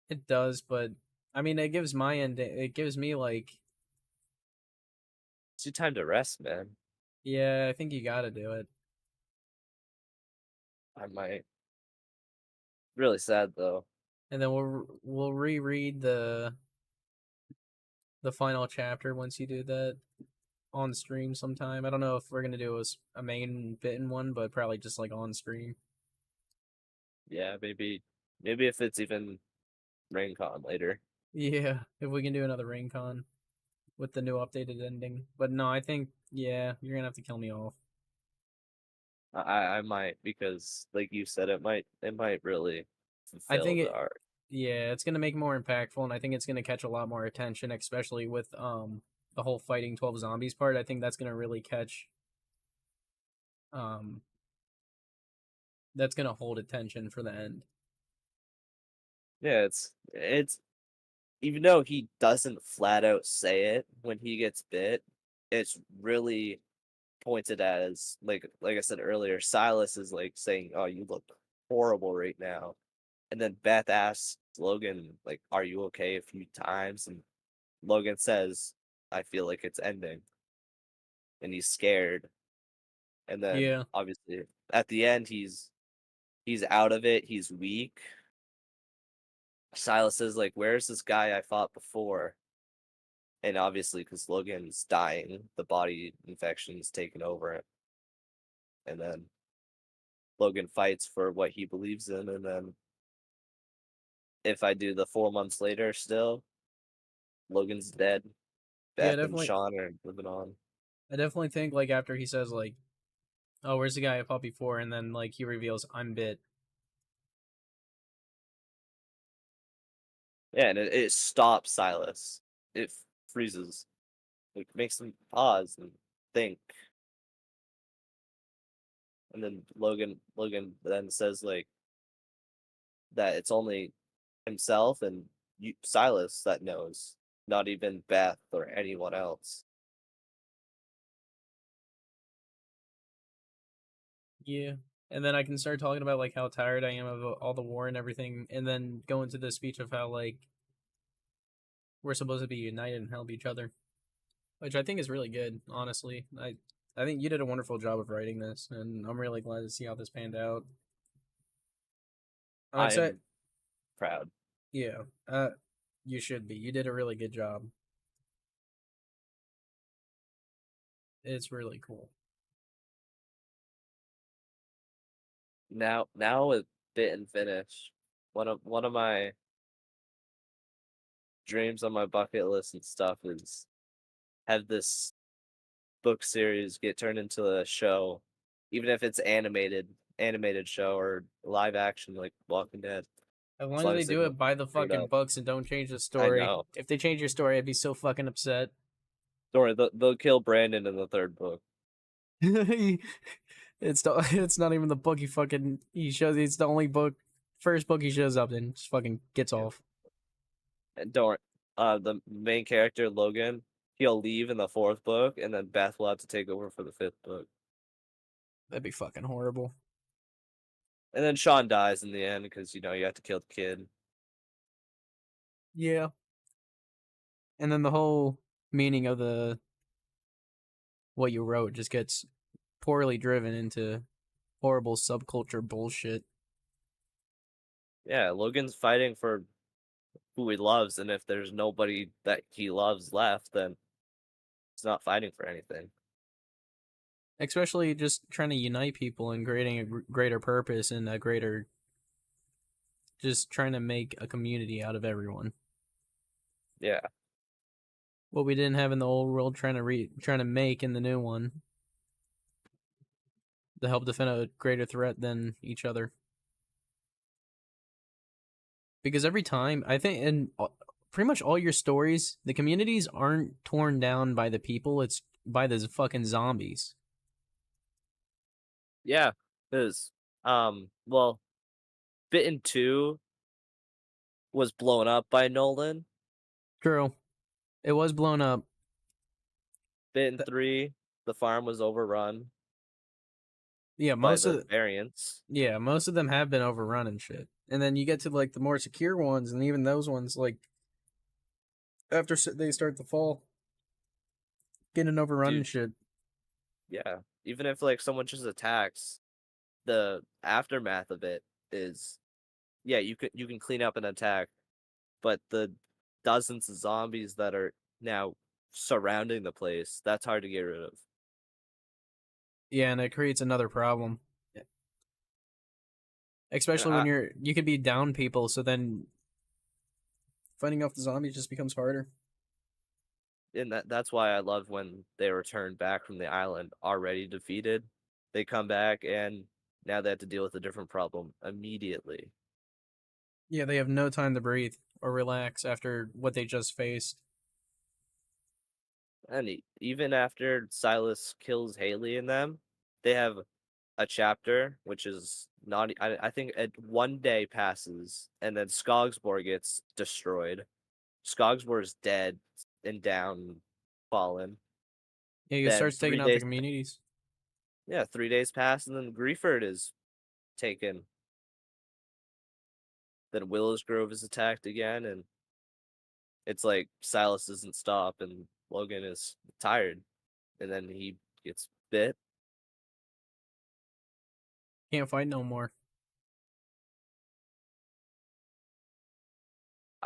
It does, but I mean, it gives my end. It gives me like, it's your time to rest, man. yeah, I think you got to do it. I might. Really sad though. And then we'll reread the final chapter once you do that on stream sometime. I don't know if we're gonna do a main bitten one, but probably just like on stream. Yeah, maybe if it's even RainCon later. Yeah, if we can do another RainCon with the new updated ending. But no, I think yeah, you're gonna have to kill me off. I might because like you said, it might really I fulfill think the it art. yeah, it's gonna make it more impactful, and I think it's gonna catch a lot more attention, especially with the whole fighting 12 zombies part. I think that's gonna really catch um that's gonna hold attention for the end. Yeah, it's even though he doesn't flat out say it when he gets bit, it's really pointed at as like I said earlier, Silas is like saying, "Oh, you look horrible right now," and then Beth asks Logan, like, "Are you okay?" a few times, and Logan says, "I feel like it's ending," and he's scared. And then Yeah, obviously at the end, he's out of it. He's weak. Silas is like, "Where's this guy I fought before?" And obviously, because Logan's dying, the body infection's taken over it, and then Logan fights for what he believes in, and then if I do the 4 months later, still Logan's dead. yeah, Beth and definitely. Sean are living on. I definitely think like after he says like, "Oh, where's the guy I fought before?" and then like he reveals, "I'm bit." Yeah, and it stops Silas. It freezes, like makes him pause and think. And then Logan then says like that it's only himself and Silas that knows, not even Beth or anyone else. Yeah. And then I can start talking about like how tired I am of all the war and everything, and then go into the speech of how like we're supposed to be united and help each other, which I think is really good. Honestly, I think you did a wonderful job of writing this, and I'm really glad to see how this panned out. I'm I excited. am proud. Yeah, you should be. You did a really good job. It's really cool. Now with bit and finish, one of my dreams on my bucket list and stuff is have this book series get turned into a show, even if it's animated show or live action like Walking Dead. As As long as long they as they do don't it by the screw it fucking up. books and don't change the I story. know. If they change your story, I'd be so fucking upset. Don't worry, they'll kill Brandon in the third book. It's not even the book he shows. It's the only book, first book he shows up in. Just fucking gets Yeah. off. And don't worry, the main character Logan, he'll leave in the fourth book, and then Beth will have to take over for the fifth book. That'd be fucking horrible. And then Sean dies in the end because you have to kill the kid. Yeah. And then the whole meaning of the what you wrote just gets poorly driven into horrible subculture bullshit. Yeah, Logan's fighting for who he loves, and if there's nobody that he loves left, then he's not fighting for anything. Especially just trying to unite people and creating a greater purpose and a greater, just trying to make a community out of everyone. Yeah, What we didn't have in the old world, trying to make in the new one to help defend a greater threat than each other. Because every time I think in pretty much all your stories, the communities aren't torn down by the people; it's by the fucking zombies. yeah, because well, Bitten 2 was blown up by Nolan. True, it was blown up. Bitten 3, the farm was overrun Yeah, by the variants. most of them have been overrun and shit. And then you get to like the more secure ones, and even those ones, like after they start to fall, getting overrun and Dude, shit. yeah. Even if like someone just attacks, the aftermath of it is, yeah, you can clean up an attack, but the dozens of zombies that are now surrounding the place, that's hard to get rid of. Yeah, and it creates another problem, And especially when I you could be down people, so then fighting off the zombies just becomes harder. and that's why I love when they return back from the island already defeated. They come back and now they have to deal with a different problem immediately. Yeah, they have no time to breathe or relax after what they just faced. And even after Silas kills Haley and them, they have a chapter which is not. I think one day passes and then Skogsborg gets destroyed, Skogswar is dead and down, fallen. Yeah, he Then starts taking 3 out the days. communities. Yeah, 3 days pass, and then Grieford is taken. Then Willows Grove is attacked again, and it's like Silas doesn't stop, and Logan is tired, and then he gets bit. Can't fight no more.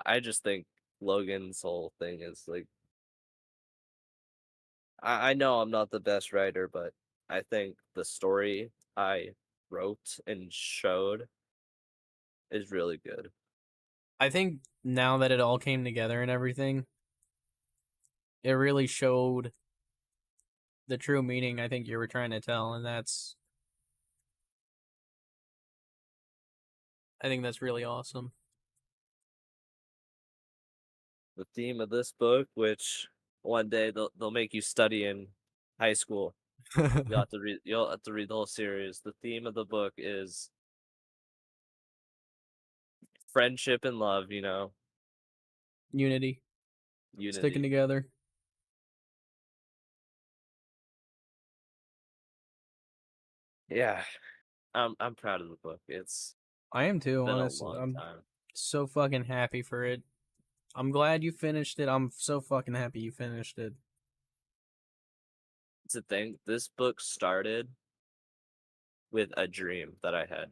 I just think Logan's whole thing is like, I know I'm not the best writer, but I think the story I wrote and showed is really good. I think now that it all came together and everything, it really showed the true meaning I think you were trying to tell, and I think that's really awesome. The theme of this book, which one day they'll make you study in high school. You'll have to read the whole series. The theme of the book is friendship and love, Unity, unity. sticking together. Yeah. I'm proud of the book. It's I am too, been a honestly. long I'm time. so fucking happy for it. I'm glad you finished it. I'm so fucking happy you finished it. It's a thing. This book started with a dream that I had.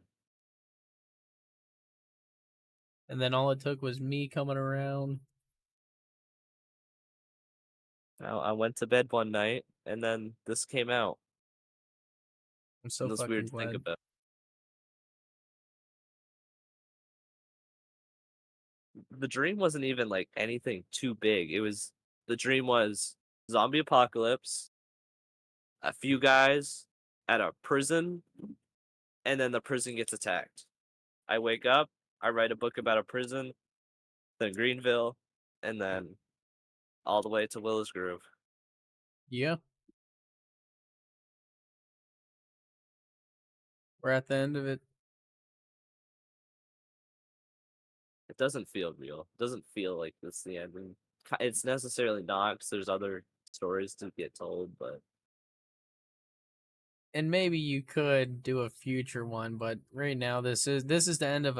And then all it took was me coming around. I went to bed one night, and then this came out. I'm so It was fucking weird to think glad. about. The dream wasn't even like anything too big. The dream was zombie apocalypse, a few guys at a prison, and then the prison gets attacked. I wake up, I write a book about a prison, then Greenville, and then all the way to Willows Grove. Yeah. We're at the end of it. It doesn't feel real. It doesn't feel like this is the end. And it's necessarily not, because there's other stories to get told, but And maybe you could do a future one, but right now this is the end of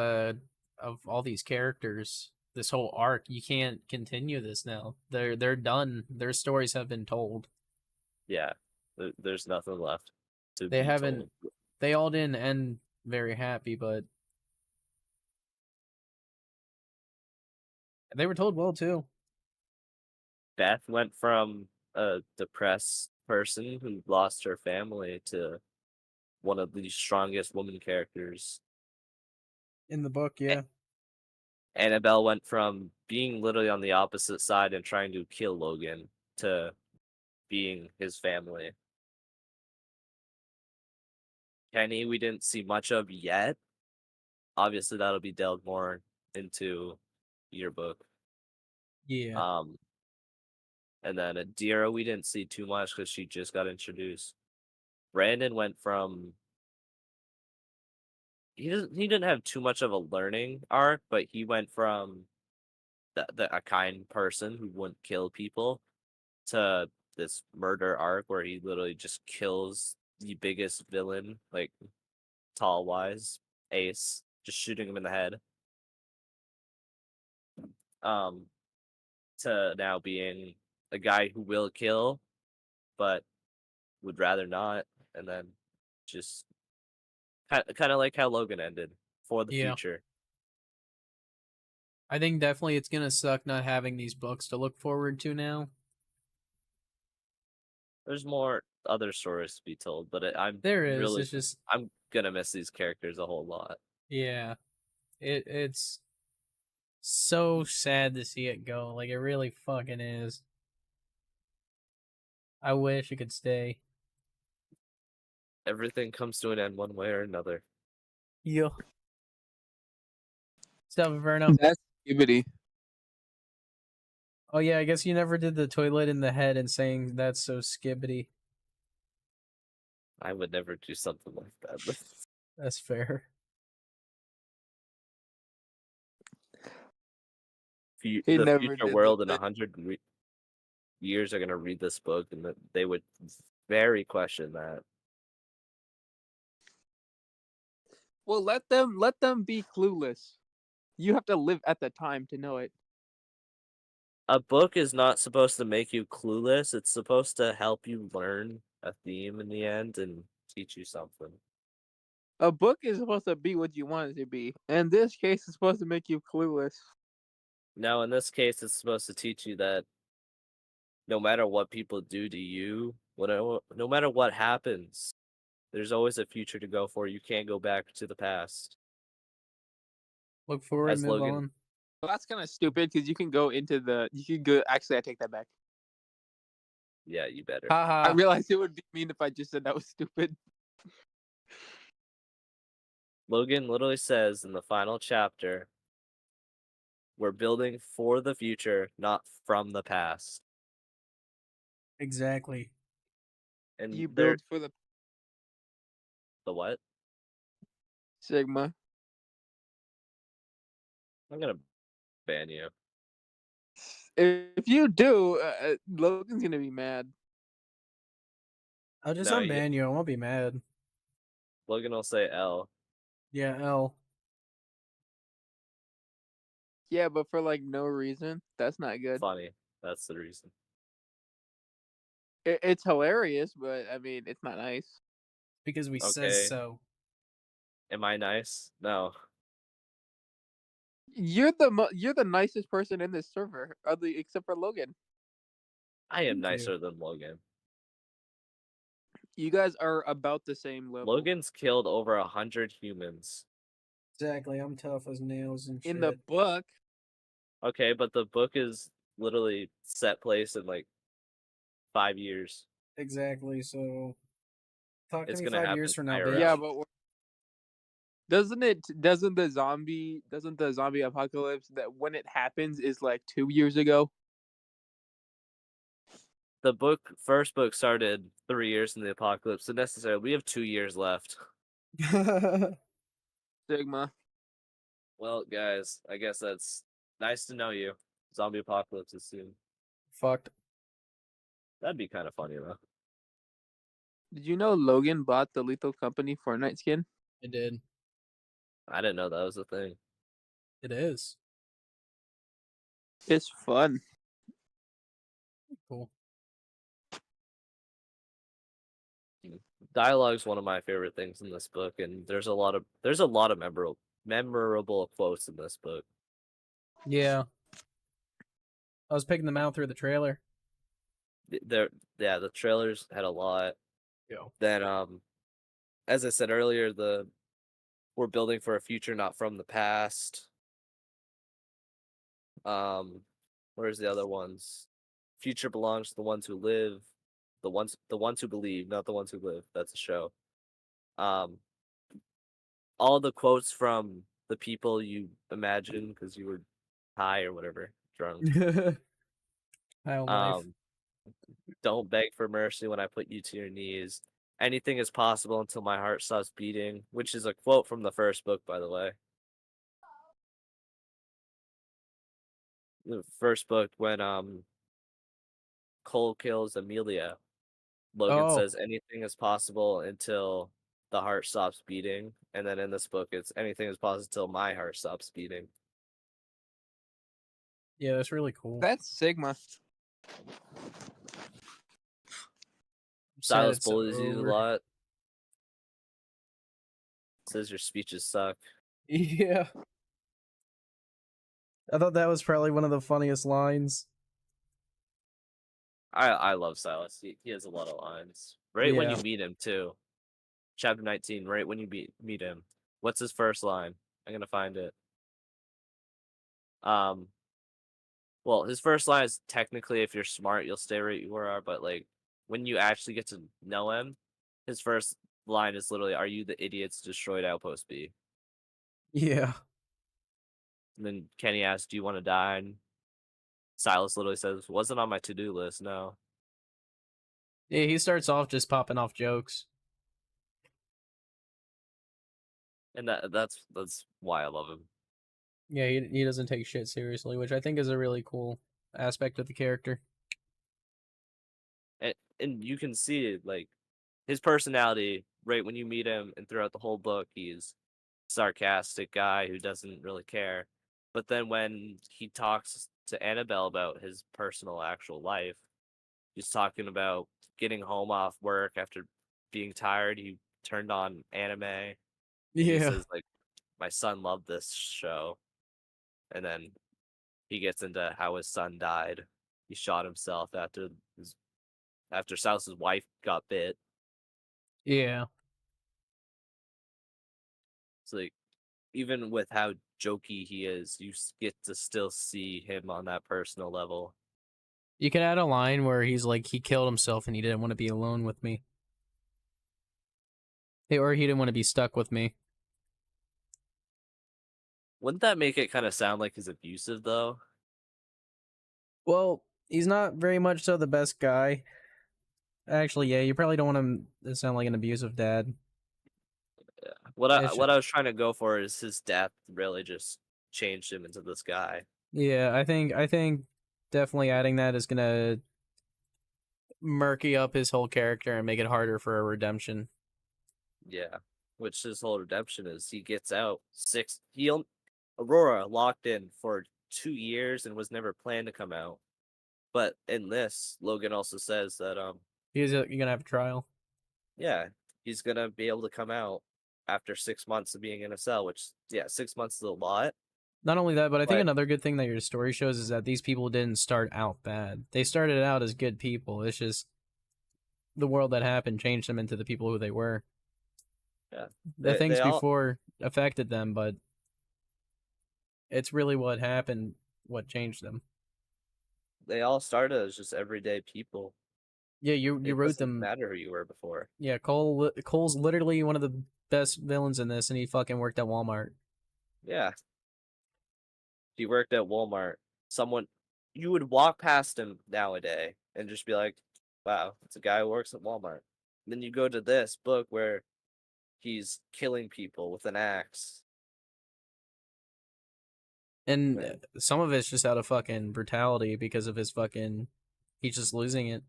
all these characters. This whole arc. You can't continue this now. They're done. Their stories have been told. yeah, there's nothing left to They be haven't told. they all didn't end very happy, but they were told well too. Beth went from a depressed person who lost her family to one of the strongest woman characters. In the book, yeah. Annabelle went from being literally on the opposite side and trying to kill Logan to being his family. Kenny, we didn't see much of yet. Obviously, that'll be delved more into your book. Yeah. And then Adira, we didn't see too much because she just got introduced. Brandon went from he didn't have too much of a learning arc, but he went from a kind person who wouldn't kill people to this murder arc where he literally just kills the biggest villain, like tall wise, Ace, just shooting him in the head. Um, to now being a guy who will kill, but would rather not, and then just kind of like how Logan ended for the Yeah. future. I think definitely it's gonna suck not having these books to look forward to now. There's more other stories to be told, but There is. It's just I'm gonna miss these characters a whole lot. yeah. It's so sad to see it go. Like it really fucking is. I wish it could stay. Everything comes to an end one way or another. Yeah. Stuff, Verno. That's skibbity. Oh yeah, I guess you never did the toilet in the head and saying that's so skibbity. I would never do something like that. That's fair. He the never future did world in the 100 years are gonna read this book, and that they would very question that. Well, let them be clueless. You have to live at the time to know it. A book is not supposed to make you clueless. It's supposed to help you learn a theme in the end and teach you something. A book is supposed to be what you want it to be. In this case, it's supposed to make you clueless. Now, in this case, it's supposed to teach you that no matter what people do to you, whatever, no matter what happens, there's always a future to go for. You can't go back to the past. Look forward, As move Logan, on. Well, that's kind of stupid because you can go into the. You can go. Actually, I take that back. yeah, you better. I Haha. realized it would be mean if I just said that was stupid. Logan literally says in the final chapter, we're building for the future, not from the past. Exactly. And You they're build for the the what? Sigma. I'm gonna ban you. If you do, Logan's gonna be mad. I'll just No, unban you. I won't be mad. Logan will say L. Yeah, L. Yeah, but for like no reason. That's not good. Funny. That's the reason. It's hilarious, but I mean, it's not nice. Because we Okay. says so. Am I nice? No. You're the nicest person in this server, except for Logan. I am Thank you. nicer than Logan. You guys are about the same level. Logan's killed over 100 humans. Exactly. I'm tough as nails and shit. In the book, Okay, but the book is literally set place in like 5 years. Exactly. So, talk to It's me gonna 5 years happen from now, IRL. bitch. yeah, but doesn't the zombie apocalypse that when it happens is like 2 years ago? The first book started 3 years in the apocalypse, so necessarily we have 2 years left. Sigma. Well, guys, I guess that's nice to know you. Zombie apocalypse is soon. Fucked. That'd be kind of funny though. Did you know Logan bought the Lethal Company Fortnite skin? I did. I didn't know that was a thing. It is. It's fun. Cool. Dialogue's one of my favorite things in this book, and there's a lot of memorable quotes in this book. Yeah. I was picking them out through the trailer. The trailers had a lot. Yeah. Then as I said earlier, we're building for a future not from the past. Where's the other ones? Future belongs to the ones who live, the ones who believe, not the ones who live. That's a show. All the quotes from the people you imagine because you were high or whatever, drunk. High on life. Don't beg for mercy when I put you to your knees. Anything is possible until my heart stops beating, which is a quote from the first book, by the way. The first book when Cole kills Amelia, Logan Oh. says anything is possible until the heart stops beating, and then in this book it's anything is possible until my heart stops beating. Yeah, that's really cool. That's Sigma. I'm sad Silas it's bullies you a over. lot. Says your speeches suck. Yeah. I thought that was probably one of the funniest lines. I love Silas. He has a lot of lines. Right when you Yeah. meet him too. Chapter 19, right when you meet him. What's his first line? I'm gonna find it. Well, his first line is technically if you're smart, you'll stay right you are, but like when you actually get to know him, his first line is literally, "Are you the idiots destroyed Outpost B?" Yeah. And then Kenny asks, "Do you want to die?" And Silas literally says, "Wasn't on my to-do list, no." Yeah, he starts off just popping off jokes. And that's why I love him. Yeah, he doesn't take shit seriously, which I think is a really cool aspect of the character. And you can see it, like his personality right when you meet him, and throughout the whole book, he's sarcastic guy who doesn't really care. But then when he talks to Annabelle about his personal actual life, he's talking about getting home off work after being tired. He turned on anime, and he Yeah. says like, "My son loved this show," and then he gets into how his son died. He shot himself after Souse's wife got bit. Yeah. It's like even with how jokey he is, you get to still see him on that personal level. You can add a line where he's like, he killed himself and he didn't want to be alone with me. Or he didn't want to be stuck with me. Wouldn't that make it kind of sound like he's abusive though? Well, he's not very much so the best guy. Actually, yeah, you probably don't want him to sound like an abusive dad. Yeah. It's, What I was trying to go for is his death really just changed him into this guy. yeah, I think definitely adding that is gonna murky up his whole character and make it harder for a redemption. Yeah. Which his whole redemption is he gets out Aurora locked in for 2 years and was never planned to come out. But in this, Logan also says that You're gonna have a trial. yeah, he's gonna be able to come out after 6 months of being in a cell, which yeah, 6 months is a lot. Not only that, but I think But another good thing that your story shows is that these people didn't start out bad. They started out as good people. It's just the world that happened changed them into the people who they were. yeah, The they things all before affected them, but it's really what happened what changed them. they all started as just everyday people. Yeah, you It wrote doesn't them. matter who you were before. Yeah, Cole's literally one of the best villains in this, and he fucking worked at Walmart. Yeah, he worked at Walmart. Someone you would walk past him nowadays and just be like, "Wow, it's a guy who works at Walmart." And then you go to this book where he's killing people with an axe. And Man, some of it's just out of fucking brutality because of his fucking. He's just losing it.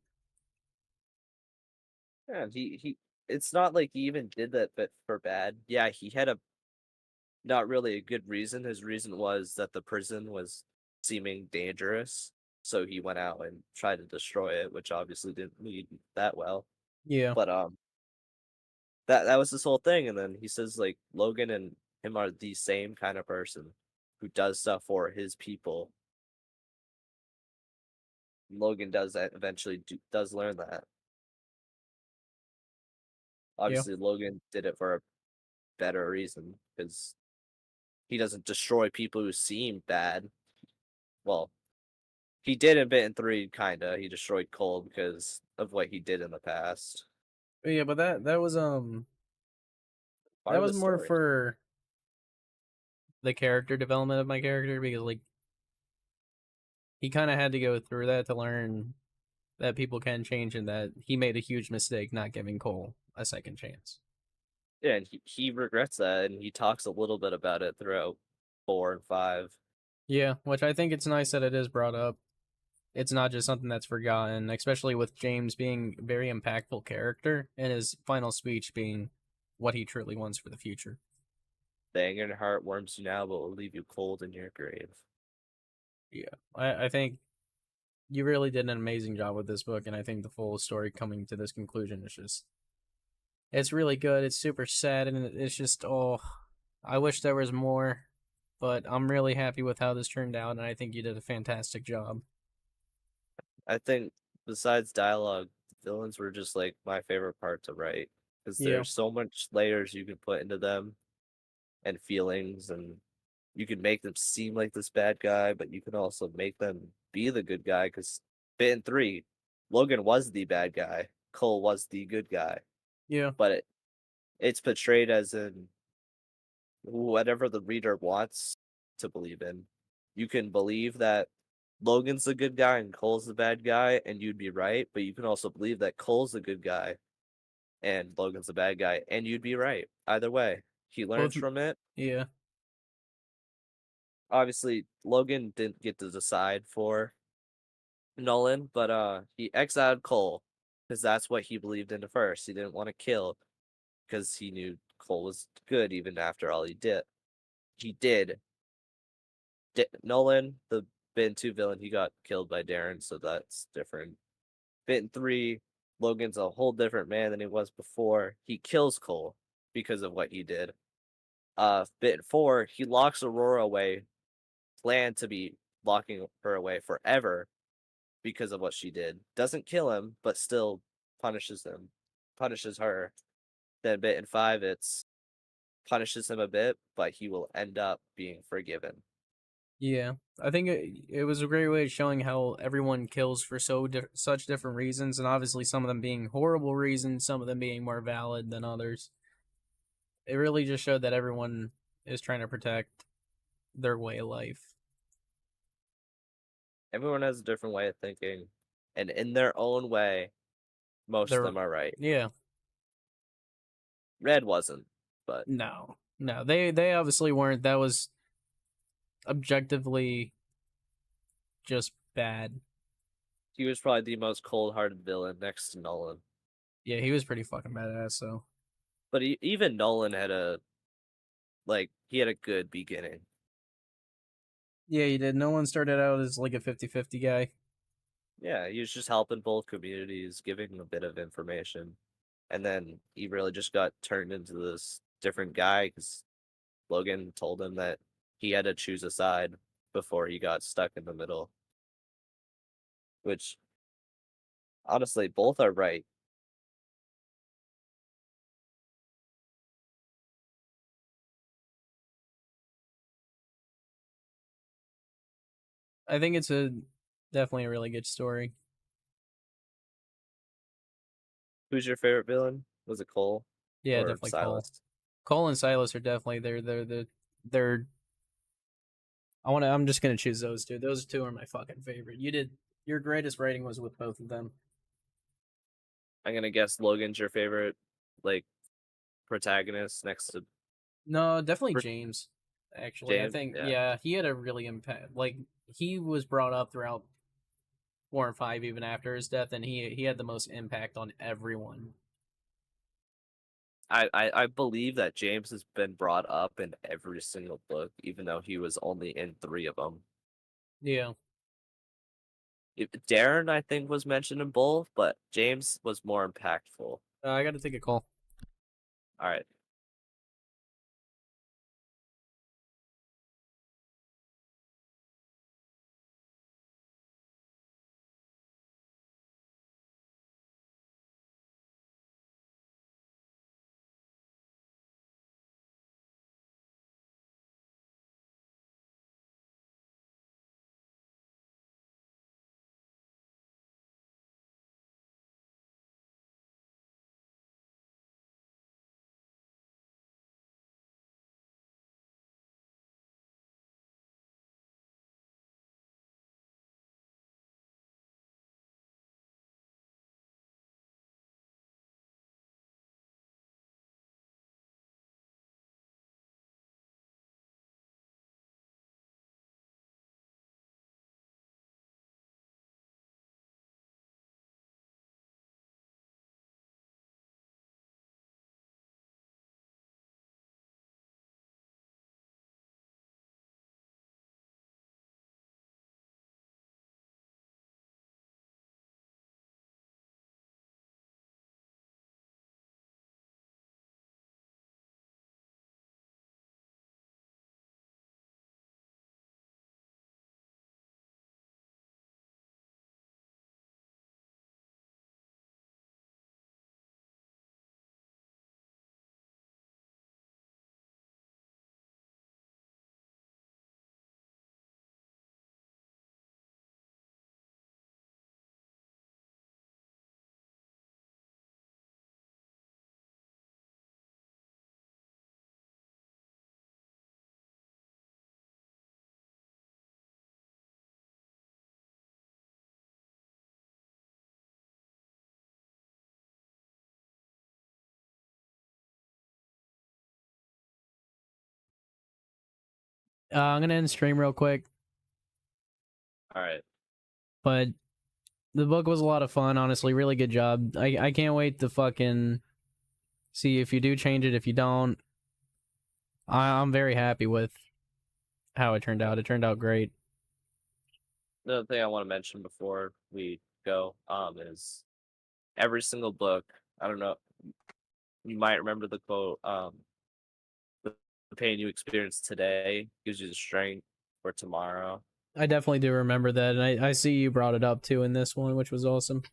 yeah, he. It's not like he even did that, but for bad. Yeah, he had a not really a good reason. His reason was that the prison was seeming dangerous, so he went out and tried to destroy it, which obviously didn't lead that well. Yeah. But that was his whole thing. And then he says like Logan and him are the same kind of person who does stuff for his people. Logan does that eventually does learn that. Yeah. Obviously, Logan did it for a better reason because he doesn't destroy people who seem bad. Well, he did in BITTEN 3, kinda. He destroyed Cole because of what he did in the past. Yeah, but that was Part that of was the more story. for the character development of my character because like he kind of had to go through that to learn that people can change and that he made a huge mistake not giving Cole a second chance. Yeah, and he regrets that, and he talks a little bit about it throughout 4 and 5. Yeah, which I think it's nice that it is brought up. It's not just something that's forgotten, especially with James being a very impactful character and his final speech being what he truly wants for the future. The anger in your heart warms you now, but will leave you cold in your grave. Yeah, I think you really did an amazing job with this book, and I think the full story coming to this conclusion is just it's really good. It's super sad, and it's just oh, I wish there was more, but I'm really happy with how this turned out, and I think you did a fantastic job. I think besides dialogue, villains were just like my favorite part to write because Yeah, there's so much layers you can put into them and feelings, and you can make them seem like this bad guy, but you can also make them be the good guy because BITTEN 3, Logan was the bad guy, Cole was the good guy, yeah, but it's portrayed as in whatever the reader wants to believe in. You can believe that Logan's the good guy and Cole's the bad guy, and you'd be right. But you can also believe that Cole's the good guy and Logan's the bad guy, and you'd be right. Either way, he both. learns from it. Yeah, obviously Logan didn't get to decide for Nolan, but he exiled Cole because that's what he believed in at first. He didn't want to kill because he knew Cole was good even after all he did. He did. Nolan, the BITTEN 2 villain, he got killed by Darren, so that's different. BITTEN 3, Logan's a whole different man than he was before. He kills Cole because of what he did. BITTEN 4, he locks Aurora away, planned to be locking her away forever because of what she did. Doesn't kill him, but still punishes her. Then BITTEN 5, it's punishes him a bit, but he will end up being forgiven. Yeah, I think it was a great way of showing how everyone kills for such different reasons, and obviously some of them being horrible reasons, some of them being more valid than others. It really just showed that everyone is trying to protect their way of life. Everyone has a different way of thinking, and in their own way, most of them are right. Yeah, Red wasn't, but no, they obviously weren't. That was objectively just bad. he was probably the most cold-hearted villain next to Nolan. Yeah, he was pretty fucking badass. So But even Nolan had he had a good beginning. yeah, he did. No one started out as like a 50-50 guy. Yeah, he was just helping both communities, giving a bit of information. And then he really just got turned into this different guy because Logan told him that he had to choose a side before he got stuck in the middle. Which, honestly, both are right. I think it's definitely a really good story. Who's your favorite villain? Was it Cole Yeah, or definitely Cole. Silas? Cole and Silas are definitely they're. I'm just gonna choose those two. Those two are my fucking favorite. You did your greatest writing was with both of them. I'm gonna guess Logan's your favorite, like, protagonist next to No, definitely Pro- James. Actually, I James. think Yeah, yeah, he had a really impact. Like he was brought up throughout 4 and 5, even after his death, and he had the most impact on everyone. I believe that James has been brought up in every single book, even though he was only in 3 of them. Yeah, Darren, I think, was mentioned in both, but James was more impactful. I got to take a call. All right. I'm gonna end stream real quick, All right. but the book was a lot of fun. Honestly, really good job. I can't wait to fucking see if you do change it. If you don't, I'm very happy with how it turned out. It turned out great. Another thing I want to mention before we go, is every single book. I don't know. You might remember the quote. The pain you experience today gives you the strength for tomorrow. I definitely do remember that, and I see you brought it up too in this one, which was awesome.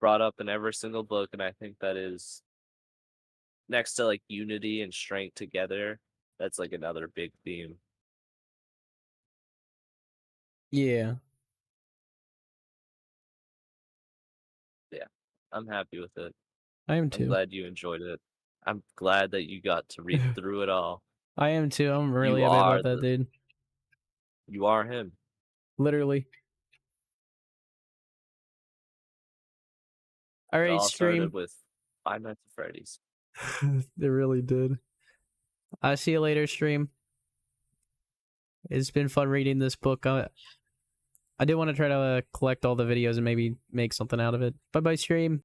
Brought up in every single book, and I think that is next to like unity and strength together. That's like another big theme. Yeah. Yeah, I'm happy with it. I am I'm too. glad you enjoyed it. I'm glad that you got to read through it all. I am too. I'm really You happy are about that, dude. You are him. Literally. All It right, all stream. started with Five Nights at Freddy's. It really did. I'll see you later, stream. It's been fun reading this book. I do want to try to collect all the videos and maybe make something out of it. Bye bye, stream.